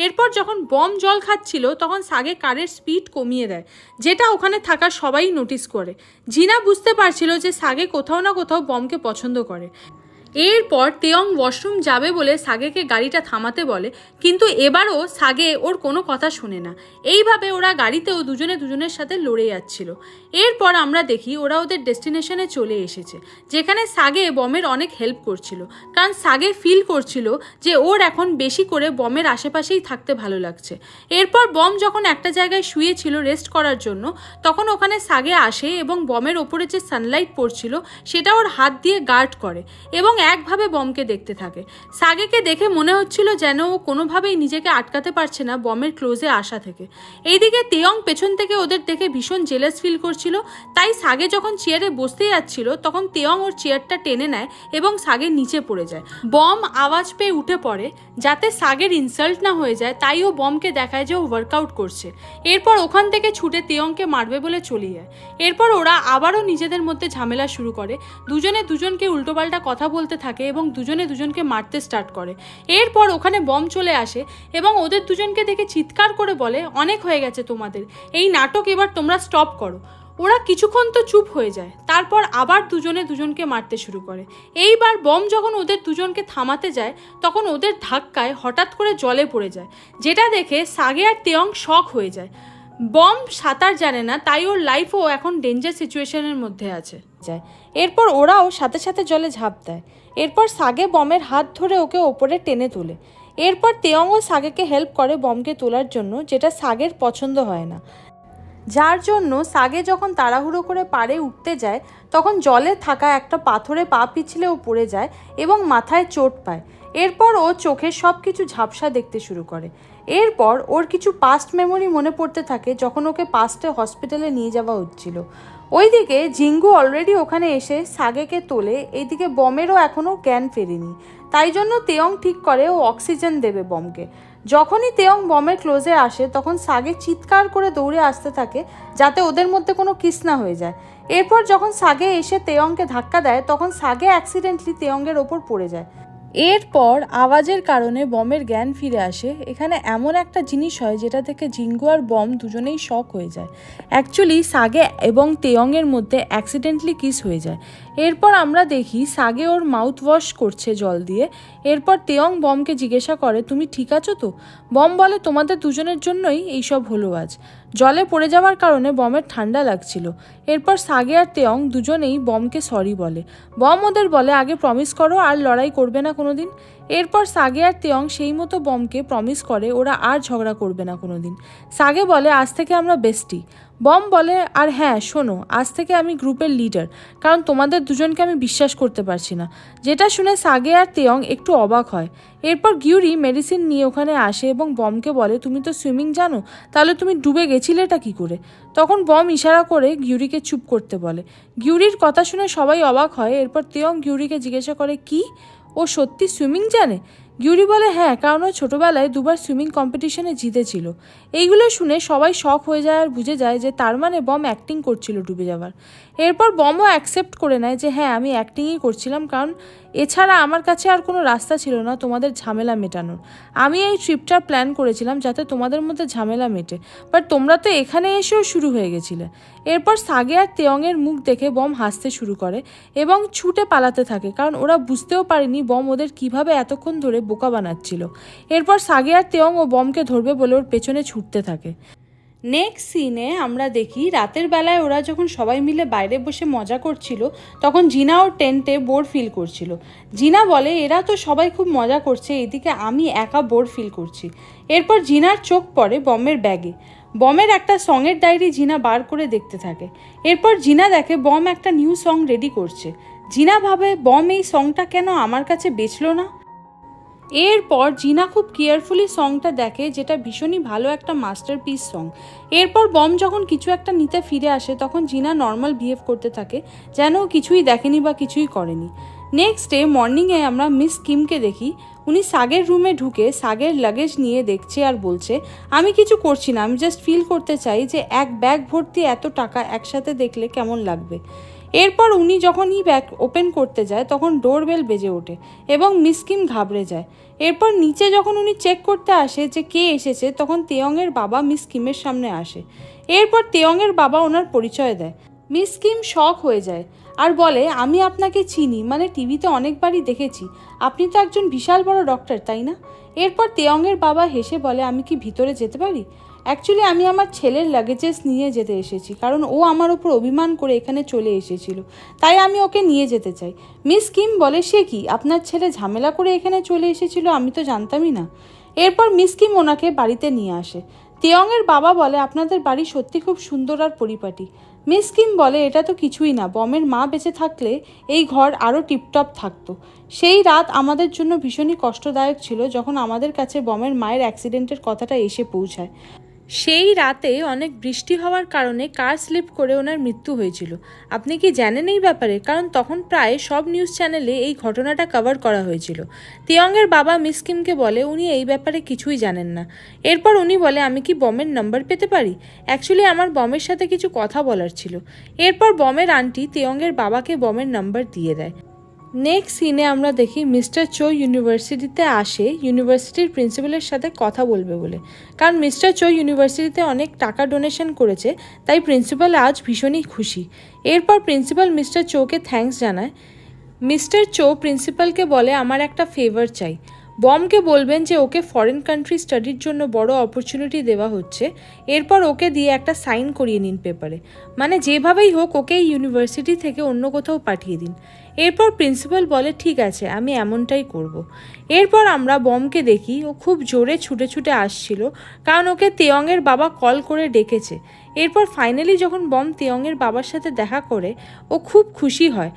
এরপর যখন বম জল খাচ্ছিল তখন সাগে কারের স্পিড কমিয়ে দেয়, যেটা ওখানে থাকা সবাই নোটিস করে। জিনা বুঝতে পারছিল যে সাগে কোথাও না কোথাও বমকে পছন্দ করে। এরপর তেয়ং ওয়াশরুম যাবে বলে সাগেকে গাড়িটা থামাতে বলে, কিন্তু এবারও সাগে ওর কোনো কথা শোনে না। এইভাবে ওরা গাড়িতেও দুজনে দুজনের সাথে লড়ে যাচ্ছিল। এরপর আমরা দেখি ওরা ওদের ডেস্টিনেশনে চলে এসেছে, যেখানে সাগে বমের অনেক হেল্প করছিল, কারণ সাগে ফিল করছিল যে ওর এখন বেশি করে বমের আশেপাশেই থাকতে ভালো লাগছে। এরপর বম যখন একটা জায়গায় শুয়েছিল রেস্ট করার জন্য, তখন ওখানে সাগে আসে এবং বমের ওপরে যে সানলাইট পড়ছিল সেটা ওর হাত দিয়ে গার্ড করে এবং একভাবে বমকে দেখতে থাকে। সাগেকে দেখে মনে হচ্ছিল যেন ও কোনোভাবেই নিজেকে আটকাতে পারছে না বমের ক্লোজে আসা থেকে। এইদিকে তেয়ং পেছন থেকে ওদের দেখে ভীষণ জেলাস ফিল করছিল। তাই সাগে যখন চেয়ারে বসতে যাচ্ছিল তখন তেয়ং ওর চেয়ারটা টেনে নেয় এবং সাগের নিচে পড়ে যায়। বম আওয়াজ পেয়ে উঠে পড়ে যাতে সাগের ইনসাল্ট না হয়ে যায়, তাই ও বমকে দেখায় যে ও ওয়ার্কআউট করছে। এরপর ওখান থেকে ছুটে তেয়ংকে মারবে বলে চলে যায়। এরপর ওরা আবারও নিজেদের মধ্যে ঝামেলা শুরু করে। দুজনে দুজনকে উল্টোপাল্টা কথা বলতে থাকে এবং দুজনে দুজনকে মারতে স্টার্ট করে। এরপর ওখানে বম চলে আসে এবং ওদের দুজনকে দেখে চিৎকার করে বলে, অনেক হয়ে গেছে তোমাদের, এই নাটক এবার তোমরা স্টপ করো। ওরা কিছুক্ষণ তো চুপ হয়ে যায়, তারপর আবার দুজনে দুজনকে মারতে শুরু করে। এইবার বম যখন ওদের দুজনকে থামাতে যায় তখন ওদের ধাক্কায় হঠাৎ করে জলে পড়ে যায়, যেটা দেখে সাগে আর তেয়ং শক হয়ে যায়। বম সাঁতার জানে না, তাই ওর লাইফও এখন ডেঞ্জার সিচুয়েশনের মধ্যে আছে। এরপর ওরাও সাথে সাথে জলে ঝাঁপ দেয়। এরপর সাগে বমের হাত ধরে ওকে ওপরে টেনে তোলে। এরপর তেয়ংও সাগেকে হেল্প করে বমকে তোলার জন্য, যেটা সাগের পছন্দ হয় না, যার জন্য সাগে যখন তাড়াহুড়ো করে পাড়ে উঠতে যায় তখন জলে থাকা একটা পাথরে পা পিছলে ও পড়ে যায় এবং মাথায় চোট পায়। এরপর ও চোখে সব কিছু ঝাপসা দেখতে শুরু করে। এরপর ওর কিছু পাস্ট মেমোরি মনে পড়তে থাকে যখন ওকে পাস্টে হসপিটালে নিয়ে যাওয়া হচ্ছিল। ওইদিকে জিঙ্গু অলরেডি ওখানে এসে সাগেকে তোলে। এইদিকে বমেরও এখনও জ্ঞান ফেরেনি, তাই জন্য তেয়ং ঠিক করে ও অক্সিজেন দেবে বমকে। যখনই তেয়ং বমের ক্লোজে আসে তখন সাগে চিৎকার করে দৌড়ে আসতে থাকে যাতে ওদের মধ্যে কোনো কিস না হয়ে যায়। এরপর যখন সাগে এসে তেয়ংকে ধাক্কা দেয় তখন সাগে অ্যাক্সিডেন্টলি তেয়ংয়ের ওপর পড়ে যায়। এরপর আওয়াজের কারণে বমের জ্ঞান ফিরে আসে। এখানে এমন একটা জিনিস হয় যেটা থেকে জিঙ্গু আর বম দুজনেই শক হয়ে যায়। অ্যাকচুয়ালি সাগে এবং তেয়ংয়ের মধ্যে অ্যাক্সিডেন্টলি কিস হয়ে যায়। এরপর আমরা দেখি সাগে ওর মাউথ ওয়াশ করছে জল দিয়ে। এরপর তেয়ং বমকে জিজ্ঞাসা করে, তুমি ঠিক আছো তো? বম বলে, তোমাদের দুজনের জন্যই এইসব হলো আজ। জলে পড়ে যাওয়ার কারণে বমের ঠান্ডা লাগছিল। এরপর সাগে আর তেয়ং দুজনেই বমকে সরি বলে। বম ওদের বলে, আগে প্রমিস করো আর লড়াই করবে না কোনোদিন। এরপর সাগে আর তেয়ং সেই মতো বমকে প্রমিস করে ওরা আর ঝগড়া করবে না কোনো দিন। সাগে বলে আজ থেকে আমরা বেস্টি। বম বলে আর হ্যাঁ শোনো, আজ থেকে আমি গ্রুপের লিডার, কারণ তোমাদের দুজনকে আমি বিশ্বাস করতে পারছি না। যেটা শুনে সাগে আর তেয়ং একটু অবাক হয়। এরপর গিউরি মেডিসিন নিয়ে ওখানে আসে এবং বমকে বলে তুমি তো সুইমিং জানো, তাহলে তুমি ডুবে গেছিলেটা কী করে? তখন বম ইশারা করে গিউরিকে চুপ করতে বলে। গিউরির কথা শুনে সবাই অবাক হয়। এরপর তেয়ং গিউরিকে জিজ্ঞাসা করে কি ও সত্যি সুইমিং জানে? গিউরি বলে হ্যাঁ, কারণ ও ছোটোবেলায় 2বার সুইমিং কম্পিটিশনে জিতেছিল। এইগুলো শুনে সবাই শক হয়ে যায় আর বুঝে যায় যে তার মানে বম অ্যাক্টিং করছিল ডুবে যাওয়ার। এরপর বমও অ্যাকসেপ্ট করে নেয় যে হ্যাঁ আমি অ্যাক্টিংই করছিলাম, কারণ এছাড়া আমার কাছে আর কোনো রাস্তা ছিল না তোমাদের ঝামেলা মেটানোর। আমি এই ট্রিপটা প্ল্যান করেছিলাম যাতে তোমাদের মধ্যে ঝামেলা মেটে, বাট তোমরা তো এখানে এসেও শুরু হয়ে গেছিলে। এরপর সাগে আর তেয়ংয়ের মুখ দেখে বম হাসতে শুরু করে এবং ছুটে পালাতে থাকে, কারণ ওরা বুঝতেও পারেনি বম ওদের কিভাবে এতক্ষণ ধরে বোকা বানাচ্ছিল। এরপর সাগে আর তেয়ং ও বমকে ধরবে বলে ওর পেছনে ছুটতে থাকে। নেক্সট সিনে আমরা দেখি রাতের বেলায় ওরা যখন সবাই মিলে বাইরে বসে মজা করছিল, তখন জিনা ওর টেন্টে বোর ফিল করছিল। জিনা বলে এরা তো সবাই খুব মজা করছে, এদিকে আমি একা বোর ফিল করছি। এরপর জিনার চোখ পড়ে বমের ব্যাগে। বমের একটা সঙের ডায়েরি জিনা বার করে দেখতে থাকে। এরপর জিনা দেখে বম একটা নিউ সং রেডি করছে। জিনা ভাবে বম এই সংটা কেন আমার কাছে বেচলো না। এরপর জিনা খুব কেয়ারফুলি সংটা দেখে, যেটা ভীষণই ভালো একটা মাস্টারপিস সং। এরপর বম যখন কিছু একটা নিতে ফিরে আসে তখন জিনা নর্মাল বিহেভ করতে থাকে, যেন ও কিছুই দেখেনি বা কিছুই করেনি। নেক্সট ডে মর্নিংয়ে আমরা মিস কিমকে দেখি। উনি সাগের রুমে ঢুকে সাগের লাগেজ নিয়ে দেখছে আর বলছে আমি কিছু করছি না, আমি জাস্ট ফিল করতে চাই যে এক ব্যাগ ভর্তি এত টাকা একসাথে দেখলে কেমন লাগবে। এরপর উনি যখন ব্যাগ ওপেন করতে যায় তখন ডোরবেল বেজে ওঠে এবং মিস কিম ঘাবড়ে যায়। এরপর নিচে যখন উনি চেক করতে আসে যে কে এসেছে তখন তেয়ংয়ের বাবা মিস কিমের সামনে আসে। এরপর তেয়ংয়ের বাবা ওনার পরিচয় দেয়। মিস কিম শক হয়ে যায় আর বলে আমি আপনাকে চিনি, মানে টিভিতে অনেকবারই দেখেছি, আপনি তো একজন বিশাল বড় ডক্টর তাই না? এরপর তেয়ংয়ের বাবা হেসে বলে আমি কি ভিতরে যেতে পারি? অ্যাকচুয়ালি আমি আমার ছেলের লাগেজেস নিয়ে যেতে এসেছি, কারণ ও আমার ওপর অভিমান করে এখানে চলে এসেছিল, তাই আমি ওকে নিয়ে যেতে চাই। মিস কিম বলে সে কি, আপনার ছেলে ঝামেলা করে এখানে চলে এসেছিল? আমি তো জানতামই না। এরপর মিস কিম ওনাকে বাড়িতে নিয়ে আসে। তেয়ংয়ের বাবা বলে আপনাদের বাড়ি সত্যি খুব সুন্দর আর পরিপাটি। মিস কিম বলে এটা তো কিছুই না, বমের মা বেঁচে থাকলে এই ঘর আরও টিপটপ থাকতো। সেই রাত আমাদের জন্য ভীষণই কষ্টদায়ক ছিল যখন আমাদের কাছে বমের মায়ের অ্যাক্সিডেন্টের কথাটা এসে পৌঁছায়। সেই রাতে অনেক বৃষ্টি হওয়ার কারণে কার স্লিপ করে ওনার মৃত্যু হয়েছিল। আপনি কি জানেন এই ব্যাপারে? কারণ তখন প্রায় সব নিউজ চ্যানেলে এই ঘটনাটা কভার করা হয়েছিল। তেয়ংয়ের বাবা মিস কিমকে বলে উনি এই ব্যাপারে কিছুই জানেন না। এরপর উনি বলে আমি কি বমের নাম্বার পেতে পারি? অ্যাকচুয়ালি আমার বমের সাথে কিছু কথা বলার ছিল। এরপর বমের আন্টি তেয়ংয়ের বাবাকে বমের নাম্বার দিয়ে দেয়। নেক্সট সিনে আমরা দেখি মিস্টার চো ইউনিভার্সিটিতে আসে ইউনিভার্সিটির প্রিন্সিপালের সাথে কথা বলবে বলে, কারণ মিস্টার চো ইউনিভার্সিটিতে অনেক টাকা ডোনেশন করেছে, তাই প্রিন্সিপাল আজ ভীষণই খুশি। এরপর প্রিন্সিপাল মিস্টার চোকে থ্যাঙ্কস জানায়। মিস্টার চো প্রিন্সিপালকে বলে আমার একটা ফেভার চাই। বমকে বলবেন যে ওকে ফরেন কান্ট্রি স্টাডির জন্য বড় অপরচুনিটি দেওয়া হচ্ছে, এরপর ওকে দিয়ে একটা সাইন করিয়ে নিন পেপারে, মানে যেভাবেই হোক ওকে এই ইউনিভার্সিটি থেকে অন্য কোথাও পাঠিয়ে দিন। এরপর প্রিন্সিপাল বলে ঠিক আছে আমি এমনটাই করব। এরপর আমরা বমকে দেখি ও খুব জোরে ছুটে ছুটে আসছিল, কারণ ওকে তেয়ংয়ের বাবা কল করে ডেকেছে। এরপর ফাইনালি যখন বম তেয়ংয়ের বাবার সাথে দেখা করে ও খুব খুশি হয়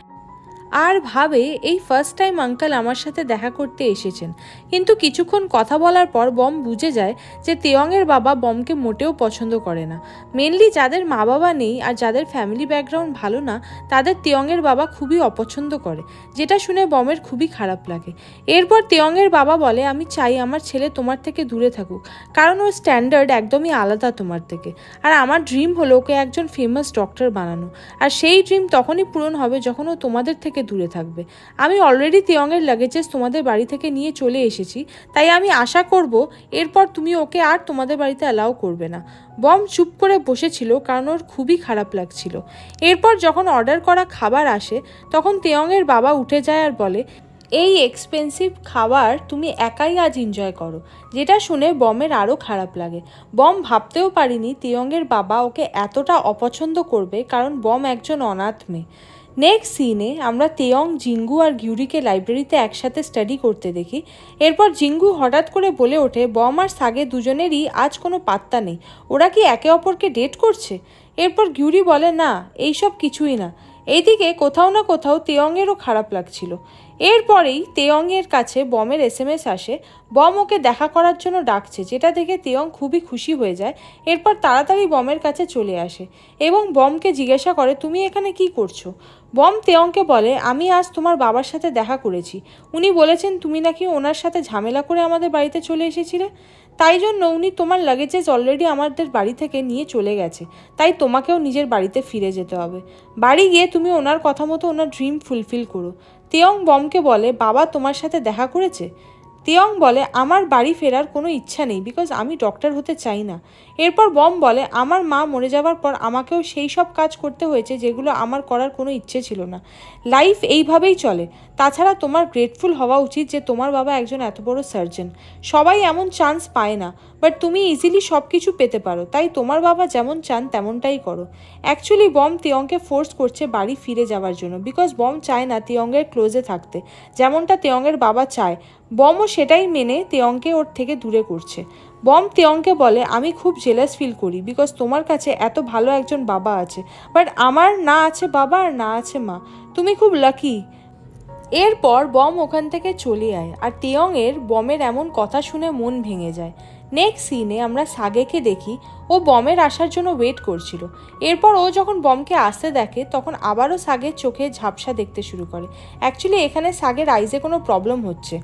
আর ভাবে এই ফার্স্ট টাইম আঙ্কেল আমার সাথে দেখা করতে এসেছেন। কিন্তু কিছুক্ষণ কথা বলার পর বম বুঝে যায় যে তেয়ংয়ের বাবা বমকে মোটেও পছন্দ করে না। মেনলি যাদের মা বাবা নেই আর যাদের ফ্যামিলি ব্যাকগ্রাউন্ড ভালো না তাদের তেয়ংয়ের বাবা খুবই অপছন্দ করে, যেটা শুনে বমের খুবই খারাপ লাগে। এরপর তেয়ংয়ের বাবা বলে আমি চাই আমার ছেলে তোমার থেকে দূরে থাকুক, কারণ ওর স্ট্যান্ডার্ড একদমই আলাদা তোমার থেকে, আর আমার ড্রিম হলো ওকে একজন ফেমাস ডক্টর বানানো, আর সেই ড্রিম তখনই পূরণ হবে যখন ও তোমাদের থেকে দূরে থাকবে। আমি অলরেডি তেয়ংয়ের লাগেজেস তোমাদের বাড়ি থেকে নিয়ে চলে এসেছি, তাই আমি আশা করব এরপর তুমি ওকে আর তোমাদের বাড়িতে অ্যালাউ করবে না। বম চুপ করে বসেছিল কারণ ওর খুবই খারাপ লাগছিল। এরপর যখন অর্ডার করা খাবার আসে তখন তেয়ংয়ের বাবা উঠে যায় আর বলে এই এক্সপেন্সিভ খাবার তুমি একাই আজ এনজয় করো। যেটা শুনে বমের আরও খারাপ লাগে। বম ভাবতেও পারিনি তিয়ঙ্গের বাবা ওকে এতটা অপছন্দ করবে, কারণ বম একজন অনাথ মেয়ে। নেক্সট সিনে আমরা তেয়ং, জিঙ্গু আর গিউরিকে লাইব্রেরিতে একসাথে স্টাডি করতে দেখি। এরপর জিঙ্গু হঠাৎ করে বলে ওঠে বম আর সাগে দুজনেরই আজ কোনো পাত্তা নেই, ওরা কি একে অপরকে ডেট করছে? এরপর গিউরি বলে না, এইসব কিছুই না। এইদিকে কোথাও না কোথাও তেয়ংয়েরও খারাপ লাগছিল। এরপরেই তেয়ংয়ের কাছে বমের SMS আসে, বম ওকে দেখা করার জন্য ডাকছে, যেটা দেখে তেয়ং খুবই খুশি হয়ে যায়। এরপর তাড়াতাড়ি বমের কাছে চলে আসে এবং বমকে জিজ্ঞাসা করে তুমি এখানে কি করছো? বম তেয়ংকে বলে আমি আজ তোমার বাবার সাথে দেখা করেছি, উনি বলেছেন তুমি নাকি ওনার সাথে ঝামেলা করে আমাদের বাড়িতে চলে এসেছিলে, তাই জন্য উনি তোমার লাগেজেস অলরেডি আমাদের বাড়ি থেকে নিয়ে চলে গেছে, তাই তোমাকেও নিজের বাড়িতে ফিরে যেতে হবে। বাড়ি গিয়ে তুমি ওনার কথা মতো ওনার ড্রিম ফুলফিল করো। তেয়ং বমকে বলে বাবা তোমার সাথে দেখা করেছে? তেয়ং বলে আমার বাড়ি ফেরার কোনো ইচ্ছা নেই, বিকজ আমি ডক্টর হতে চাই না। এরপর বম বলে আমার মা মরে যাওয়ার পর আমাকেও সেই সব কাজ করতে হয়েছে যেগুলো আমার করার কোনো ইচ্ছে ছিল না। লাইফ এইভাবেই চলে। তাছাড়া তোমার গ্রেটফুল হওয়া উচিত যে তোমার বাবা একজন এত বড় সার্জন। সবাই এমন চান্স পায় না, বাট তুমি ইজিলি সব কিছু পেতে পারো, তাই তোমার বাবা যেমন চান তেমনটাই করো। অ্যাকচুয়ালি বম তেয়ংকে ফোর্স করছে বাড়ি ফিরে যাওয়ার জন্য, বিকজ বম চায় না তেয়ংয়ের ক্লোজে থাকতে, যেমনটা তেয়ংয়ের বাবা চায়। বমও সেটাই মেনে তেয়ংকে ওর থেকে দূরে করছে। বম তেয়ংকে বলে আমি খুব জেলাস ফিল করি, বিকজ তোমার কাছে এত ভালো একজন বাবা আছে, বাট আমার না আছে বাবা আর না আছে মা, তুমি খুব লাকি। এরপর বম ওখান থেকে চলে যায় আর তেয়ংয়ের বমের এমন কথা শুনে মন ভেঙে যায়। নেক্সট সিনে আমরা সাগেকে দেখি, ও বমের আসার জন্য ওয়েট করছিল। এরপর ও যখন বমকে আসতে দেখে তখন আবারও সাগের চোখে ঝাপসা দেখতে শুরু করে। অ্যাকচুয়ালি এখানে সাগের আইজে কোনো প্রবলেম হচ্ছে।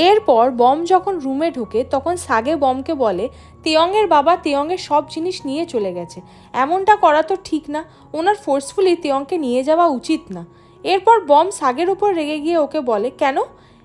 এরপর বম যখন রুমে ঢোকে তখন সাগে বমকে বলে তেয়ংয়ের বাবা তেয়ংয়ের সব জিনিস নিয়ে চলে গেছে, এমনটা করা তো ঠিক না, ওনার ফোর্সফুলি তেয়ংকে নিয়ে যাওয়া উচিত না। এরপর বম সাগের উপর রেগে গিয়ে ওকে বলে কেন?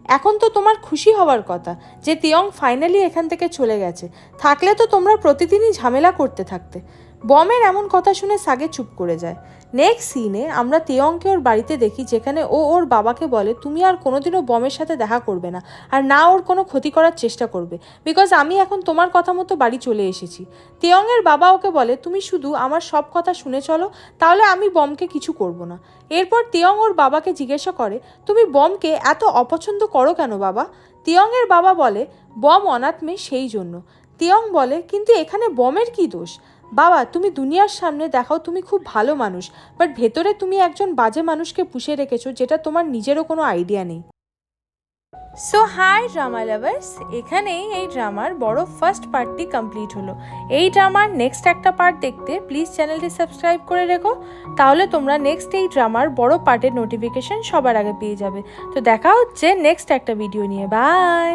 এখন তো তোমার খুশি হওয়ার কথা যে তেয়ং ফাইনালি এখান থেকে চলে গেছে, থাকলে তো তোমরা প্রতিদিনই ঝামেলা করতে থাকতে। বমের এমন কথা শুনে সাগে চুপ করে যায়। নেক্সট সিনে আমরা তেয়ংকে ওর বাড়িতে দেখি, যেখানে ও ওর বাবাকে বলে তুমি আর কোনোদিনও বমের সাথে দেখা করবে না, আর না ওর কোনো ক্ষতি করার চেষ্টা করবে, বিকজ আমি এখন তোমার কথা মতো বাড়ি চলে এসেছি। তেয়ংয়ের বাবা ওকে বলে তুমি শুধু আমার সব কথা শুনে চলো, তাহলে আমি বমকে কিছু করব না। এরপর তেয়ং ওর বাবাকে জিজ্ঞাসা করে তুমি বমকে এত অপছন্দ করো কেন বাবা? তেয়ংয়ের বাবা বলে বম অনাথ মেয়ে সেই জন্য। তেয়ং বলে কিন্তু এখানে বমের কি দোষ? বাবা তুমি দুনিয়ার সামনে দেখাও তুমি খুব ভালো মানুষ, বাট ভেতরে তুমি একজন বাজে মানুষকে পুষে রেখেছো, যেটা তোমার নিজেরও কোনো আইডিয়া নেই। সো হাই ড্রামা লাভার্স, এখানেই এই ড্রামার বড় ফার্স্ট পার্টটি কমপ্লিট হলো। এই ড্রামার নেক্সট একটা পার্ট দেখতে প্লিজ চ্যানেলটি সাবস্ক্রাইব করে রেখো, তাহলে তোমরা নেক্সট এই ড্রামার বড় পার্টের নোটিফিকেশন সবার আগে পেয়ে যাবে। তো দেখা হচ্ছে নেক্সট একটা ভিডিও নিয়ে, বাই।